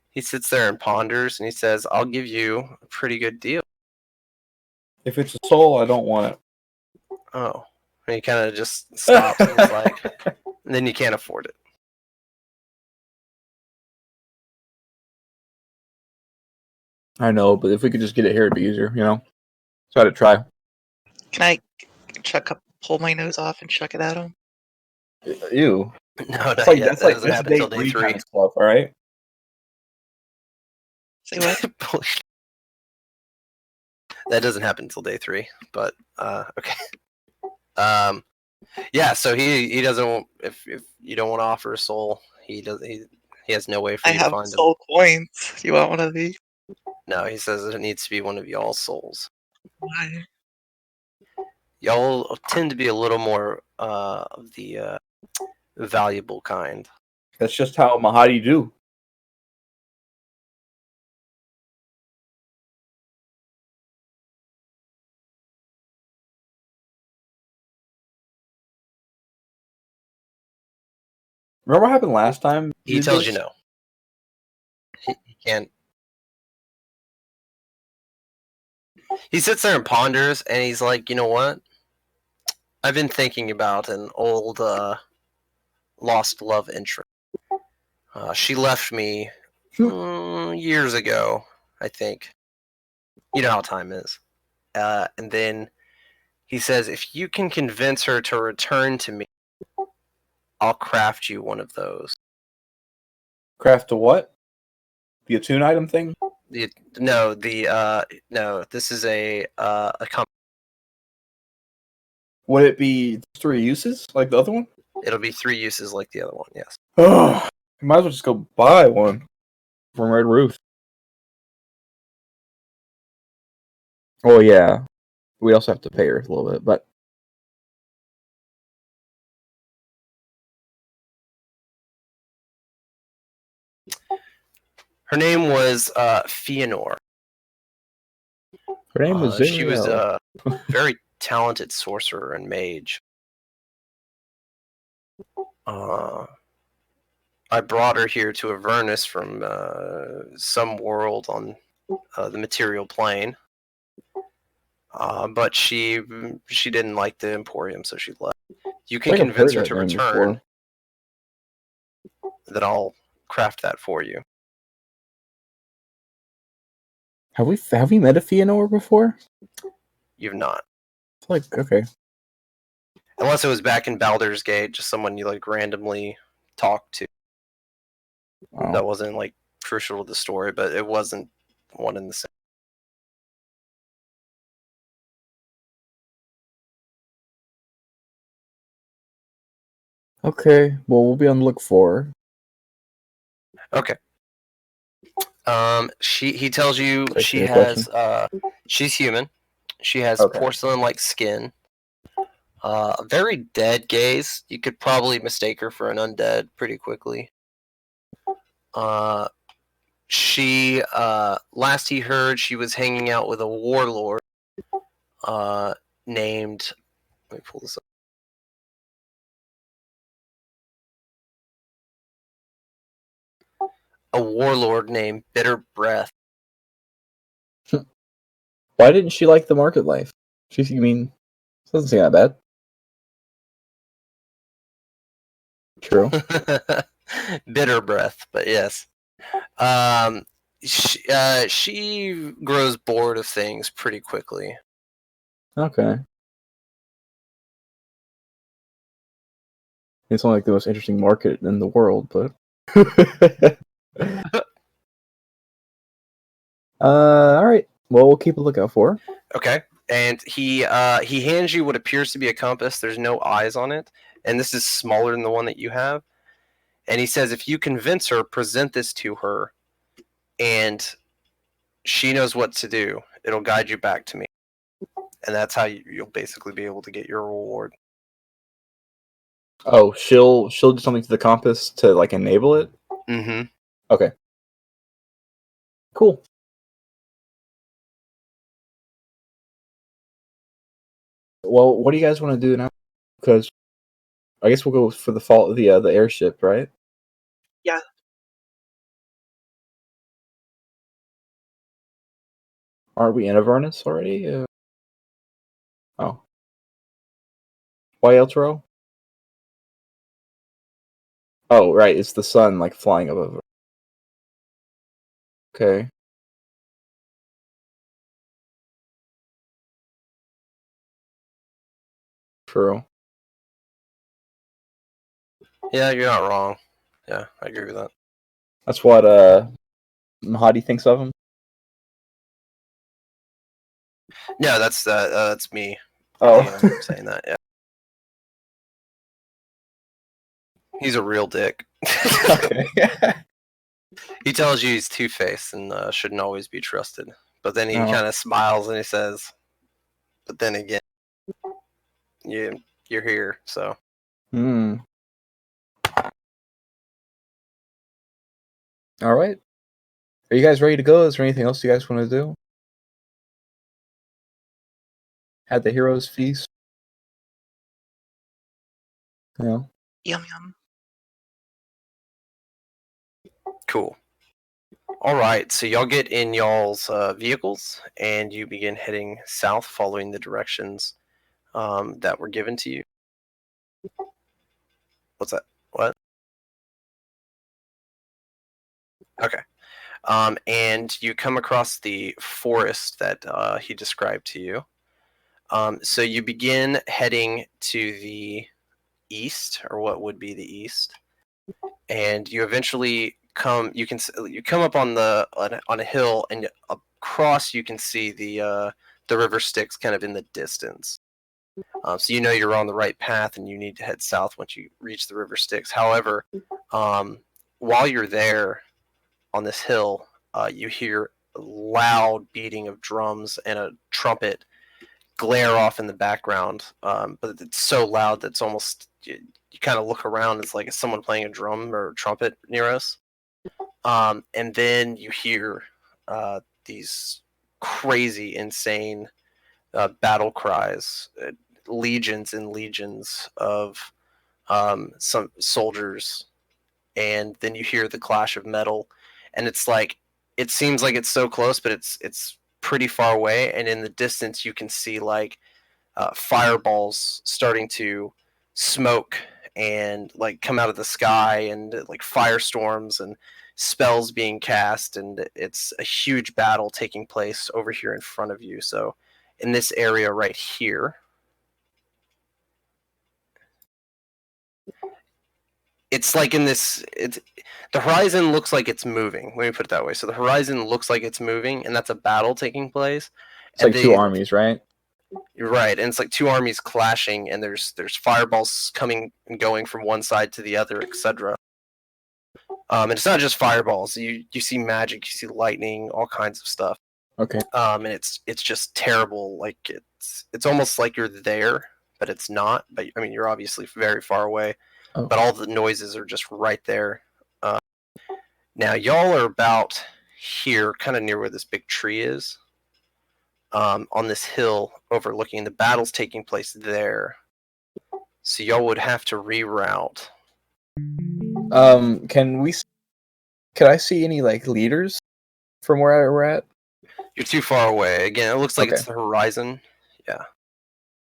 He sits there and ponders, and he says, I'll give you a pretty good deal. If it's a soul, I don't want it. Oh. And he kind of just stops and is like, and then you can't afford it. I know, but if we could just get it here, it'd be easier, Try to try. Can I pull my nose off and chuck it at him? Ew. No, not yet. That doesn't happen until day 3. Kind of stuff, all right? Say what? That doesn't happen until day 3, but okay. Yeah, so he doesn't. If you don't want to offer a soul, he has no way for you to find them. I have soul coins. You want one of these? No, he says it needs to be one of y'all's souls. Why? Y'all tend to be a little more of the valuable kind. That's just how Mahadi do. Remember what happened last time? He tells you no. He can't. He sits there and ponders, and he's like, you know what? I've been thinking about an old lost love interest. She left me years ago, I think. You know how time is. And then he says, if you can convince her to return to me, I'll craft you one of those. Craft a what? The attune item thing? No, this is a company. Would it be 3 uses like the other one? It'll be 3 uses like the other one, yes. Oh, might as well just go buy one from Red Roof. Oh yeah, we also have to pay her a little bit, but Her name was Fëanor. her name was She was Zariel. a very talented sorcerer and mage. I brought her here to Avernus from some world on the material plane. But she didn't like the Emporium, so she left. You can convince her to return, then I'll craft that for you. Have we met a Fëanor before? You've not. It's like, okay. Unless it was back in Baldur's Gate, just someone you like randomly talked to. Oh. That wasn't like crucial to the story, but it wasn't one in the same. Okay, well, we'll be on the look for her. Okay. He tells you she Any has question? she's human. She has Okay. porcelain-like skin. A very dead gaze. You could probably mistake her for an undead pretty quickly. She last he heard, she was hanging out with a warlord named. Let me pull this up. A warlord named Bitter Breath. Why didn't she like the market life? You mean, it doesn't seem that bad. True. Bitter Breath, but yes. She grows bored of things pretty quickly. Okay. It's not like the most interesting market in the world, but. All right. Well, we'll keep a lookout for her. Okay, and he hands you what appears to be a compass. There's no eyes on it, and this is smaller than the one that you have. And he says, if you convince her, present this to her, and she knows what to do. It'll guide you back to me, and that's how you'll basically be able to get your reward. Oh, she'll do something to the compass to like enable it. Mm-hmm. Okay. Cool. Well, what do you guys want to do now? Because I guess we'll go for the airship, right? Yeah. Aren't we in Avernus already? Oh. Why Eltero? Oh, right. It's the sun like flying above. Okay. True. Yeah, you're not wrong. Yeah, I agree with that. That's what Mahadi thinks of him. No, that's me. Oh. Saying that. Yeah. He's a real dick. Okay. He tells you he's two-faced and shouldn't always be trusted. But then he Oh. kind of smiles and he says, "But then again, you're here, so." Hmm. All right. Are you guys ready to go? Is there anything else you guys want to do? Had the heroes feast. Yeah. Yum yum. Cool. All right, so y'all get in y'all's vehicles and you begin heading south, following the directions that were given to you. What's that? What? Okay. And you come across the forest that he described to you. So you begin heading to the east, or what would be the east, and you eventually come. You come up on a hill, and across you can see the river Styx kind of in the distance. So you know you're on the right path, and you need to head south once you reach the river Styx. However, while you're there on this hill, you hear a loud beating of drums and a trumpet glare off in the background. But it's so loud that it's almost you kind of look around. It's like it's someone playing a drum or a trumpet near us. And then you hear these crazy, insane battle cries, legions and legions of some soldiers, and then you hear the clash of metal, and it's like it seems like it's so close, but it's pretty far away, and in the distance you can see like fireballs starting to smoke and like come out of the sky, and like firestorms and spells being cast, and it's a huge battle taking place over here in front of you. So in this area right here, it's like in this it's the horizon looks like it's moving. Let me put it that way. So the horizon looks like it's moving, and that's a battle taking place. It's like two armies, right? You're right, and it's like two armies clashing, and there's fireballs coming and going from one side to the other, etc. And it's not just fireballs. You see magic, you see lightning, all kinds of stuff. Okay. And it's just terrible. Like it's almost like you're there, but it's not. But I mean, you're obviously very far away. Oh. But all the noises are just right there. Now y'all are about here, kind of near where this big tree is. On this hill overlooking the battles taking place there. So y'all would have to reroute. Could I see any like leaders from where we're at? You're too far away. Again, it looks like Okay. it's the horizon. Yeah.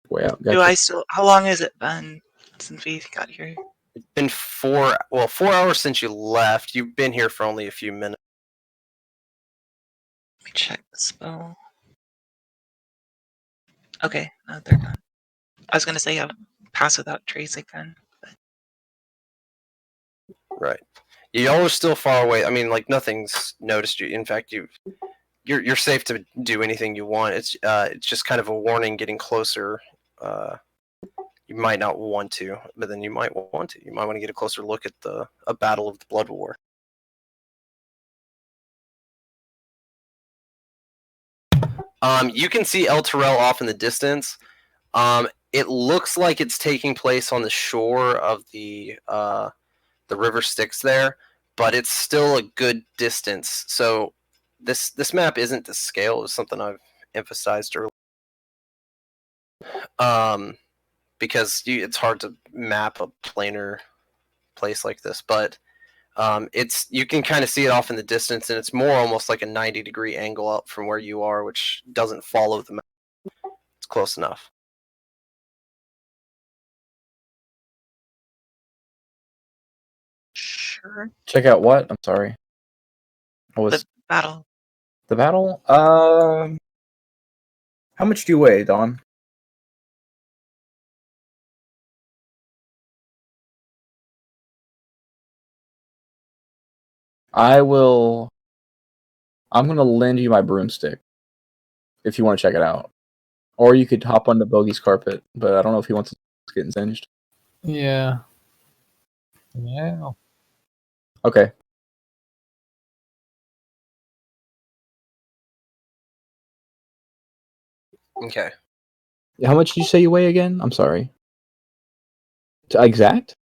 Way out. Do I still? How long has it been since we got here? It's been 4 hours since you left. You've been here for only a few minutes. Let me check the spell. Okay, no, they're done. I was gonna say pass without trace again. But... Right. Y'all are still far away. I mean, like nothing's noticed you. In fact, you're safe to do anything you want. It's just kind of a warning getting closer. You might not want to, but then you might want to. You might want to get a closer look at a battle of the Blood War. You can see El Terrell off in the distance. It looks like it's taking place on the shore of the river Styx there, but it's still a good distance. So this map isn't to scale. It was something I've emphasized earlier. Because it's hard to map a planar place like this, but you can kind of see it off in the distance, and it's more almost like a 90-degree angle up from where you are, which doesn't follow the map. It's close enough. Sure. Check out what? I'm sorry. The battle. The battle? How much do you weigh, Don? I'm gonna lend you my broomstick if you want to check it out. Or you could hop onto Bogey's carpet, but I don't know if he wants to get singed. Yeah. Yeah. Okay. Okay. How much did you say you weigh again? I'm sorry. Exact?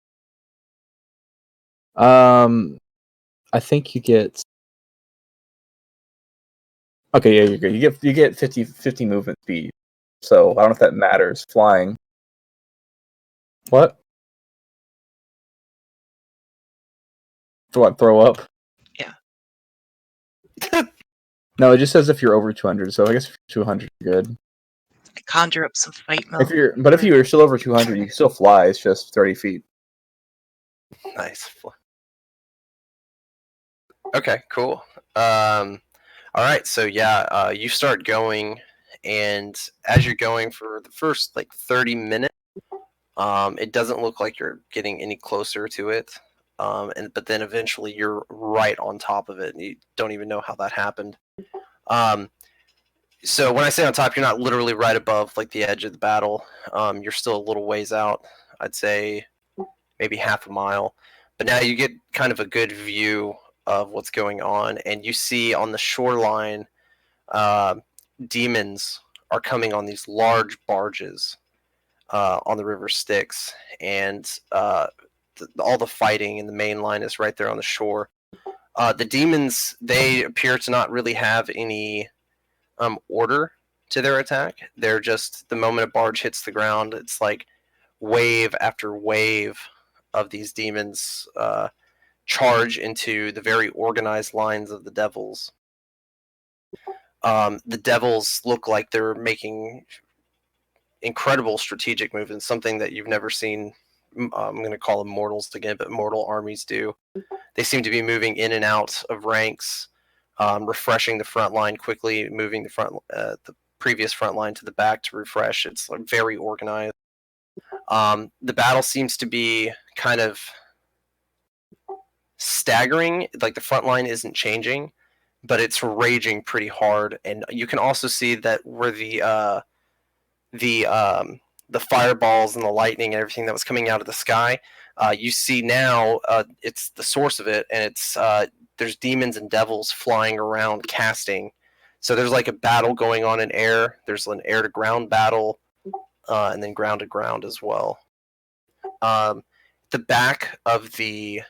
I think you get. Okay, yeah, you're good. You get 50 movement speed. So I don't know if that matters. Flying. What? For what? Throw up? Yeah. No, it just says if you're over 200. So I guess if you're 200, you're good. I conjure up some fight milk. If you're still over 200, you can still fly. It's just 30 feet. Nice. Okay, cool. All right, so yeah, you start going, and as you're going for the first like 30 minutes, it doesn't look like you're getting any closer to it. But then eventually you're right on top of it, and you don't even know how that happened. So when I say on top, you're not literally right above like the edge of the battle. You're still a little ways out. I'd say maybe half a mile. But now you get kind of a good view of what's going on, and you see on the shoreline, uh, demons are coming on these large barges on the river Styx, and all the fighting in the main line is right there on the shore. The demons, they appear to not really have any order to their attack. They're just, the moment a barge hits the ground, it's like wave after wave of these demons charge into the very organized lines of the devils. The devils look like they're making incredible strategic movements, something that you've never seen. I'm going to call them mortals again, but mortal armies do. They seem to be moving in and out of ranks, refreshing the front line quickly, moving the previous front line to the back to refresh. It's like very organized. The battle seems to be kind of staggering. Like the front line isn't changing, but it's raging pretty hard. And you can also see that where the fireballs and the lightning and everything that was coming out of the sky, you see now it's the source of it, and it's there's demons and devils flying around casting. So there's like a battle going on in air. There's an air to ground battle, and then ground to ground as well. The back of the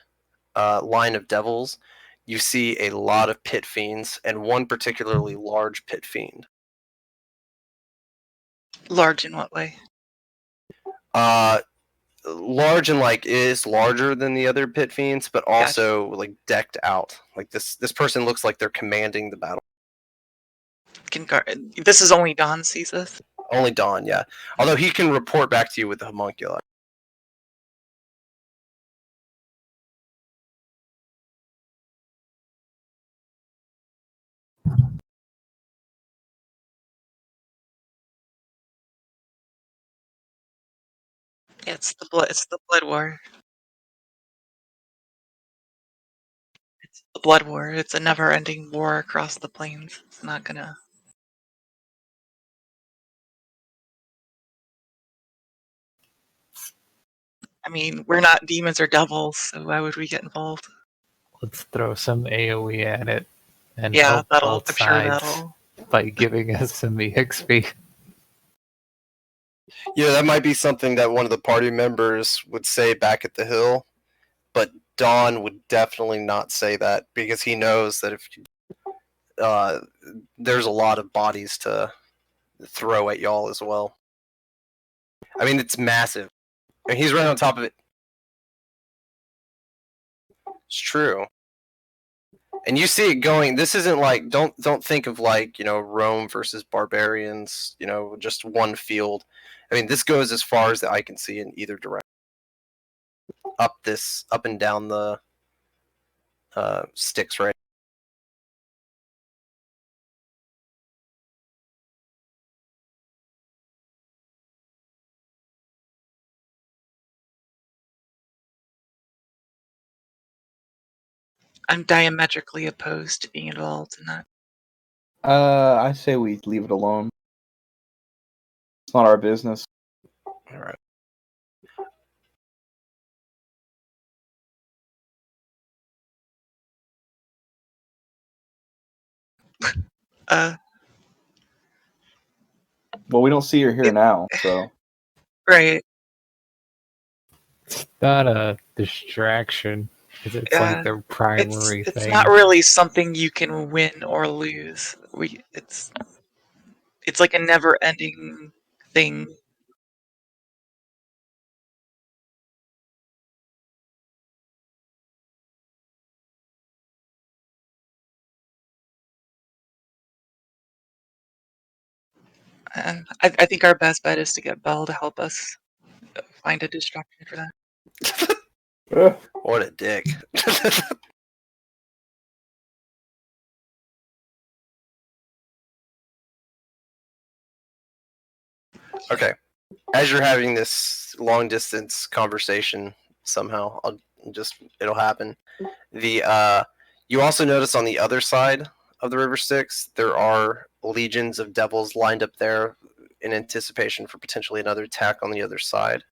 line of devils, you see a lot of pit fiends, and one particularly large pit fiend. Large in what way? Large and like is larger than the other pit fiends, but also like decked out. Like this person looks like they're commanding the battle. This is only Don sees this. Only Dawn, yeah. Although he can report back to you with the homunculi. Yeah, it's the blood. It's the blood war. It's the blood war. It's a never-ending war across the plains. It's not gonna. I mean, we're not demons or devils, so why would we get involved? Let's throw some AoE at it and Yeah, help both I'm sure sides that'll. by giving us some EXP. Yeah, that might be something that one of the party members would say back at the hill, but Dawn would definitely not say that because he knows that if there's a lot of bodies to throw at y'all as well. I mean, it's massive. I mean, he's right on top of it. It's true. And you see it going. This isn't like don't think of like Rome versus barbarians. Just one field. I mean, this goes as far as the eye can see in either direction. Up and down the sticks, right? I'm diametrically opposed to being involved in that. I say we leave it alone. It's not our business. All right. Well, we don't see her here now, so Right. Not a distraction, because it's Yeah. like their primary It's thing. not really something you can win or lose. It's like a never-ending thing. And I think our best bet is to get Belle to help us find a distraction for that. What a dick. Okay. As you're having this long distance conversation, somehow it'll happen. You also notice on the other side of the River Styx, there are legions of devils lined up there in anticipation for potentially another attack on the other side.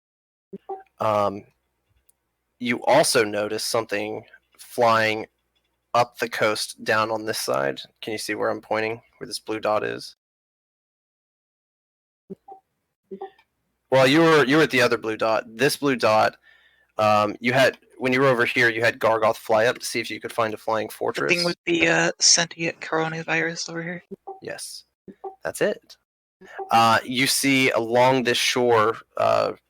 You also notice something flying up the coast down on this side. Can you see where I'm pointing? Where this blue dot is? Well, you were at the other blue dot. This blue dot, you had when you were over here, you had Gargoth fly up to see if you could find a flying The fortress. thing with the sentient coronavirus over here. Yes, that's it. You see along this shore,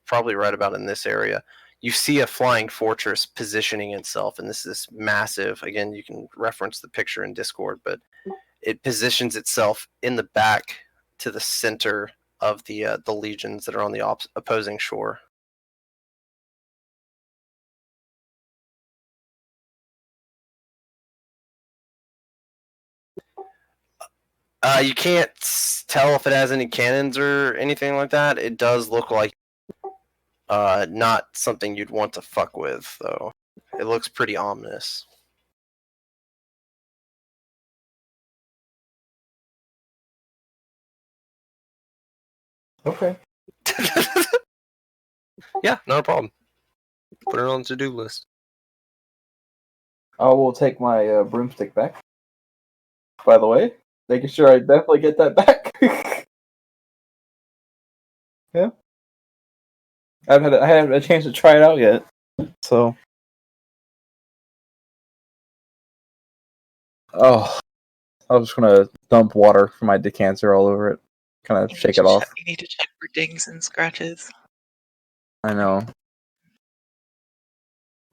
probably right about in this area, you see a flying fortress positioning itself, and this is massive. Again, you can reference the picture in Discord, but it positions itself in the back to the center of the legions that are on the opposing shore. You can't tell if it has any cannons or anything like that. It does look like not something you'd want to fuck with, though. It looks pretty ominous. okay. Yeah, not a problem. Put it on the to-do list. I will take my broomstick back. By the way, making sure I definitely get that back. Yeah, I haven't had a chance to try it out yet, so. Oh, I was just gonna dump water from my decanter all over it, kind of shake it off. You need to check for dings and scratches. I know.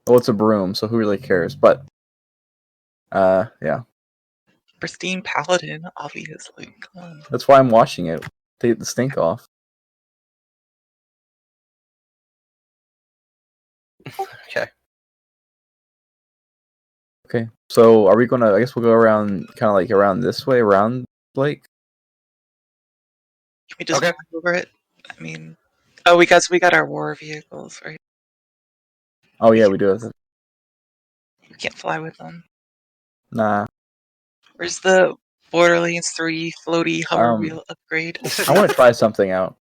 Well, it's a broom, so who really cares? But, yeah. Pristine paladin, obviously. Come on. That's why I'm washing it. Take the stink off. Okay. Okay, so are we gonna? I guess we'll go around, kind of like around this way, around Blake. Can we just Okay. fly over it? I mean, oh, we got our war vehicles, right? Oh yeah, we do have. We can't fly with them. Nah, Where's the Borderlands 3 floaty hover wheel upgrade? I want to try something out.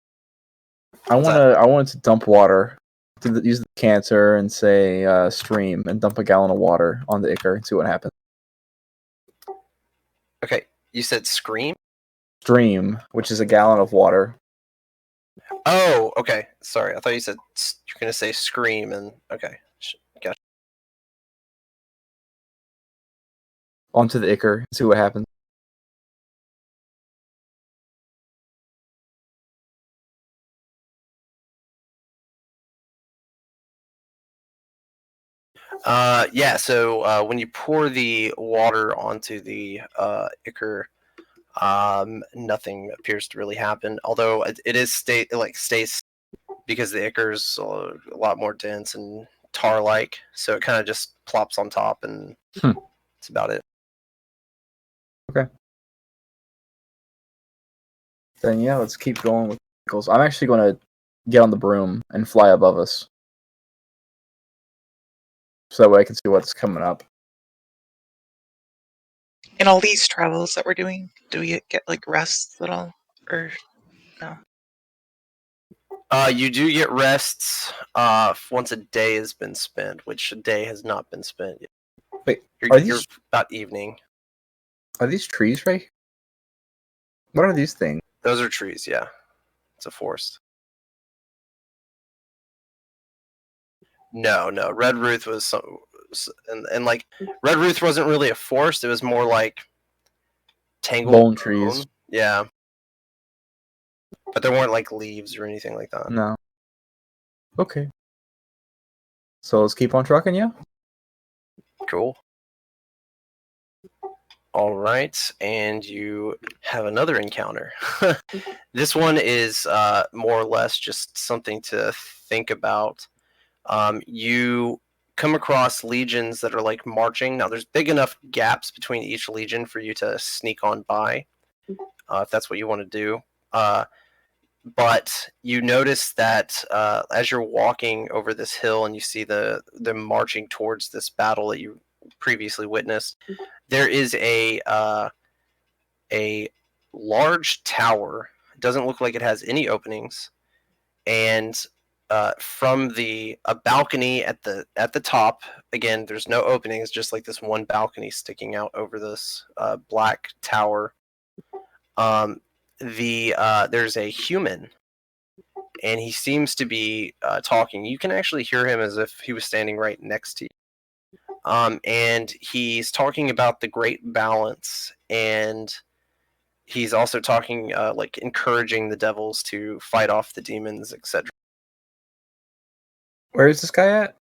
I want to dump water, use the decanter and say stream, and dump a gallon of water on the Icar and see what happens. Okay, you said scream? Stream, which is a gallon of water. Oh, okay. Sorry, I thought you said you're gonna say scream, and okay, gotcha. Onto the Icar and see what happens. Yeah. So when you pour the water onto the Icar, nothing appears to really happen. Although it is stays because the Icar's a lot more dense and tar-like, so it kind of just plops on top, and that's about it. Okay. Then yeah, let's keep going with vehicles. I'm actually going to get on the broom and fly above us, so that way I can see what's coming up. In all these travels that we're doing, do we get like rests at all, or no? You do get rests once a day has been spent, which a day has not been spent yet. Wait, You're about evening. Are these trees right here? What are these things? Those are trees, yeah. It's a forest. No. Red Ruth was and like Red Ruth wasn't really a forest. It was more like tangled Bone trees. bone. Yeah, but there weren't like leaves or anything like that. No. Okay. So let's keep on trucking, yeah? Cool. All right, and you have another encounter. This one is more or less just something to think about. You come across legions that are like marching. Now, there's big enough gaps between each legion for you to sneak on by, if that's what you want to do. But you notice that as you're walking over this hill and you see them marching towards this battle that you previously witnessed, there is a large tower. It doesn't look like it has any openings, and from a balcony at the top, again, there's no openings, just like this one balcony sticking out over this black tower. There's a human, and he seems to be talking. You can actually hear him as if he was standing right next to you. And he's talking about the great balance, and he's also talking, like encouraging the devils to fight off the demons, etc. Where is this guy at?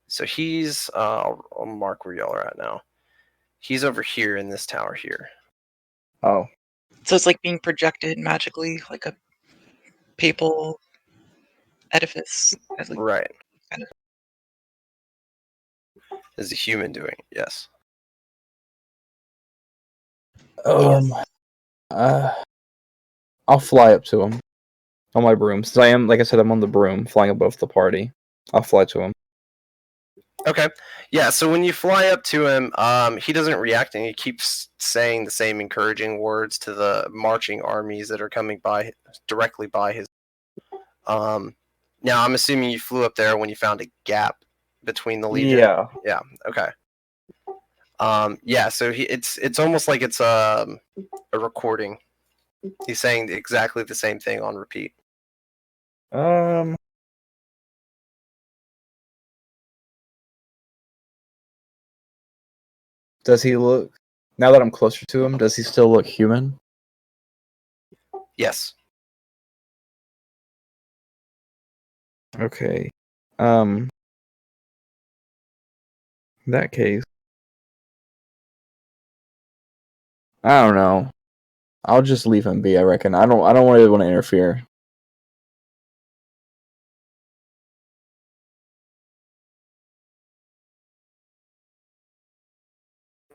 So he's, I'll mark where y'all are at now. He's over here in this tower here. Oh. So it's like being projected magically, like a papal edifice. As like, Right. kind of. Is a human doing it? Yes. I'll fly up to him on my broom. Since I am, like I said, I'm on the broom, flying above the party. I'll fly to him. Okay. Yeah, so when you fly up to him, he doesn't react, and he keeps saying the same encouraging words to the marching armies that are coming by directly by his. Now I'm assuming you flew up there when you found a gap between the legion. Yeah. Yeah. Okay. Yeah. So it's almost like it's a recording. He's saying exactly the same thing on repeat. Does he look, now that I'm closer to him, does he still look human? Yes. Okay. In that case, I don't know. I'll just leave him be, I reckon. I don't really want to interfere.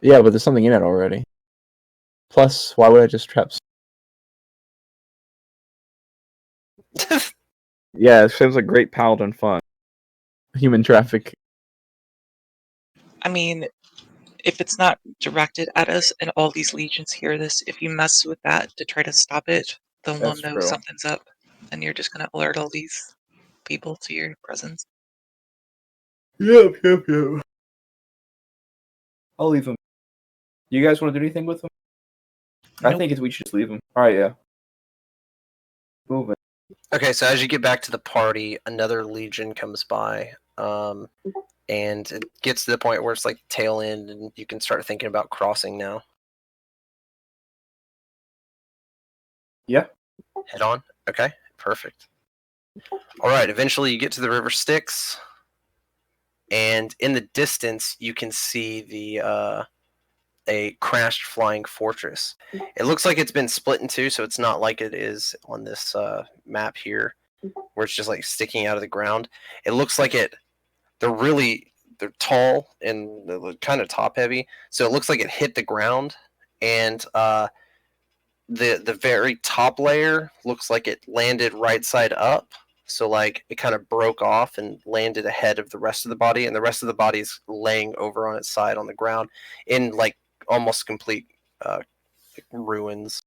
Yeah, but there's something in it already. Plus, why would I just trap? Yeah, it seems like great paladin fun. Human traffic. I mean, if it's not directed at us and all these legions hear this, if you mess with that to try to stop it, then That's they'll know true. something's up. And you're just going to alert all these people to your presence. Yep. I'll leave him. You guys want to do anything with him? Nope. I think we should just leave him. Alright, yeah. Moving. Okay, so as you get back to the party, another legion comes by, and it gets to the point where it's like tail end, and you can start thinking about crossing now. Yeah. Head on. Okay, perfect. All right, eventually you get to the River Styx, and in the distance you can see a crashed flying fortress. It looks like it's been split in two, so it's not like it is on this map here, where it's just like sticking out of the ground. It looks like they're tall and they're kind of top heavy, so it looks like it hit the ground, and the very top layer looks like it landed right side up. So like it kind of broke off and landed ahead of the rest of the body, and the rest of the body is laying over on its side on the ground in like almost complete ruins.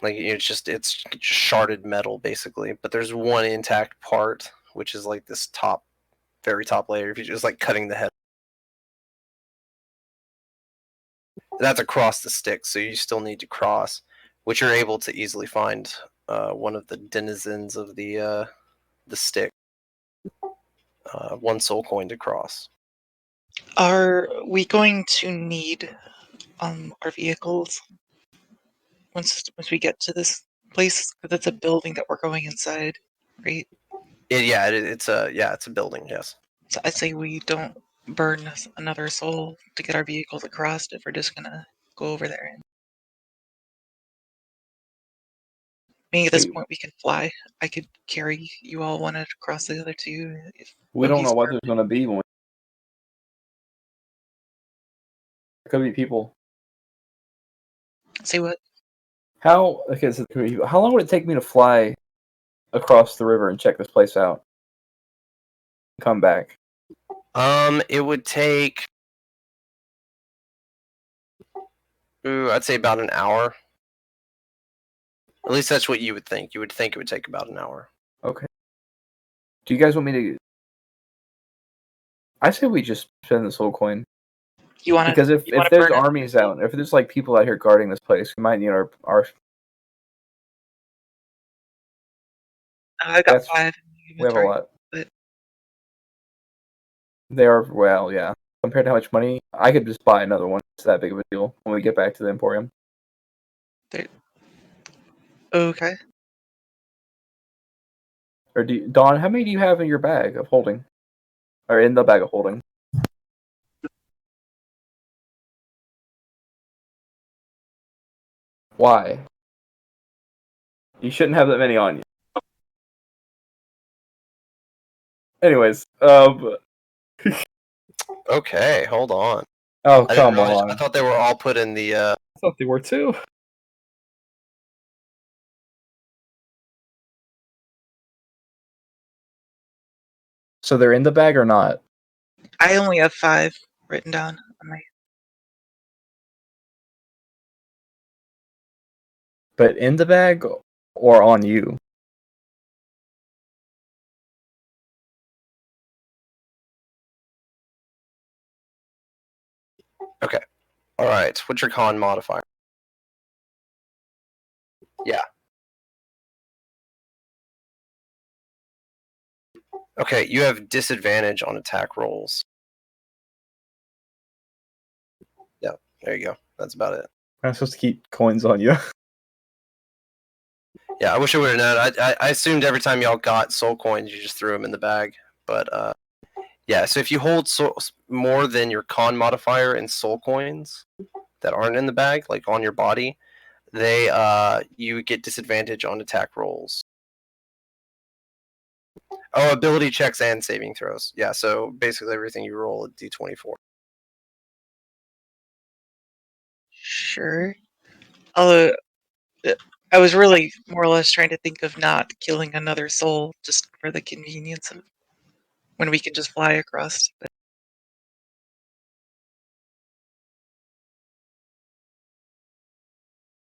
Like it's just sharded metal basically, but there's one intact part, which is like this very top layer. If you just like cutting the head, that's across the stick, so you still need to cross. which you're able to easily find one of the denizens of the stick. 1 soul coin to cross. Are we going to need our vehicles once we get to this place? Because it's a building that we're going inside, right? It's a building. Yes. So I say we don't burn another soul to get our vehicles across if we're just gonna go over there. And maybe at this point we can fly. I could carry you all one across the other two. We don't know what there's going to be when there could be people. Say what? How long would it take me to fly across the river and check this place out? Come back. It would take, I'd say about an hour. At least that's what you would think. You would think it would take about an hour. Okay. Do you guys want me to? I say we just spend the soul coin. You want to? Because if there's armies out, if there's like people out here guarding this place, we might need our. I got 5. We have a lot. But they are yeah. Compared to how much money, I could just buy another one. It's that big of a deal when we get back to the Emporium. Okay. Or Dawn, how many do you have in your bag of holding? Or in the bag of holding? Why? You shouldn't have that many on you. Anyways, Okay, hold on. Oh, come on. I thought they were all put in the... I thought they were too. So they're in the bag or not? I only have 5 written down on my... But in the bag or on you? Okay. Alright, what's your con modifier? Yeah. Okay, you have disadvantage on attack rolls. Yeah, there you go. That's about it. I'm supposed to keep coins on you. Yeah, I wish I would have known. I assumed every time y'all got soul coins, you just threw them in the bag. But, yeah, so if you hold more than your con modifier in soul coins that aren't in the bag, like on your body, you get disadvantage on attack rolls. Oh, ability checks and saving throws. Yeah, so basically everything you roll at D24. Sure. Although, I was really more or less trying to think of not killing another soul just for the convenience of when we can just fly across. But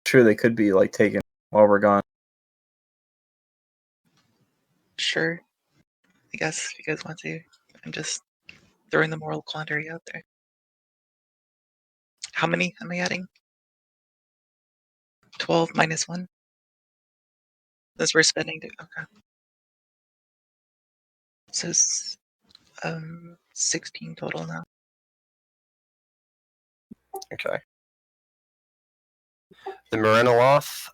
Sure, they could be like taken while we're gone. sure. I guess if you guys want to. I'm just throwing the moral quandary out there. How many am I adding? 12 minus 1? As we're spending it. Okay. So 16 total now. Okay. The Marinoloth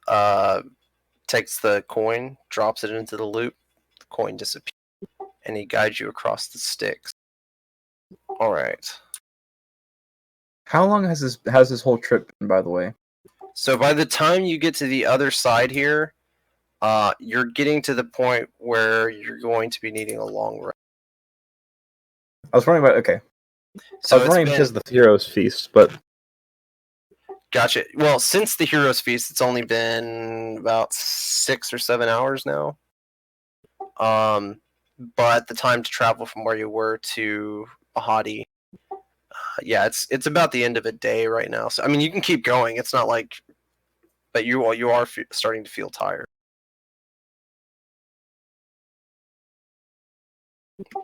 takes the coin, drops it into the loop. The coin disappears, and he guides you across the sticks. All right. How long has this whole trip been, by the way? So by the time you get to the other side here, you're getting to the point where you're going to be needing a long rest. I was wondering about So I was wondering because of the Heroes Feast, but gotcha. Well, since the Heroes Feast, it's only been about 6 or 7 hours now. But the time to travel from where you were to Ahadi, yeah, it's about the end of a day right now. So I mean, you can keep going. It's not like, but you are starting to feel tired,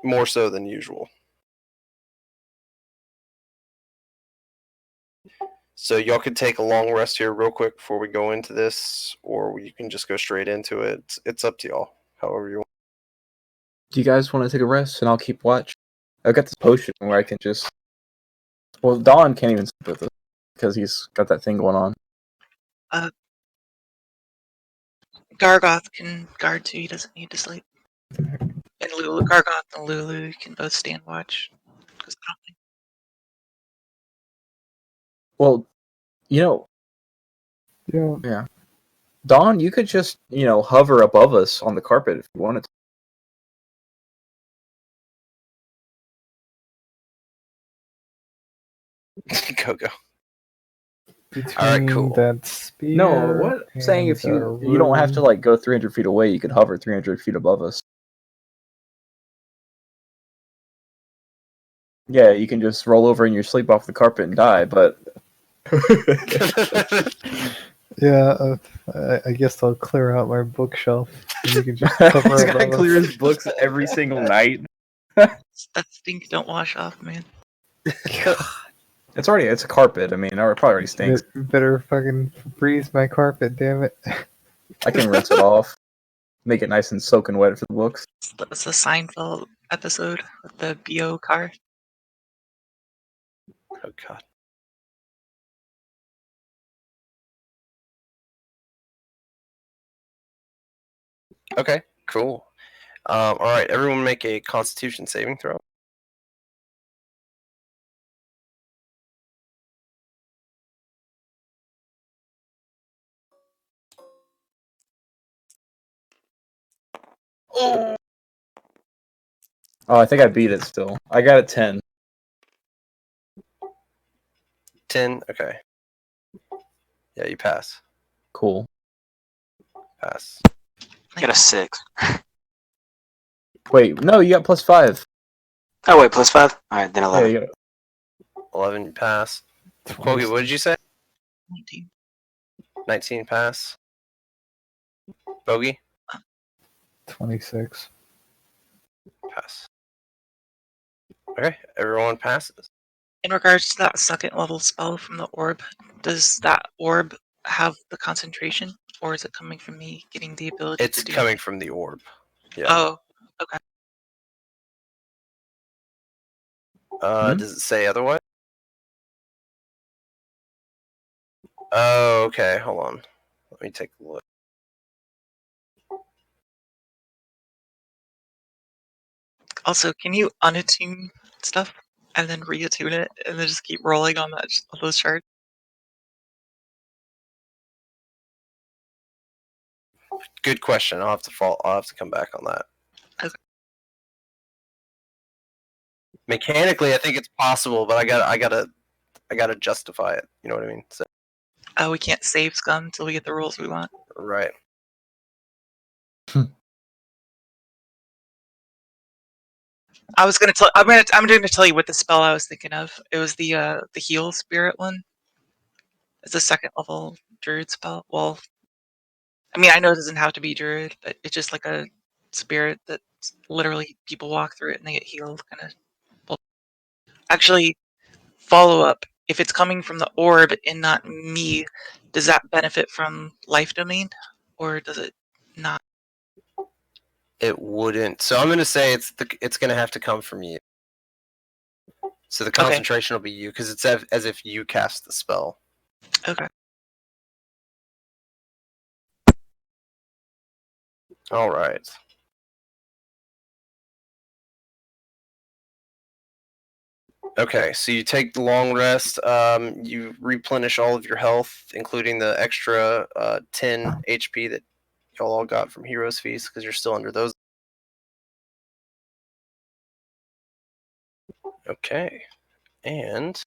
more so than usual. So y'all could take a long rest here real quick before we go into this, or you can just go straight into it. It's up to y'all, however you want. Do you guys want to take a rest and I'll keep watch? I've got this potion where I can just. Well, Don can't even sleep with us because he's got that thing going on. Gargoth can guard too. He doesn't need to sleep. And Gargoth and Lulu can both stand watch. 'Cause I don't think- Well, you know, Yeah. Don, you could just hover above us on the carpet if you wanted to. Go. Between Alright, cool. that spear. No, what I'm saying, if you don't have to like go 300 feet away, you could hover 300 feet above us. Yeah, you can just roll over in your sleep off the carpet and die, but Yeah, I guess I'll clear out my bookshelf and you can just cover he's above gotta clear us. his books every single night. That stink don't wash off, man. It's a carpet. I mean, it probably already stinks. Better fucking breeze my carpet, damn it. I can rinse it off, make it nice and soaking wet for the books. That's the Seinfeld episode with the BO car. Oh god. Okay, cool. Alright, everyone make a Constitution saving throw. Oh, I think I beat it still. I got a 10. 10, okay. Yeah, you pass. Cool. Pass. I got a 6. Wait, no, you got +5. Oh wait, +5? Alright, then Yeah, 11. you got 11, you pass. Kogi, what did you say? 19. 19, pass. Bogey? 26. Pass. Okay, everyone passes. In regards to that second level spell from the orb, does that orb have the concentration, or is it coming from me getting the ability It's to do coming it? from the orb. Yeah. Oh, okay. Does it say otherwise? Oh, okay, hold on. Let me take a look. Also, can you unattune stuff and then reattune it and then just keep rolling on that on those charts? Good question. I'll have to come back on that. Okay. Mechanically, I think it's possible, but I gotta justify it. You know what I mean? So, Oh, we can't save scum until we get the rules we want. right. I'm going to tell you what the spell I was thinking of. It was the heal spirit one. It's a second level druid spell. Well, I mean, I know it doesn't have to be druid, but it's just like a spirit that literally people walk through it and they get healed. Kind of. Actually, follow up. If it's coming from the orb and not me, does that benefit from life domain, or does it not? It wouldn't. So I'm gonna say it's gonna have to come from you. So the Okay. concentration will be you because it's as if you cast the spell. Okay. All right. Okay, so you take the long rest. You replenish all of your health, including the extra 10 HP that y'all all got from Heroes Feast, because you're still under those. Okay, and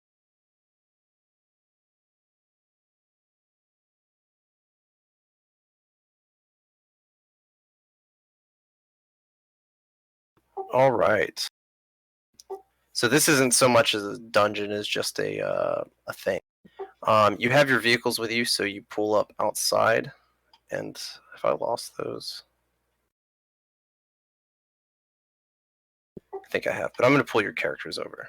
all right. So this isn't so much as a dungeon as just a thing. You have your vehicles with you, so you pull up outside. And if I lost those, I think I have. But I'm going to pull your characters over.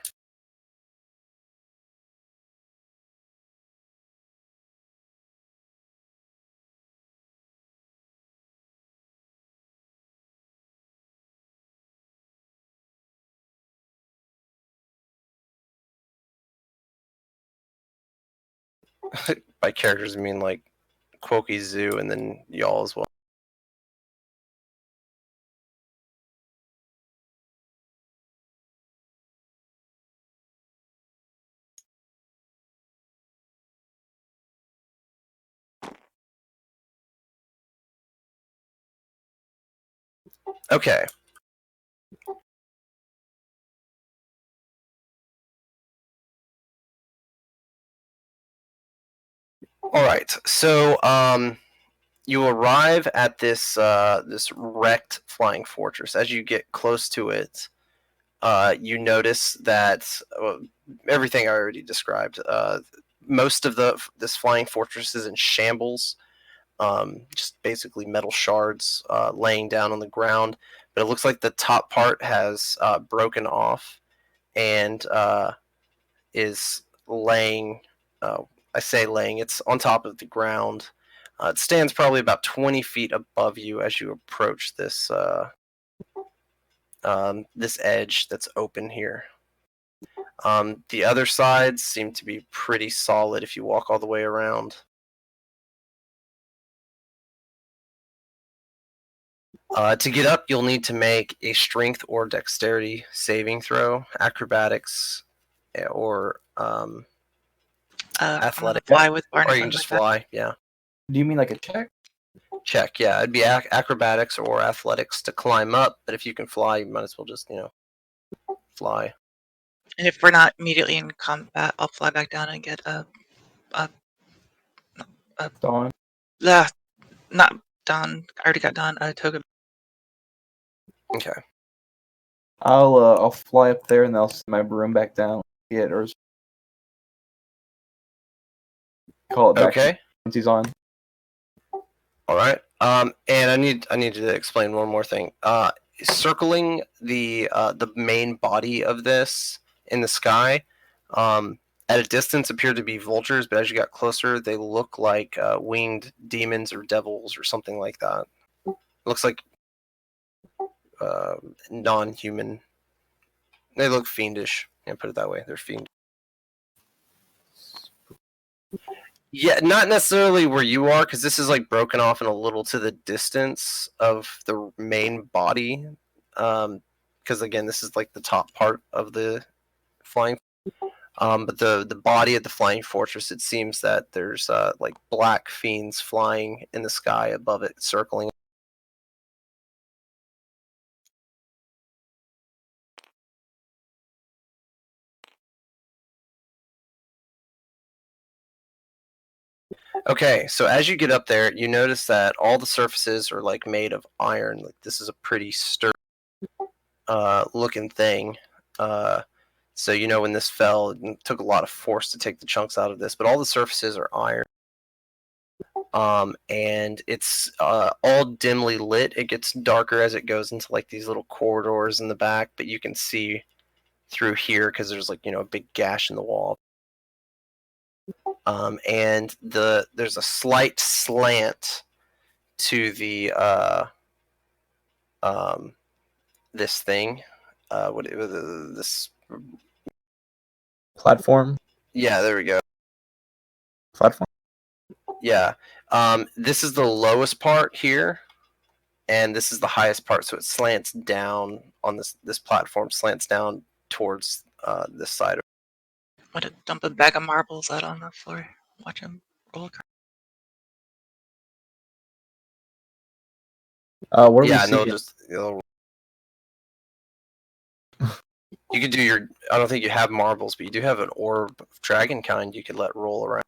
By characters, I mean like Quokey Zoo and then y'all as well. Okay. All right. So, you arrive at this this wrecked flying fortress. As you get close to it, you notice that everything I already described. Most of this flying fortress is in shambles. Just basically metal shards laying down on the ground. But it looks like the top part has broken off and is laying. I say laying. It's on top of the ground. It stands probably about 20 feet above you as you approach this this edge that's open here. The other sides seem to be pretty solid if you walk all the way around. To get up, you'll need to make a strength or dexterity saving throw, acrobatics, or I'm gonna athletic. fly with Or Barney you can just fly, yeah. Do you mean like a check? Check, yeah. It'd be acrobatics or athletics to climb up, but if you can fly, you might as well just, fly. And if we're not immediately in combat, I'll fly back down and get a Dawn. not done. I already got done. A token. Okay. I'll fly up there and I'll send my broom back down. Get or call it back Okay. once he's on. All right. And I need to explain one more thing. Circling the main body of this in the sky, at a distance appear to be vultures, but as you got closer, they look like winged demons or devils or something like that. It looks like non-human. They look fiendish. Yeah, put it that way. They're fiendish. Yeah, not necessarily where you are, because this is like broken off and a little to the distance of the main body. Because again, this is like the top part of the flying. But the body of the flying fortress, it seems that there's like black fiends flying in the sky above it, circling. Okay, so as you get up there, you notice that all the surfaces are like made of iron. Like this is a pretty sturdy looking thing. So when this fell, it took a lot of force to take the chunks out of this, but all the surfaces are iron. And it's all dimly lit. It gets darker as it goes into like these little corridors in the back, but you can see through here because there's like a big gash in the wall. And there's a slight slant to the this thing. This Platform. Yeah, there we go. Platform. Yeah. This is the lowest part here, and this is the highest part. So it slants down on this platform, slants down towards this side. I'm gonna dump a bag of marbles out on the floor. Watch him roll across. What do Yeah, we no, see? just you could do your. I don't think you have marbles, but you do have an orb of dragon kind you could let roll around.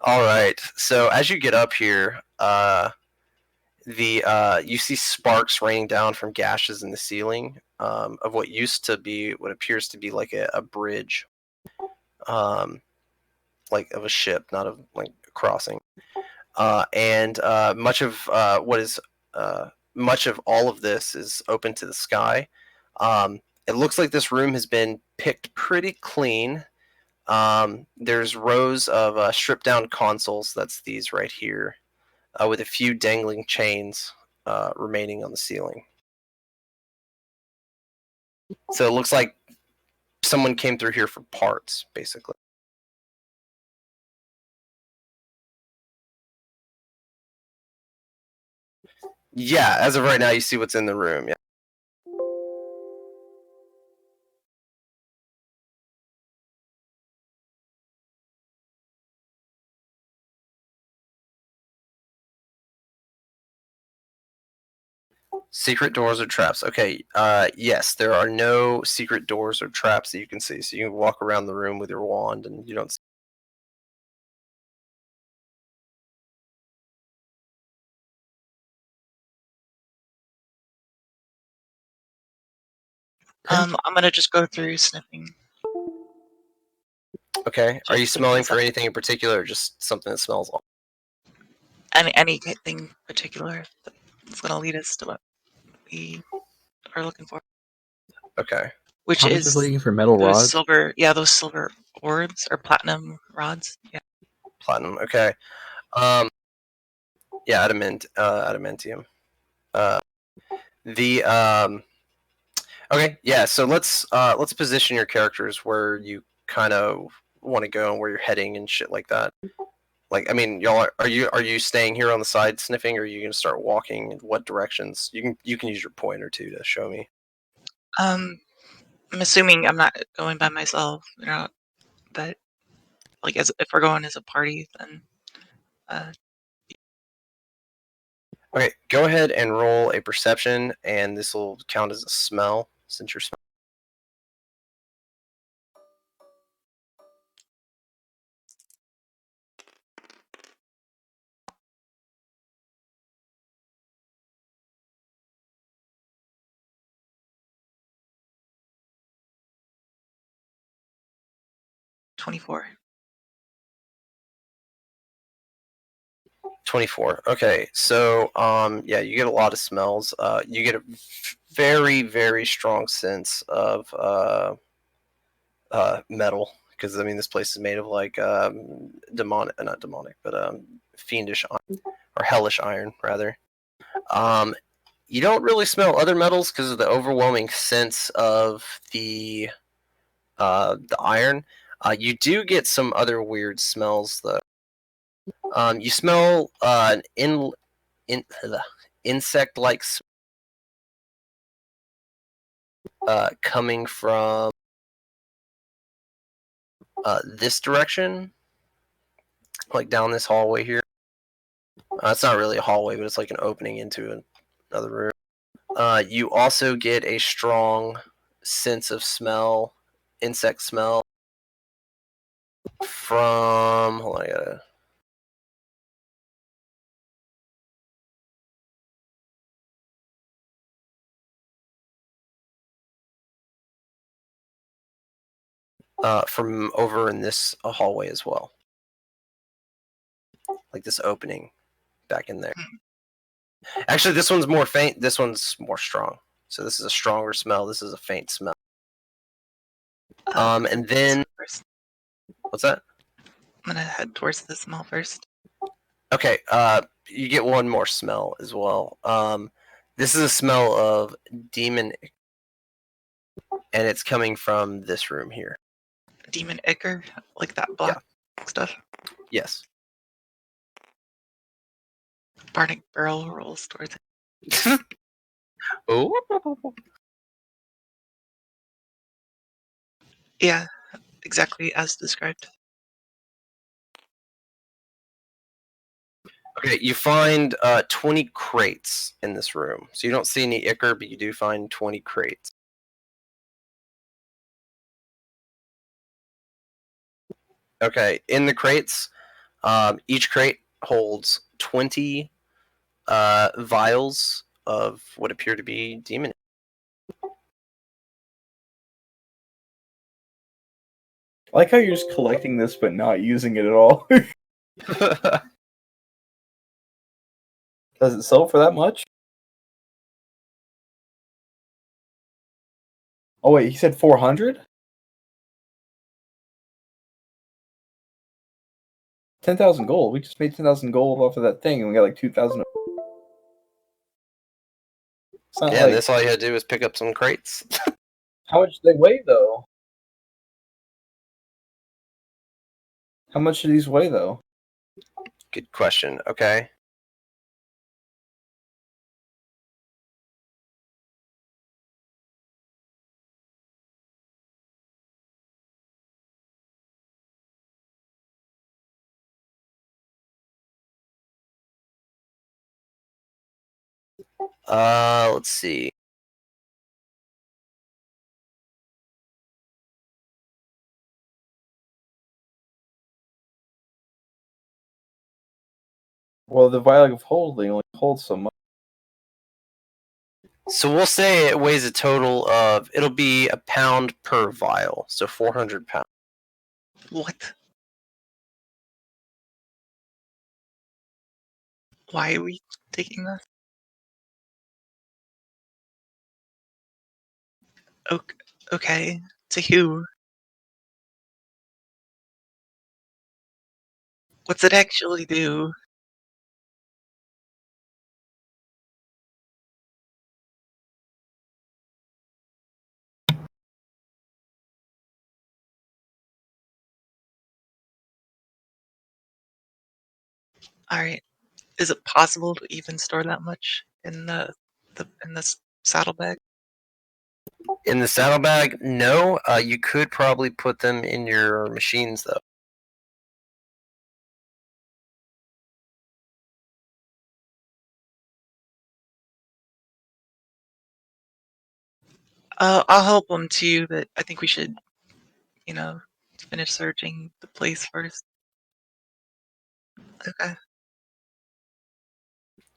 All right. So as you get up here, you see sparks raining down from gashes in the ceiling of what used to be what appears to be like a bridge, like of a ship, not of like a crossing. And much of much of all of this is open to the sky. It looks like this room has been picked pretty clean. There's rows of stripped down consoles. That's these right here, with a few dangling chains remaining on the ceiling. So it looks like someone came through here for parts, basically. Yeah, as of right now, you see what's in the room. Yeah. Secret doors or traps. Okay, yes, there are no secret doors or traps that you can see. So you can walk around the room with your wand and you don't see. I'm gonna just go through sniffing. Okay, are you Just smelling things for that- anything in particular or just something that smells off? anything particular that's gonna lead us to what we are looking for, Okay. which I'm is just looking for metal those rods. those silver orbs or platinum rods. Yeah. Platinum, okay. Yeah, adamantium. The Okay, yeah, so let's position your characters where you kind of want to go and where you're heading and shit like that. Like, I mean, y'all are you staying here on the side sniffing, or are you gonna start walking in what directions? You can use your pointer too to show me. I'm assuming I'm not going by myself, but like if we're going as a party, then Okay, go ahead and roll a perception, and this will count as a smell since you're 24. 24. Okay, so yeah, you get a lot of smells. You get a very, very strong sense of metal, because I mean this place is made of like demonic, not demonic, but fiendish iron, or hellish iron rather. You don't really smell other metals because of the overwhelming sense of the iron. You do get some other weird smells though. You smell an insect-like coming from this direction, like down this hallway here. It's not really a hallway, but it's like an opening into another room. You also get a strong sense of smell, insect smell, from. Hold on, I gotta. From over in this hallway as well, like this opening back in there. Actually, this one's more faint. This one's more strong. So this is a stronger smell. This is a faint smell. And then First, what's that? I'm gonna head towards the smell first. Okay. You get one more smell as well. This is a smell of demon, and it's coming from this room here. Demon ichor, like that black stuff. Yes. Bardic barrel rolls towards it. Oh. Yeah, exactly as described. Okay, you find 20 crates in this room. So you don't see any ichor, but you do find 20 crates. Okay, in the crates, each crate holds 20 vials of what appear to be demon. I like how you're just collecting this but not using it at all. Does it sell for that much? Oh wait, he said 400? 10,000 gold. We just made 10,000 gold off of that thing, and we got like 2,000. It's not Yeah, like and this all you had to do is pick up some crates. how much do they weigh though. How much do these weigh, though? Good question. Okay. Let's see. Well, the vial of holding only holds so much. So we'll say it weighs a total of, it'll be a pound per vial, so 400 pounds. What? Why are we taking this? Okay. To who? What's it actually do? Alright. Is it possible to even store that much in in this saddlebag? In the saddlebag, no. You could probably put them in your machines, though. I'll help them too, but I think we should, finish searching the place first. Okay.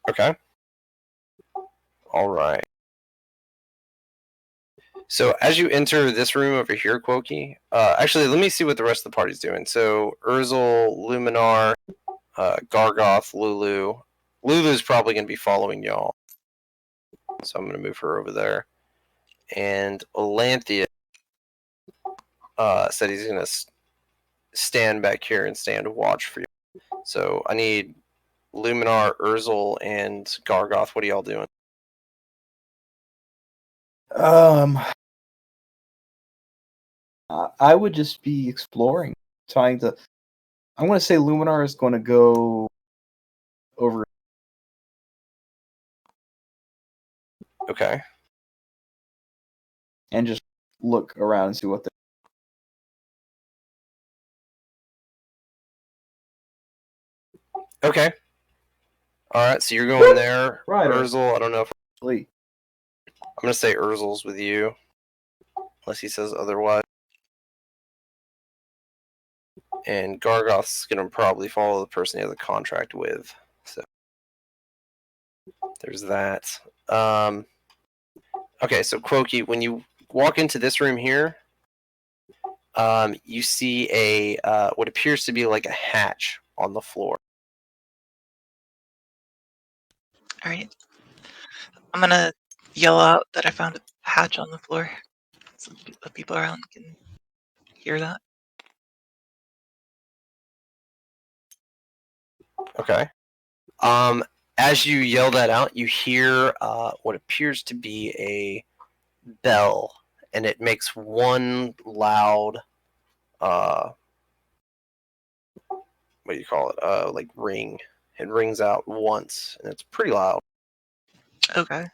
Okay. All right. So as you enter this room over here, Quokey, actually, let me see what the rest of the party's doing. So Urzel, Luminar, Gargoth, Lulu. Lulu's probably going to be following y'all. So I'm going to move her over there. And Olanthia said he's going to stand back here and stand watch for you. So I need Luminar, Urzel, and Gargoth. What are y'all doing? I would just be exploring, trying to. I'm going to say Luminar is going to go over. Okay. And just look around and see what. Okay. All right. So you're going there, Right. Urzel. I don't know if Lee. I'm going to say Urzel's with you, unless he says otherwise. And Gargoth's going to probably follow the person he has a contract with. So there's that. Okay, so Quokey, when you walk into this room here, you see a what appears to be like a hatch on the floor. Alright. I'm gonna yell out that I found a hatch on the floor so the people around can hear that. Okay. As you yell that out, you hear what appears to be a bell, and it makes one loud what do you call it? Like ring. It rings out once, and it's pretty loud. Okay.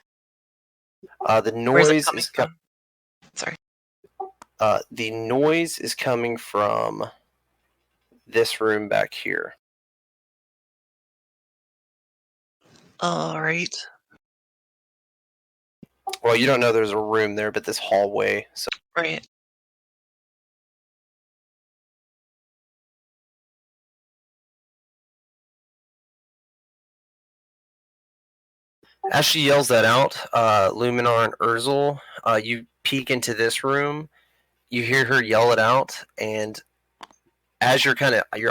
The Where's it noise coming is from? Sorry. the noise is coming from this room back here. Alright. Well, you don't know there's a room there, but this hallway. So Right. as she yells that out, Luminar and Urzel, you peek into this room. You hear her yell it out, and as your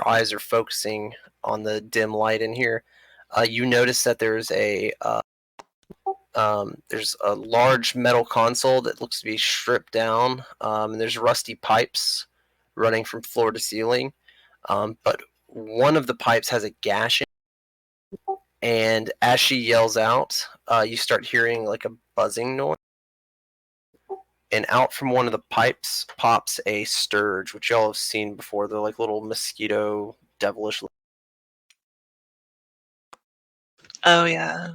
eyes are focusing on the dim light in here, you notice that there's a large metal console that looks to be stripped down, and there's rusty pipes running from floor to ceiling. But one of the pipes has a gash in it, and as she yells out, you start hearing like a buzzing noise. and out from one of the pipes pops a sturge, which y'all have seen before. They're like little mosquito, devilish. Oh yeah,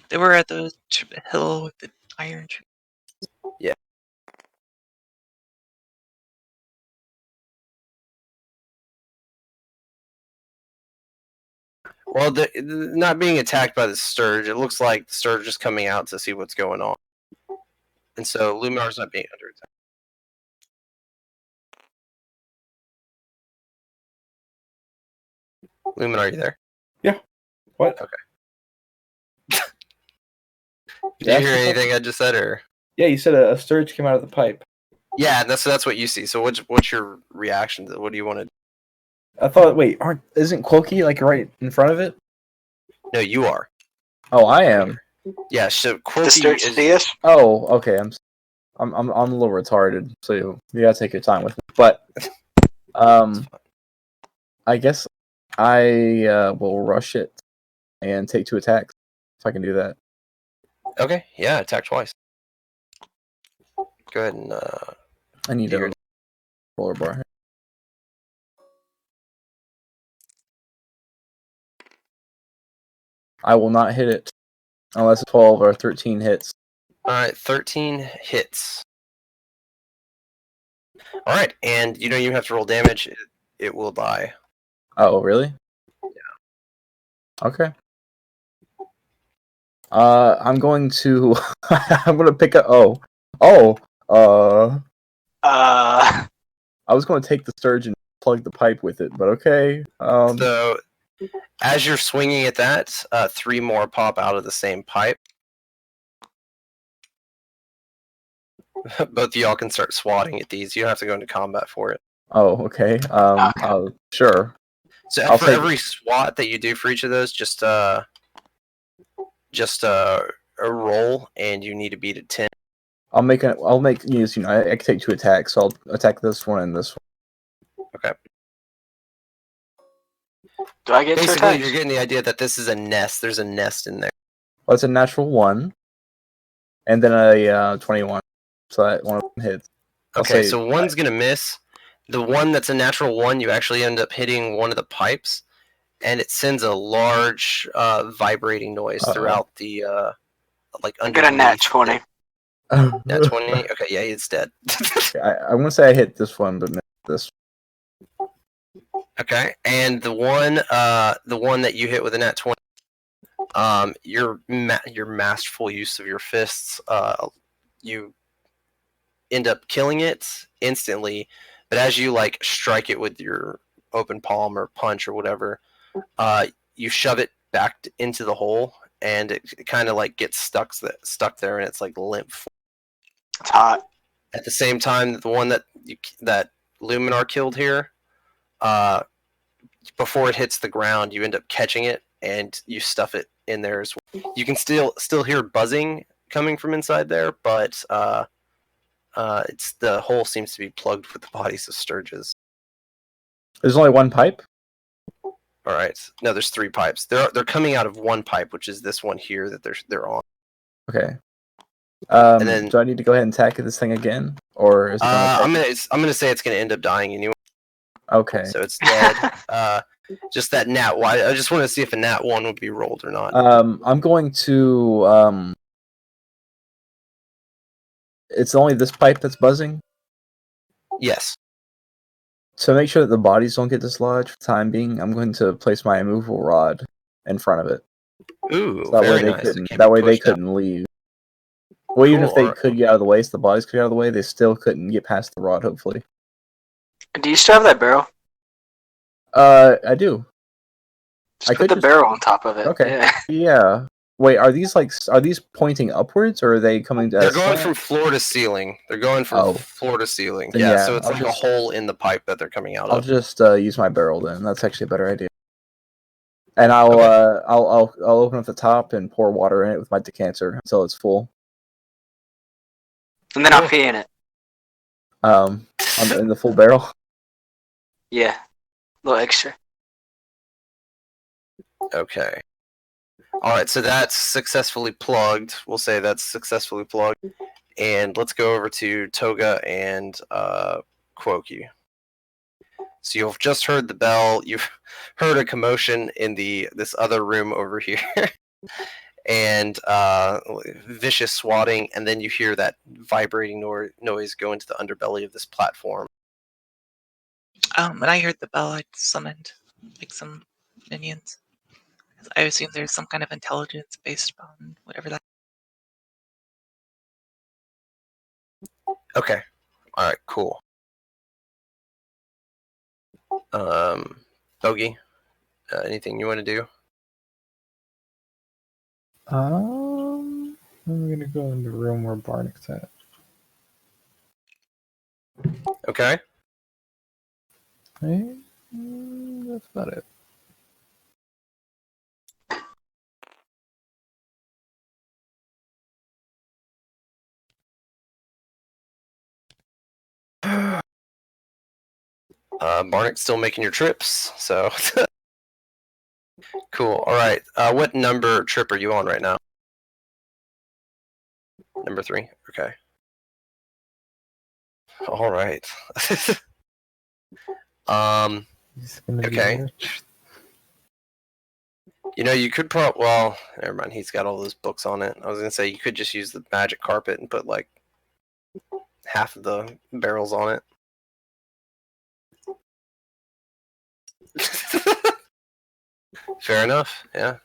they were at the hill with the iron tree. Yeah. Well, they're not being attacked by the sturge. It looks like the sturge is coming out to see what's going on. And so Luminar's not being under attack. Luminar, are you there? What? Okay. Did you hear anything I just said, or? Yeah, you said a sturge came out of the pipe. Yeah, that's what you see. So what's your reaction to it? What do you want to do? I thought, wait, Isn't Quokey like right in front of it? No, you are. Oh, I am. Yeah, so The Quokey sturge is... see us? Oh, okay. I'm a little retarded, so you gotta take your time with me. But I guess I will rush it and take 2 attacks if I can do that. Okay, yeah, attack twice. Go ahead and I need do a your... roller bar. I will not hit it unless 12 or 13 hits. Alright, 13 hits. Alright, and you don't even have to roll damage. It will die. Oh, really? Yeah. Okay. I'm going to I'm gonna pick up. I was going to take the sturgeon and plug the pipe with it, but okay. So, as you're swinging at that, 3 more pop out of the same pipe. Both of y'all can start swatting at these. You don't have to go into combat for it. Oh, okay. Sure. So I'll for take- every swat that you do for each of those, just a roll, and you need to beat a 10. I'll make use. I can take 2 attacks. So I'll attack this one and this one. Okay. Do I get 2 Basically, attacks? you're getting the idea that this is a nest. There's a nest in there. Well, it's a natural 1, and then a 21. So that one of them hits. Okay, so one's gonna miss. The one that's a natural 1, you actually end up hitting one of the pipes, and it sends a large vibrating noise throughout the like I got a nat 20. Nat 20. Okay, yeah, it's dead. I'm gonna say I hit this one, but missed this. Okay, and the one that you hit with a nat 20, your masterful use of your fists, you end up killing it instantly. But as you like strike it with your open palm or punch or whatever, you shove it back into the hole, and it kind of like gets stuck there, and it's like limp. It's hot. At the same time, the one that Luminar killed here, before it hits the ground, you end up catching it and you stuff it in there as well. You can still hear buzzing coming from inside there, but it's the hole seems to be plugged with the bodies of sturges. There's only 1 pipe. All right, no, there's 3 pipes. They're coming out of 1 pipe, which is this one here that they're on. Okay. And then, do I need to go ahead and attack this thing again, or is it I'm gonna say it's gonna end up dying anyway. Okay. So it's dead. Just that nat 1. I just want to see if a nat 1 would be rolled or not. I'm going to It's only this pipe that's buzzing. Yes. To make sure that the bodies don't get dislodged for the time being, I'm going to place my immovable rod in front of it. Ooh, So that way very they nice. couldn't. It can't That be way they pushed out. couldn't leave. Well, even if they Cool. could get out of the way, so the bodies could get out of the way, they still couldn't get past the rod. Hopefully. Do you still have that barrel? I do. Just I put could the just- barrel on top of it. Okay. Yeah. Yeah. Wait, are these pointing upwards, or are they coming to? They're going from floor to ceiling. They're going from Oh. floor to ceiling. Then Yeah, yeah, so it's I'll like just- a hole in the pipe that they're coming out I'll of. just use my barrel then. That's actually a better idea. And I'll Okay. I'll open up the top and pour water in it with my decanter until it's full. And then I'll pee in it. In the full barrel. Yeah. A little extra. Okay. All right, so that's successfully plugged. We'll say that's successfully plugged. And let's go over to Toga and Quokey. So you've just heard the bell. You've heard a commotion in this other room over here, and vicious swatting. And then you hear that vibrating noise go into the underbelly of this platform. When I heard the bell, I summoned like some minions. I assume there's some kind of intelligence based on whatever that. Okay. All right. Cool. Bogey, anything you want to do? I'm gonna go in the room where Barnick's at. Okay. Hey, that's about it. Barnick's still making your trips, so cool. All right. What number trip are you on right now? Number 3. Okay. All right. He's gonna be Okay. rich. You know, you could probably. Well, never mind. He's got all those books on it. I was gonna say you could just use the magic carpet and put like half of the barrels on it. Fair enough. Yeah.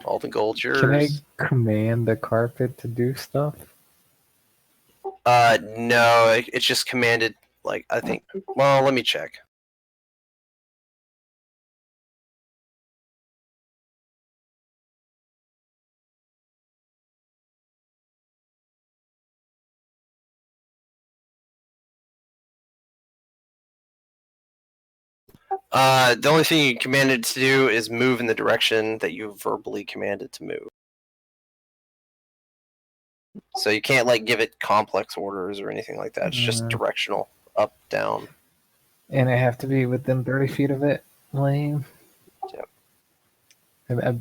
All the gold's yours. Can I command the carpet to do stuff? No. It's just commanded. Like I think. Well, let me check. The only thing you commanded to do is move in the direction that you verbally commanded to move. So you can't like give it complex orders or anything like that. It's just directional, up, down. And I have to be within 30 feet of it. Lame. Yep. I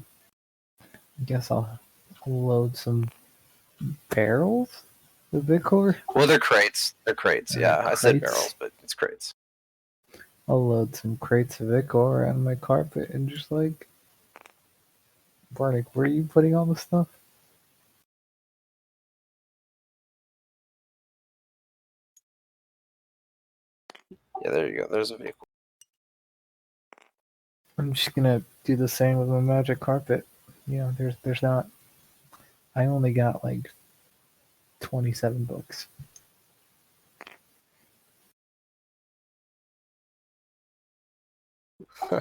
guess I'll load some barrels with Bitcore. Well, they're crates. They're crates. Yeah, I said Crates? barrels, but it's crates. I'll load some crates of Bitcore on my carpet and just like, Barnick, where are you putting all the stuff? Yeah, there you go. There's a vehicle. I'm just gonna do the same with my magic carpet. You know, there's not. I only got like 27 books. All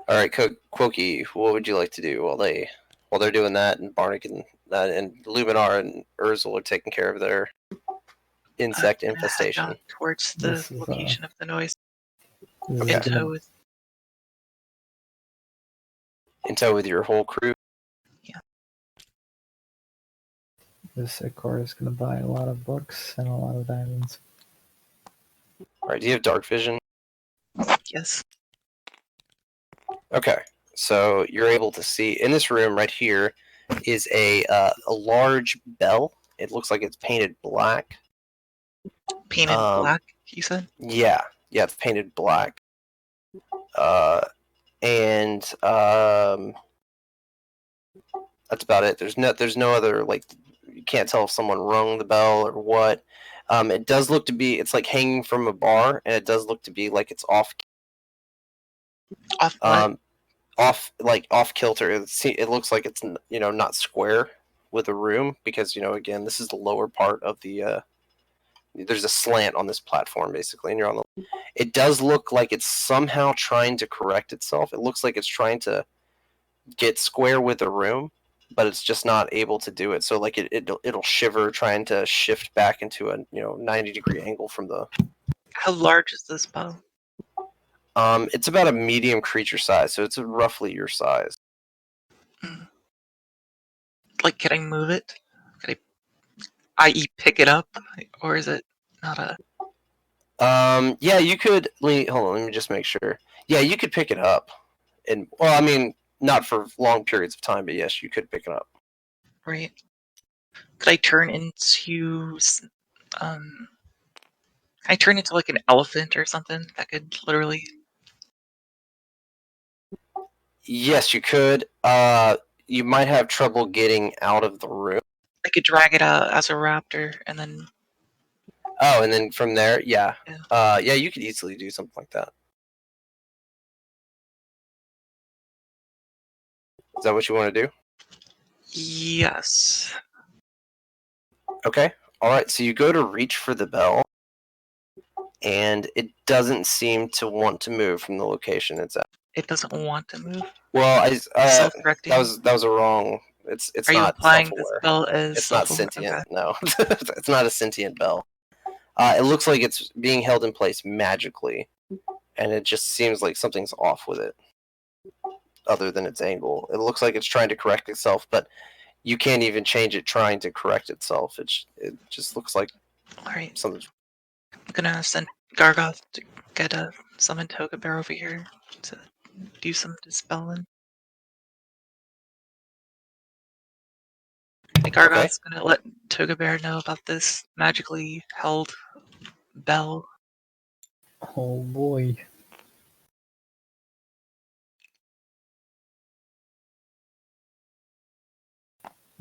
right, Quokey, what would you like to do while they're doing that, and Barnick and Luminar and Urzel are taking care of their insect I'm gonna head infestation? down towards the This is, location of the noise. This is In Okay. tow gonna- with In tow with your whole crew. This Bitcore is gonna buy a lot of books and a lot of diamonds. All right. Do you have dark vision? yes. Okay. So you're able to see in this room right here is a large bell. It looks like it's painted black. Painted black, you said? Yeah, it's painted black. And that's about it. There's no other, like, you can't tell if someone rung the bell or what. It does look to be, it's like hanging from a bar, and it does look to be like it's off. Off what? Off kilter. It looks like it's not square with the room, because again, this is the lower part of the. There's a slant on this platform basically, and you're on the. It does look like it's somehow trying to correct itself. It looks like it's trying to get square with the room, but it's just not able to do it. So like it'll shiver trying to shift back into a 90-degree angle from the. How large is this bow? It's about a medium creature size, so it's roughly your size. Like, can I move it? Can I, i.e., pick it up, or is it not a? Yeah, you could. Hold on, let me just make sure. Yeah, you could pick it up, and well, I mean, not for long periods of time, but yes, you could pick it up. Right. Could I turn into I turn into like an elephant or something that could literally. Yes, you could. You might have trouble getting out of the room. I could drag it out as a raptor and then. Oh, and then from there, yeah. Yeah. Yeah, you could easily do something like that. Is that what you want to do? Yes. Okay. All right. So you go to reach for the bell, and it doesn't seem to want to move from the location it's at. It doesn't want to move. Well, Self-correcting. that was a wrong. It's Are you not applying this self-aware. spell as It's not self-aware? sentient. Okay. No, it's not a sentient bell. It looks like it's being held in place magically, and it just seems like something's off with it. Other than its angle, it looks like it's trying to correct itself, but you can't even change it trying to correct itself. It just looks like All right. something's. I'm gonna send Gargoth to get a summon Toga Bear over here to do some dispelling. Gargoth's gonna let Toga Bear know about this magically held bell. Oh boy.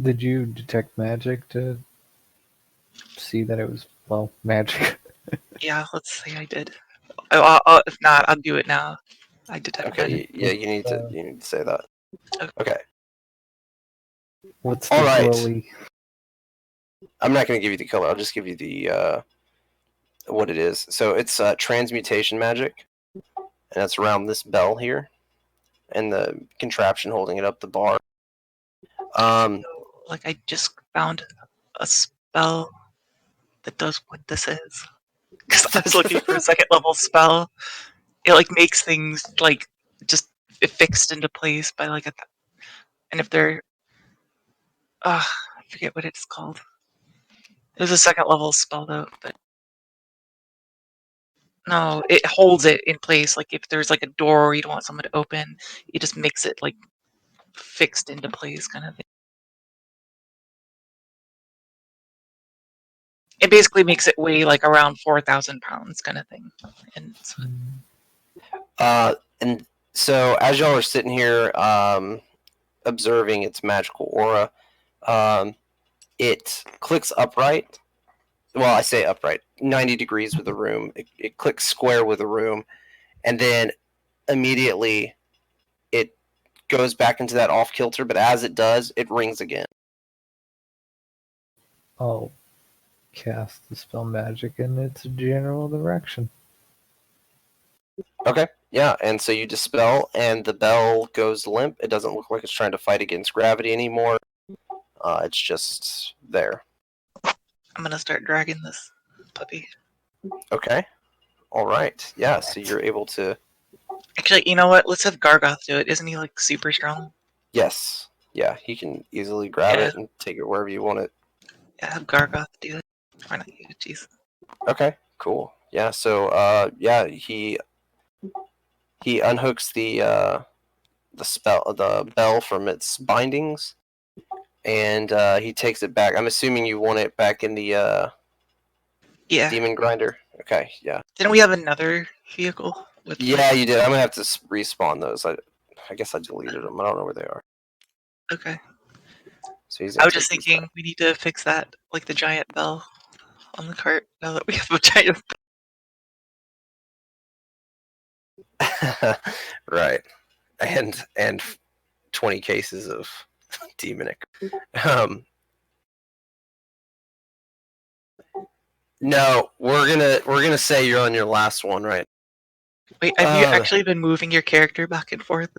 Did you detect magic to see that it was, well, magic? Yeah, let's say I did. If not, I'll do it now. I detect magic. Okay, yeah, you need to say that. Okay. What's the All right. glowy? I'm not going to give you the color. I'll just give you the what it is. So it's transmutation magic, and it's around this bell here, and the contraption holding it up the bar. Like I just found a spell that does what this is. Because I was looking for a second level spell. It like makes things like just fixed into place by like a. And if they're, I forget what it's called. It was a second level spell though, but no, it holds it in place. Like if there's like a door you don't want someone to open, it just makes it like fixed into place kind of thing. It basically makes it weigh like around 4,000 pounds kind of thing. And and so as y'all are sitting here observing its magical aura, it clicks upright. Well, I say upright, 90 degrees with the room. It clicks square with the room, and then immediately it goes back into that off kilter. But as it does, it rings again. I'll cast the spell magic in its general direction. Okay, yeah, and so you dispel, and the bell goes limp. It doesn't look like it's trying to fight against gravity anymore. It's just there. I'm gonna start dragging this puppy. Okay. All right. Yeah. So you're able to. Actually, you know what? Let's have Gargoth do it. Isn't he like super strong? Yes. Yeah. He can easily grab Yeah. it and take it wherever you want it. Yeah, have Gargoth do it. Why not you? Jeez. Okay. Cool. Yeah. So yeah, he unhooks the the bell from its bindings, and he takes it back. I'm assuming you want it back in the Yeah. demon grinder. Okay. Yeah. Didn't we have another vehicle with? Yeah, you did. I'm gonna have to respawn those. I guess I deleted them. I don't know where they are. Okay. So he's I gonna was just take these thinking we need to fix that, like the giant bell on the cart. Now that we have a giant. back. Right. And 20 cases of demonic. No, we're gonna say you're on your last one, right? Wait, have you actually been moving your character back and forth?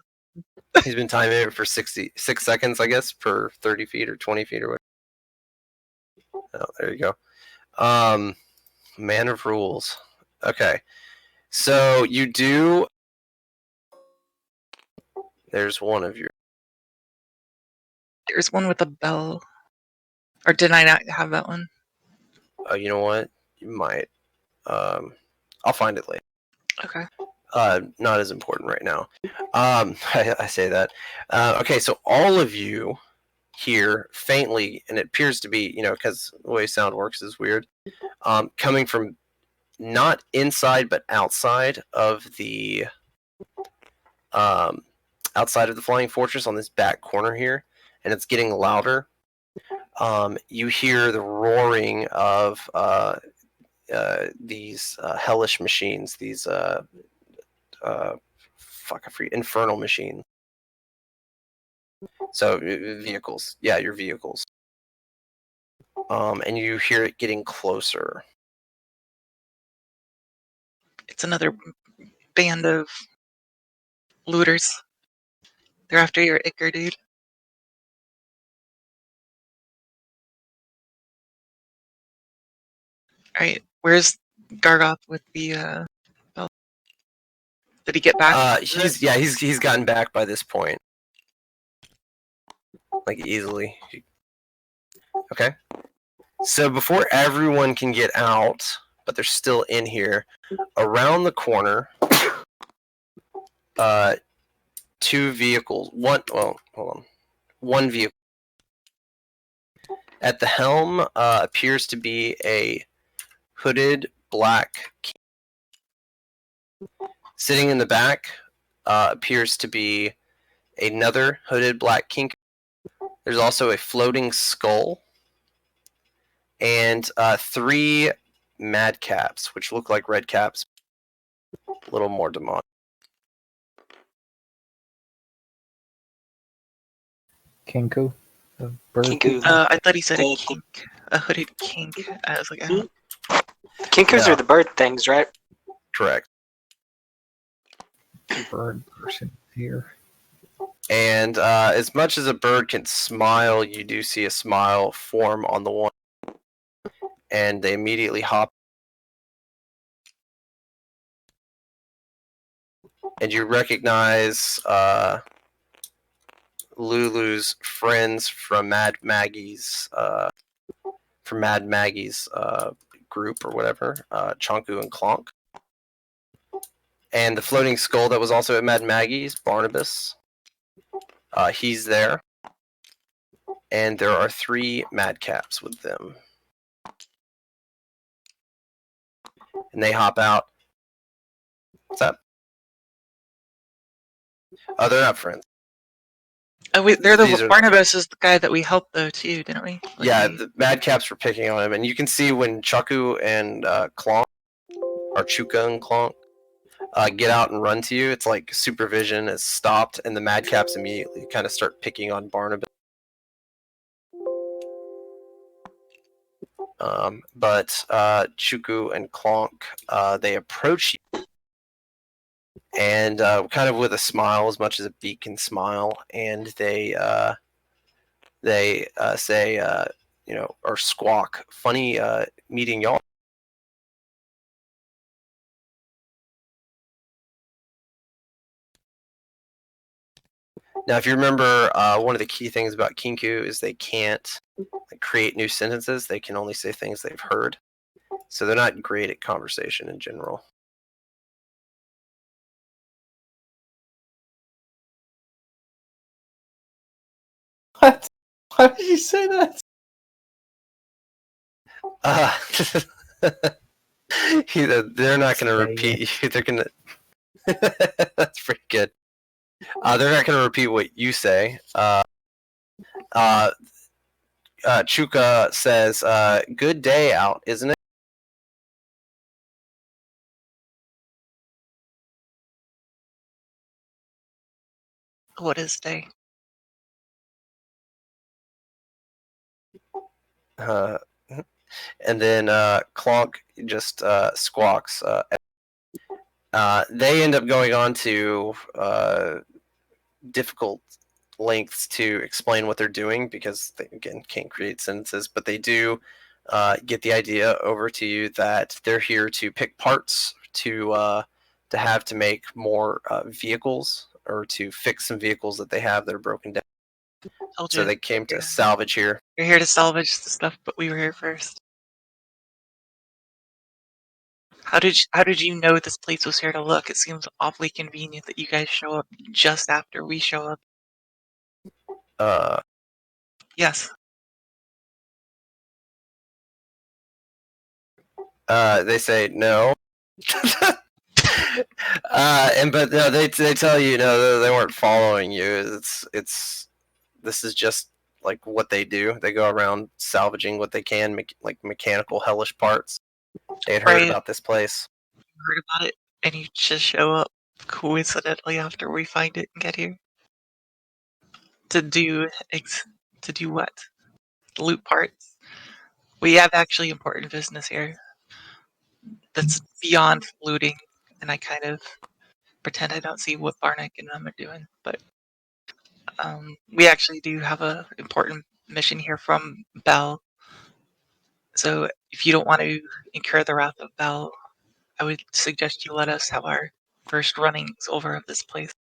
He's been timing it for 66 seconds, I guess, per 30 feet or 20 feet or whatever. Oh, there you go. Man of rules. Okay. So you do. There's one of your. There's one with a bell. Or did I not have that one? Oh, you know what? You might. I'll find it later. Okay. Not as important right now. I say that. Okay, so all of you hear faintly, and it appears to be, because the way sound works is weird, coming from not inside but outside of the flying fortress on this back corner here, and it's getting louder. You hear the roaring of these hellish machines, these infernal machines. So vehicles, yeah, your vehicles. And you hear it getting closer. It's another band of looters. They're after your Icker, dude. Alright, where's Gargoth with the belt? Did he get back? He's gotten back by this point. Like easily. Okay. So before everyone can get out, but they're still in here, around the corner, two vehicles. One vehicle. At the helm appears to be a hooded black king. Sitting in the back appears to be another hooded black king. There's also a floating skull and 3 madcaps, which look like red caps. A little more demonic. Kinku? The bird? Kinku. I thought he said a Uh, kink. A hooded kink. I was like, oh. Kinkus No. are the bird things, right? Correct. Bird person here. And as much as a bird can smile, you do see a smile form on the one. And they immediately hop. And you recognize Lulu's friends from Mad Maggie's group or whatever, Chonku and Clonk. And the floating skull that was also at Mad Maggie's, Barnabas. He's there. And there are 3 madcaps with them. And they hop out. What's up? Oh, they're not friends. Oh, wait, These are- Barnabas is the guy that we helped though too, didn't we? Like, Yeah, the madcaps were picking on him, and you can see when Chaku and Clonk, or Chuka and Clonk, get out and run to you, it's like supervision is stopped, and the madcaps immediately kind of start picking on Barnabas. But Chuku and Clonk, they approach you, and kind of with a smile, as much as a beak can smile, and they say, or squawk, funny meeting y'all. Now, if you remember, one of the key things about Kinku is they can't create new sentences. They can only say things they've heard. So they're not great at conversation in general. What? Why did you say that? They're not going to repeat. They're going to. That's pretty good. They're not going to repeat what you say. Chuka says, "Good day out, isn't it?" what is day? And then Clonk just squawks. They end up going on to difficult lengths to explain what they're doing because they, again, can't create sentences, but they do get the idea over to you that they're here to pick parts to have to make more vehicles or to fix some vehicles that they have that are broken down. Told So you. they came to salvage here. You're here to salvage the stuff, but we were here first. How did you know this place was here to look? It seems awfully convenient that you guys show up just after we show up. Yes. They say no. But no, they tell you no, they weren't following you. It's this is just like what they do. They go around salvaging what they can, like mechanical hellish parts. They had heard Right. about this place. Heard about it, and you just show up coincidentally after we find it and get here to do to do what? Loot parts. We have actually important business here that's beyond looting, and I kind of pretend I don't see what Barnick and them are doing, but we actually do have a important mission here from Bell. So if you don't want to incur the wrath of Bell, I would suggest you let us have our first runnings over of this place.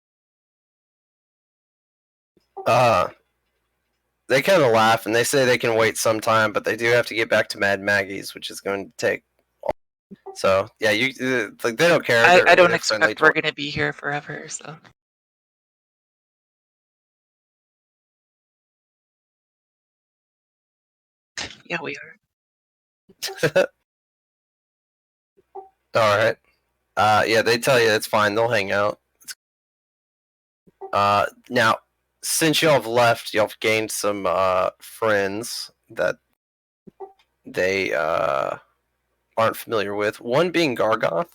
They kind of laugh and they say they can wait some time, but they do have to get back to Mad Maggie's, which is going to take. So yeah, you like they don't care. I don't they're friendly expect we're going to be here forever, so. Yeah, we are. All right. Yeah, they tell you it's fine. They'll hang out. Now, since y'all have left, y'all have gained some friends that they aren't familiar with. One being Gargoth.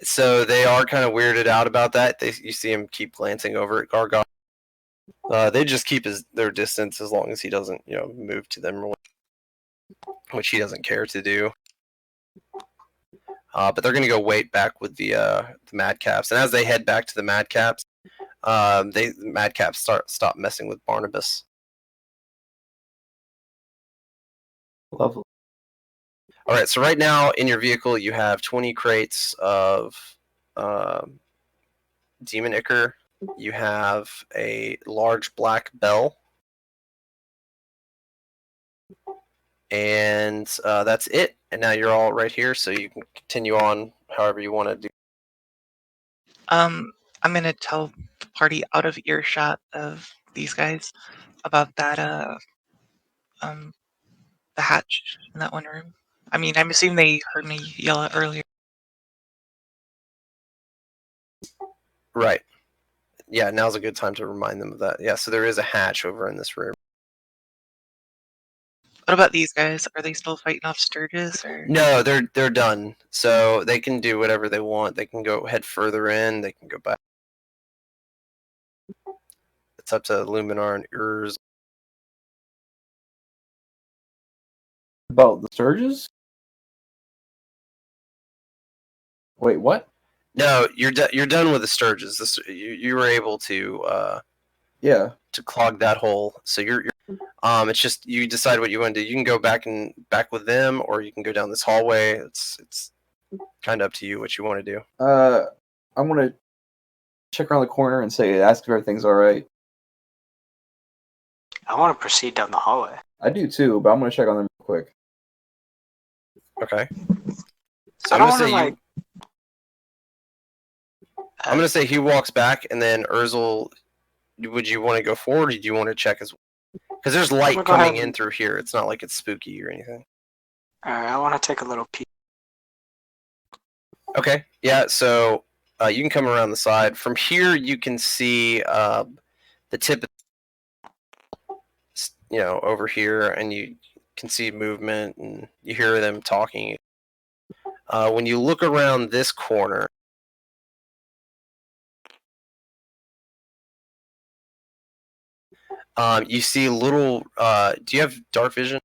So they are kind of weirded out about that. You see him keep glancing over at Gargoth. They just keep their distance as long as he doesn't, move to them, which he doesn't care to do. But they're going to go wait back with the Madcaps, and as they head back to the Madcaps, the Madcaps stop messing with Barnabas. Lovely. All right, so right now in your vehicle you have 20 crates of Demon Ichor. You have a large black bell. And that's it. And now you're all right here, so you can continue on however you want to do. I'm gonna tell the party out of earshot of these guys about that the hatch in that one room. I mean, I'm assuming they heard me yell it earlier. Right. Yeah, now's a good time to remind them of that. Yeah, so there is a hatch over in this room. What about these guys? Are they still fighting off Sturgis or? No, they're done. So they can do whatever they want. They can go head further in. They can go back. It's up to Luminar and Urs. About the Sturges? Wait, what? No, you're done with the Sturges. You were able to Yeah. to clog that hole. So you're it's just you decide what you want to do. You can go back with them, or you can go down this hallway. It's kind of up to you what you want to do. I'm gonna check around the corner and ask if everything's all right. I want to proceed down the hallway. I do too, but I'm gonna check on them real quick. Okay. So I I'm don't gonna want say to I'm gonna say he walks back, and then Urzel. Would you want to go forward, or do you want to check as well? Because there's light coming in through here. It's not like it's spooky or anything. Alright, I want to take a little peek. Okay. Yeah. So you can come around the side. From here, you can see the tip. Over here, and you can see movement, and you hear them talking. When you look around this corner. You see little. Do you have dark vision?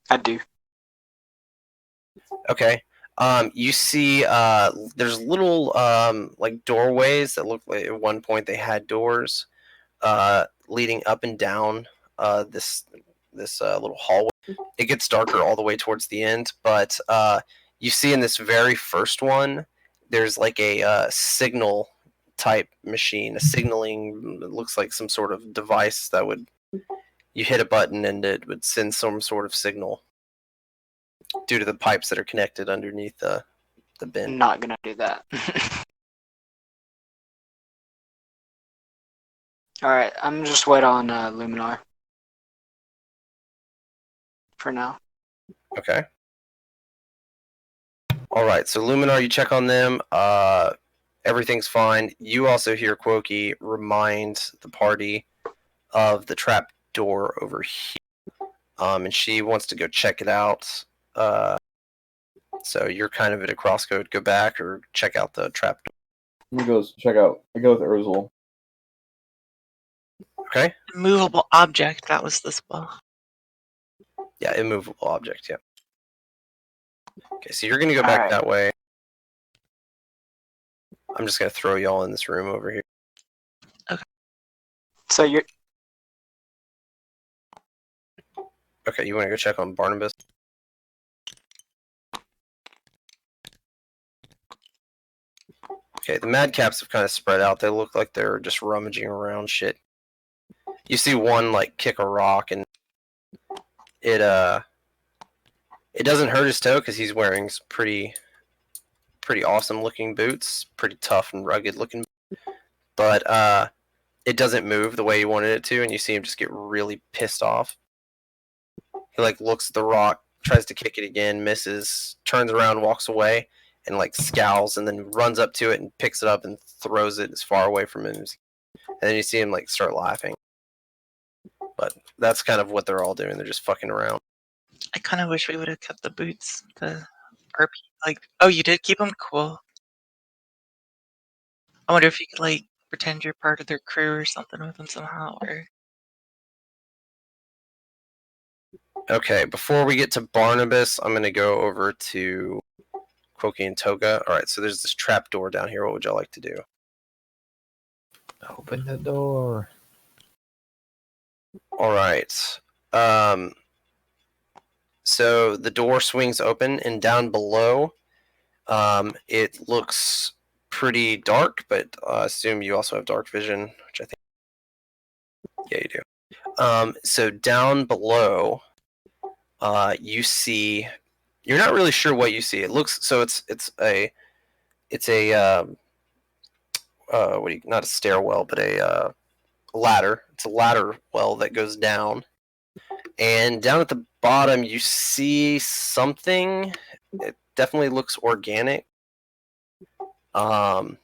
I do. Okay. You see. There's little like doorways that look like at one point they had doors, leading up and down this little hallway. It gets darker all the way towards the end, but you see in this very first one, there's like a signal type machine, a signaling. It looks like some sort of device that would you hit a button and it would send some sort of signal due to the pipes that are connected underneath the bin. I'm not gonna do that. Alright, I'm just wait on Luminar. for now. Okay. All right. So Luminar, you check on them. Everything's fine. You also hear Quoki remind the party of the trap door over here. And she wants to go check it out. So you're kind of at a crossroad. Go back or check out the trap door. He goes, check out. I go with Ursula. Okay. Immovable object. That was the spell. Yeah, immovable object. Yeah. Okay, so you're gonna go back Alright. that way. I'm just gonna throw y'all in this room over here. So you're Okay, you want to go check on Barnabas? Okay, the madcaps have kind of spread out. They look like they're just rummaging around shit. You see one like kick a rock, and it doesn't hurt his toe because he's wearing pretty awesome looking boots, pretty tough and rugged looking. But it doesn't move the way you wanted it to, and you see him just get really pissed off. He like looks at the rock, tries to kick it again, misses, turns around, walks away, and like scowls, and then runs up to it and picks it up and throws it as far away from him. And then you see him like start laughing. But that's kind of what they're all doing. They're just fucking around. I kind of wish we would have kept the boots. The RP. Like, oh, you did keep them? Cool. I wonder if you could like pretend you're part of their crew or something with them somehow. Or Okay, before we get to Barnabas, I'm gonna go over to Quoki and Toga. All right, so there's this trap door down here. What would y'all like to do? Open the door. All right. So the door swings open, and down below, it looks pretty dark. But I assume you also have dark vision, which I think. Yeah, you do. So down below, you see. You're not really sure what you see. It looks so. It's a what do you, not a stairwell, but a ladder. It's a ladder well that goes down, and down at the bottom you see something. It definitely looks organic. And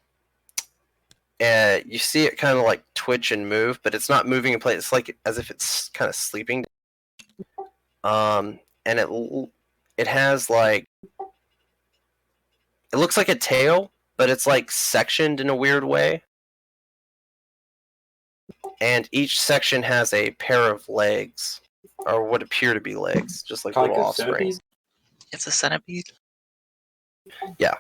you see it kind of like twitch and move, but it's not moving in place. It's like as if it's kind of sleeping. And it has like it looks like a tail, but it's like sectioned in a weird way. And each section has a pair of legs, or what appear to be legs, just like little offsprings. it's a centipede. Yeah.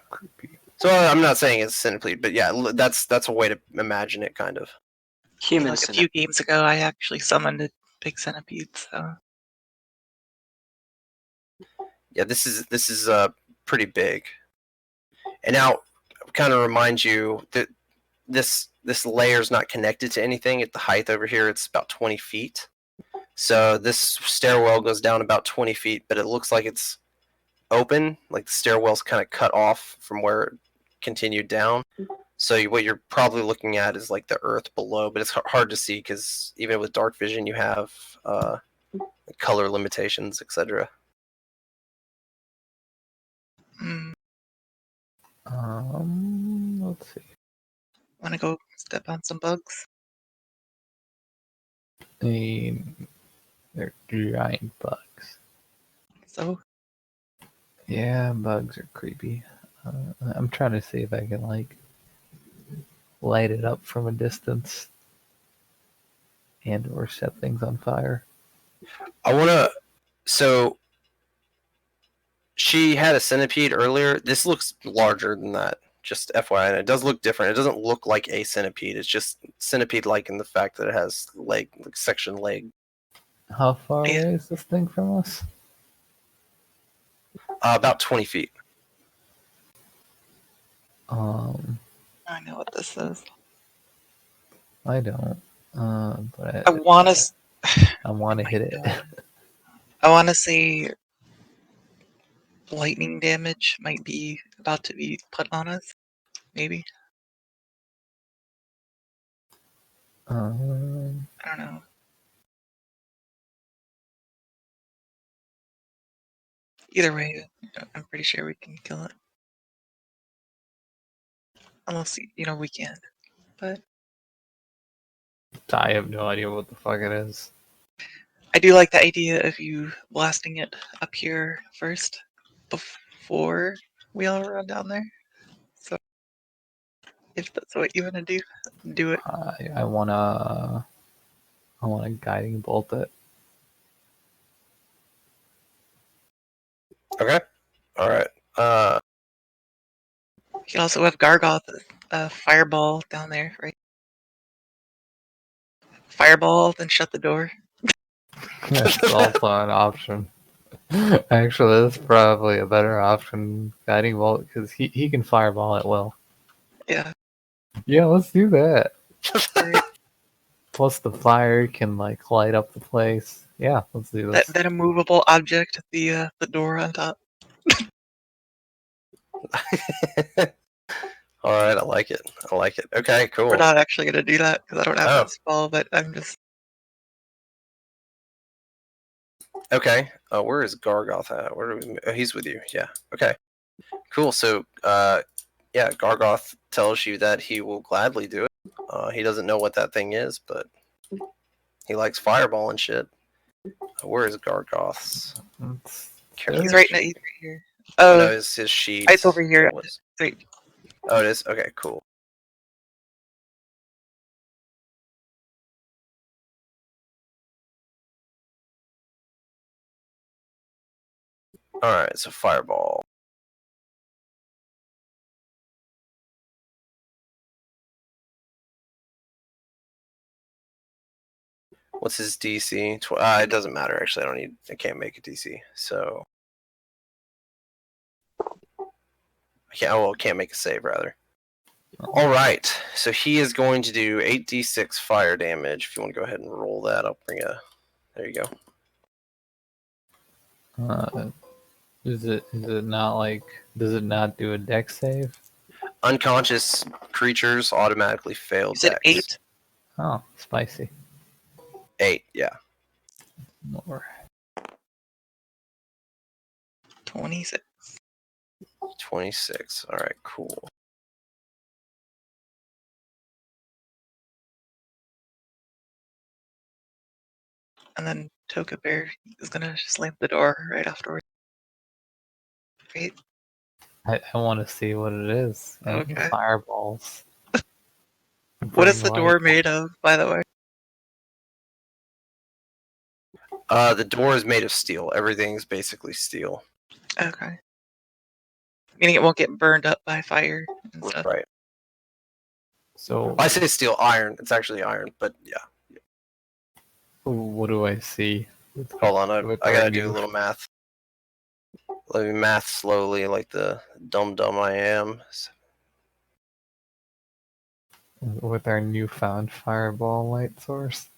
So I'm not saying it's a centipede, but yeah, that's a way to imagine it, kind of. human Like a few games ago, I actually summoned a big centipede. So Yeah, this is pretty big. And now, kind of remind you that this layer's not connected to anything. At the height over here, it's about 20 feet. So this stairwell goes down about 20 feet, but it looks like it's open, like the stairwell's kind of cut off from where it continued down. So what you're probably looking at is like the earth below, but it's hard to see because even with dark vision, you have color limitations, etc. Let's see. want to go step on some bugs? I mean, they're giant bugs. So Yeah, bugs are creepy. I'm trying to see if I can like light it up from a distance and or set things on fire. I want to. So she had a centipede earlier. This looks larger than that. Just FYI, and it does look different. It doesn't look like a centipede. It's just centipede-like in the fact that it has like section leg. How far away is this thing from us? About 20 feet. I know what this is. I don't. But I want to. I want to hit it. I want to say lightning damage might be about to be put on us. Maybe. I don't know. Either way, I'm pretty sure we can kill it. Unless, we can't. But I have no idea what the fuck it is. I do like the idea of you blasting it up here first before we all run down there. So if that's what you want to do it. I wanna guiding bolt it. Okay. All right. You can also have Gargoth fireball down there, right? Fireball, then shut the door. That's also an option. Actually, that's probably a better option. Guiding bolt, because he can fireball at will. Yeah. Yeah, let's do that. Right. Plus the fire can like light up the place. Yeah, let's do this. That immovable object, the door on top. All right, I like it. Okay, cool. We're not actually gonna do that because I don't have Oh. that spell, but I'm just. Okay. Where is Gargoth at? Where do we? Oh, he's with you. Yeah. Okay. Cool. So, yeah, Gargoth tells you that he will gladly do it. He doesn't know what that thing is, but he likes fireball and shit. Where is Gargoth's? He's right here. Oh, no, Oh, his sheet. it's over here. Wait. Oh, it is? Okay, cool. Alright, so fireball. What's his DC? It doesn't matter, actually. I can't make a DC, so. Can't make a save, rather. Alright, so he is going to do 8d6 fire damage. If you want to go ahead and roll that, I'll bring a. There you go. Is it not like? Does it not do a dex save? Unconscious creatures automatically fail You said dex. 8? Oh, spicy. 8, yeah. More. 26. 26. Alright, cool. And then Toka Bear is gonna slam the door right afterwards. Great. I want to see what it is. And Okay. Fireballs. What is the Bring door light. made of, by the way? The door is made of steel. Everything's basically steel. Okay. Meaning it won't get burned up by fire and stuff. Right. So I say steel, iron. It's actually iron, but yeah. what do I see? Hold on, I With gotta our do a new- little math. Let me math slowly, like the dumb I am. With our newfound fireball light source.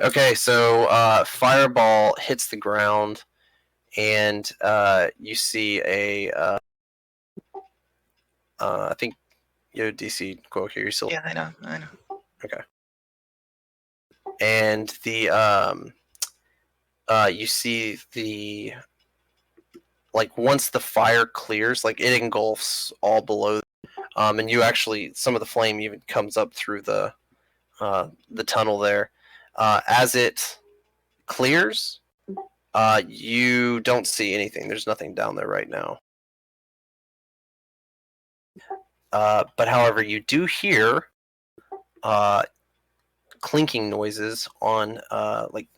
Okay, so fireball hits the ground, and you see a. I think your DC quote here. You still. Yeah, I know. Okay. And the you see the once the fire clears, like it engulfs all below, and you actually some of the flame even comes up through the tunnel there. As it clears, you don't see anything. There's nothing down there right now. But however, you do hear clinking noises on like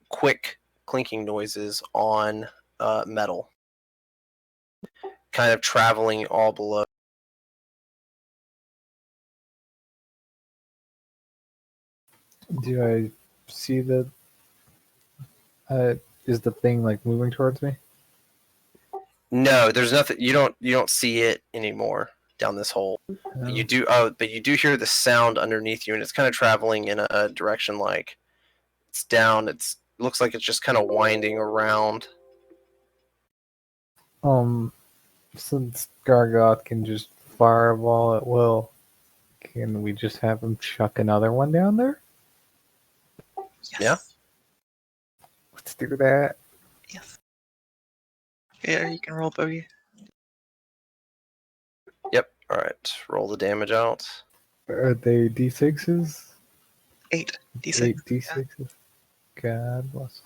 quick clinking noises on metal, kind of traveling all below. Do I see the? Is the thing like moving towards me? No, there's nothing. You don't see it anymore down this hole. No. You do. But you do hear the sound underneath you, and it's kind of traveling in a direction like it's down. It looks like it's just kind of winding around. Since Gargoth can just fireball at will, can we just have him chuck another one down there? Yes. Yeah. Let's do that. Yes. Yeah, you can roll, Bogey. Yep. All right. Roll the damage out. Are they d6s? 8 d6. 8 d6s. God bless.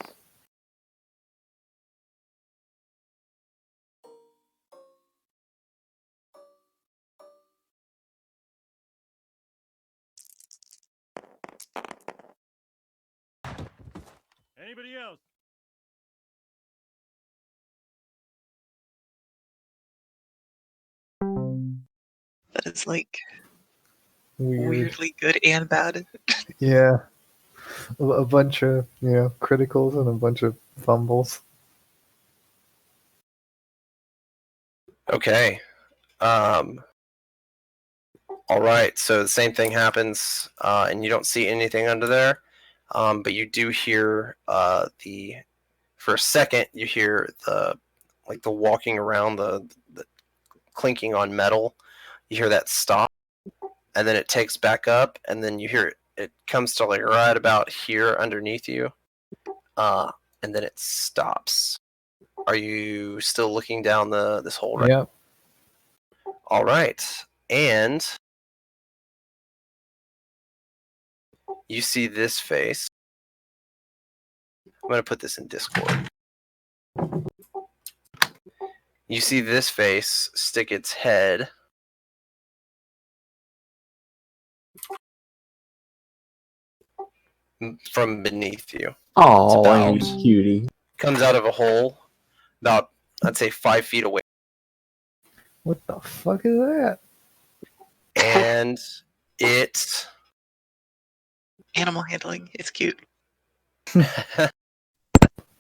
Anybody else? That is like Weird. weirdly good and bad. Yeah. A bunch of, criticals and a bunch of fumbles. Okay. All right. So the same thing happens, and you don't see anything under there, but you do hear the. For a second, you hear the walking around, the clinking on metal. You hear that stop, and then it takes back up, and then you hear it comes to like right about here underneath you, and then it stops. Are you still looking down this hole? Right? Yep. All right, and you see this face. I'm going to put this in Discord. You see this face stick its head from beneath you. Oh, about- you cutie. Comes out of a hole about, I'd say, 5 feet away. What the fuck is that? And it... Animal handling. It's cute.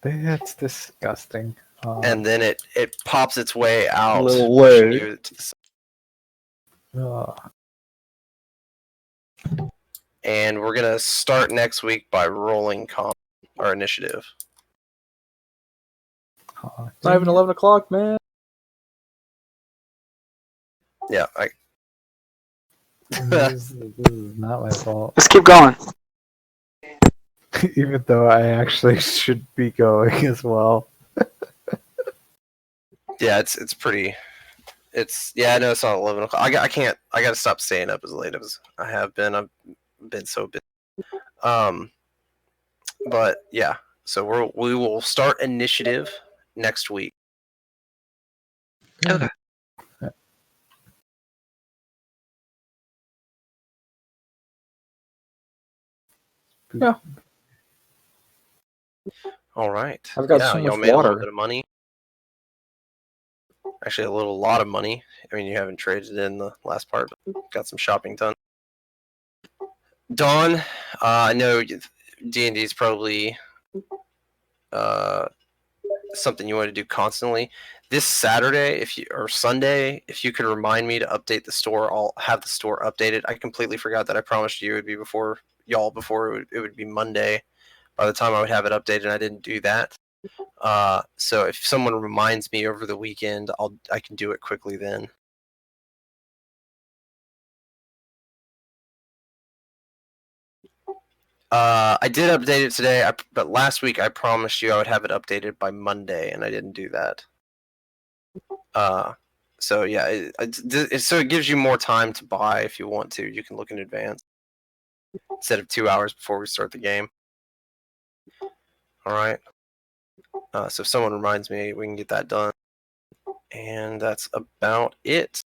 That's disgusting. and then it pops its way out. Little pushing leg. you to the side. And we're going to start next week by rolling our initiative. It's not even 11 o'clock, man. Yeah, this is not my fault. Let's keep going. Even though I actually should be going as well. yeah, it's pretty... I know it's not 11 o'clock. I got to stop staying up as late as I have been. I've been so busy. But yeah, so we will start initiative next week. Okay. Yeah. All right. I've got so y'all much made a water. little bit of money. Actually, a lot of money. I mean, you haven't traded in the last part, but got some shopping done. Dawn, I know D&D is probably something you want to do constantly. This Saturday, or Sunday, if you could remind me to update the store, I'll have the store updated. I completely forgot that I promised you it would be before it would be Monday. By the time I would have it updated, and I didn't do that. So if someone reminds me over the weekend, I can do it quickly then. I did update it today, but last week I promised you I would have it updated by Monday, and I didn't do that. So yeah, so it gives you more time to buy if you want to. You can look in advance instead of 2 hours before we start the game. All right. So if someone reminds me, we can get that done. And that's about it.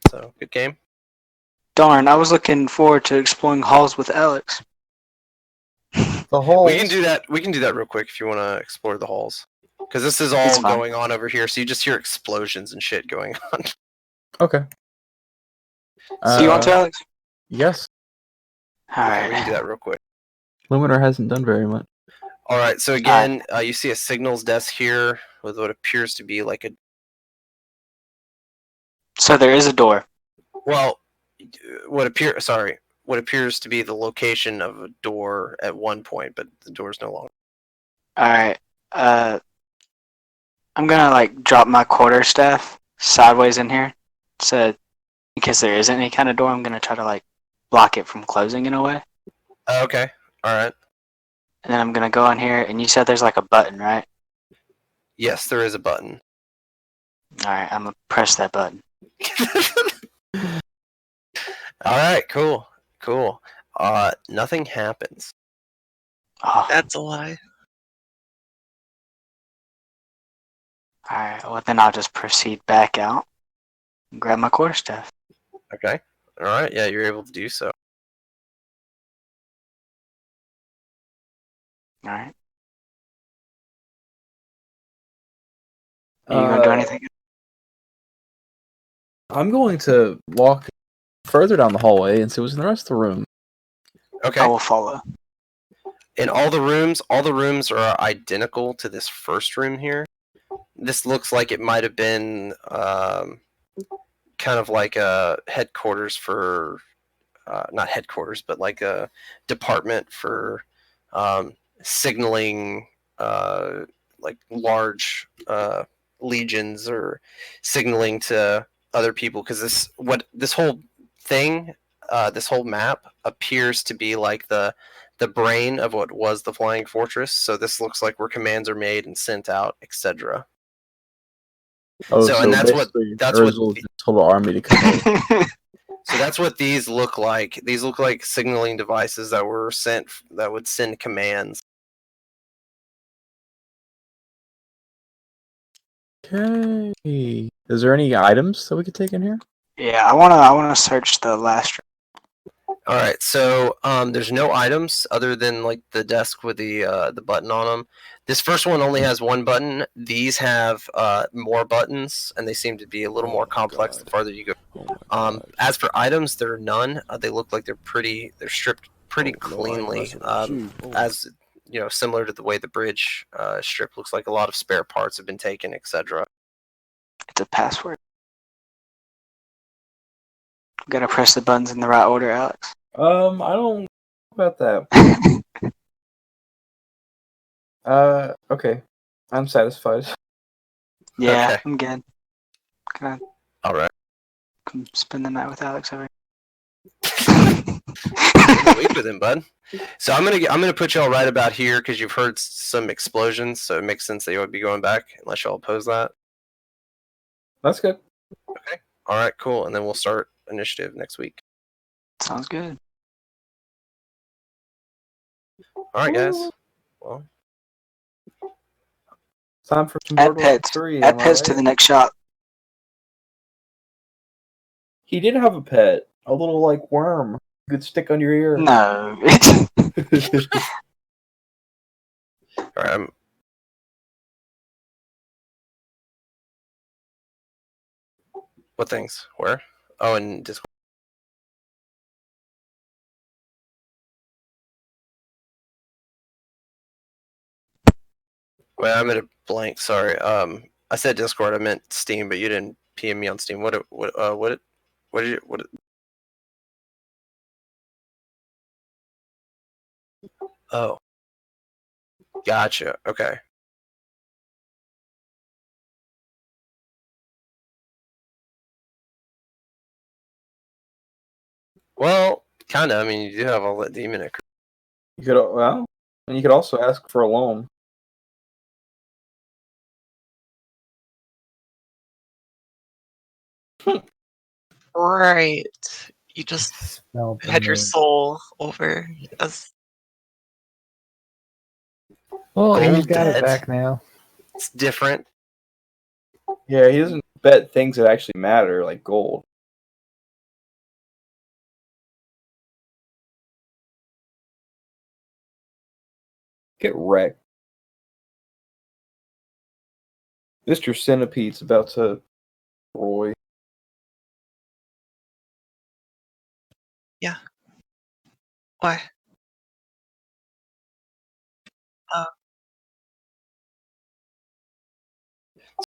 So good game. Darn, I was looking forward to exploring halls with Alex. The whole. We can do that. We can do that real quick if you want to explore the halls, because this is It's all fine. going on over here. So you just hear explosions and shit going on. Okay. So you want to, Alex? Yes. All Okay, we can do right. that real quick. Luminar hasn't done very much. All right. So again, you see a signals desk here with what appears to be like a. So there is a door. Well, what appears to be the location of a door at one point, but the door's no longer. All right. I'm gonna drop my quarterstaff sideways in here, so in case there isn't any kind of door, I'm gonna try to block it from closing in a way. Okay. All right. And then I'm gonna go in here, and you said there's a button, right? Yes, there is a button. Alright, I'm gonna press that button. Alright, cool. Nothing happens. Oh, That's a lie. alright, well then I'll just proceed back out and grab my quarterstaff. Okay. Alright, yeah, you're able to do so. Alright. Are you gonna do anything? I'm going to walk further down the hallway and see what's in the rest of the room. Okay. I will follow. In all the rooms are identical to this first room here. This looks like it might have been kind of like a headquarters for, not headquarters, but like a department for signaling, like large legions or signaling to other people. Because this whole thing, this whole map appears to be like the brain of what was the Flying Fortress. So this looks like where commands are made and sent out, etc. Oh, So, so and that's what basically the- the total army to come over. So that's what these look like. These look like signaling devices that were sent that would send commands. Okay. Is there any items that we could take in here? Yeah, I wanna search the last room. All right, so there's no items other than like the desk with the button on them. This first one only has one button. These have more buttons, and they seem to be a little more complex the farther you go. As for items, there are none. They look like they're stripped pretty cleanly. As you know, similar to the way the bridge strip looks like a lot of spare parts have been taken, etc. It's a password. Gotta press the buttons in the right order, Alex. I don't know about that. Okay. I'm satisfied. Yeah, Okay. I'm good. Can All right. I spend the night with Alex over Wait with him, bud. So I'm gonna put y'all right about here because you've heard some explosions, so it makes sense that you would be going back unless y'all oppose that. That's good. Okay. All right. Cool. And then we'll start initiative next week. Sounds good. All right, guys. Well, Time for some Add Borderlands pets. 3. Add Am I pets to right? the next shop. He did have a pet. A little, like, worm. You could stick on your ear. No. all right. What things? Where? Oh, in Discord. Wait, I'm at a blank. Sorry. I said Discord. I meant Steam, but you didn't PM me on Steam. What did you? Oh, gotcha. Okay. Well, kind of. I mean, you do have all that demon. You could, well, and you could also ask for a loan. Right. You just Spell the had your name. soul over as Well, he's Gold got debt. it back now. It's different. Yeah, he doesn't bet things that actually matter, like gold. Get wrecked. Mr. Centipede's about to Roy. why?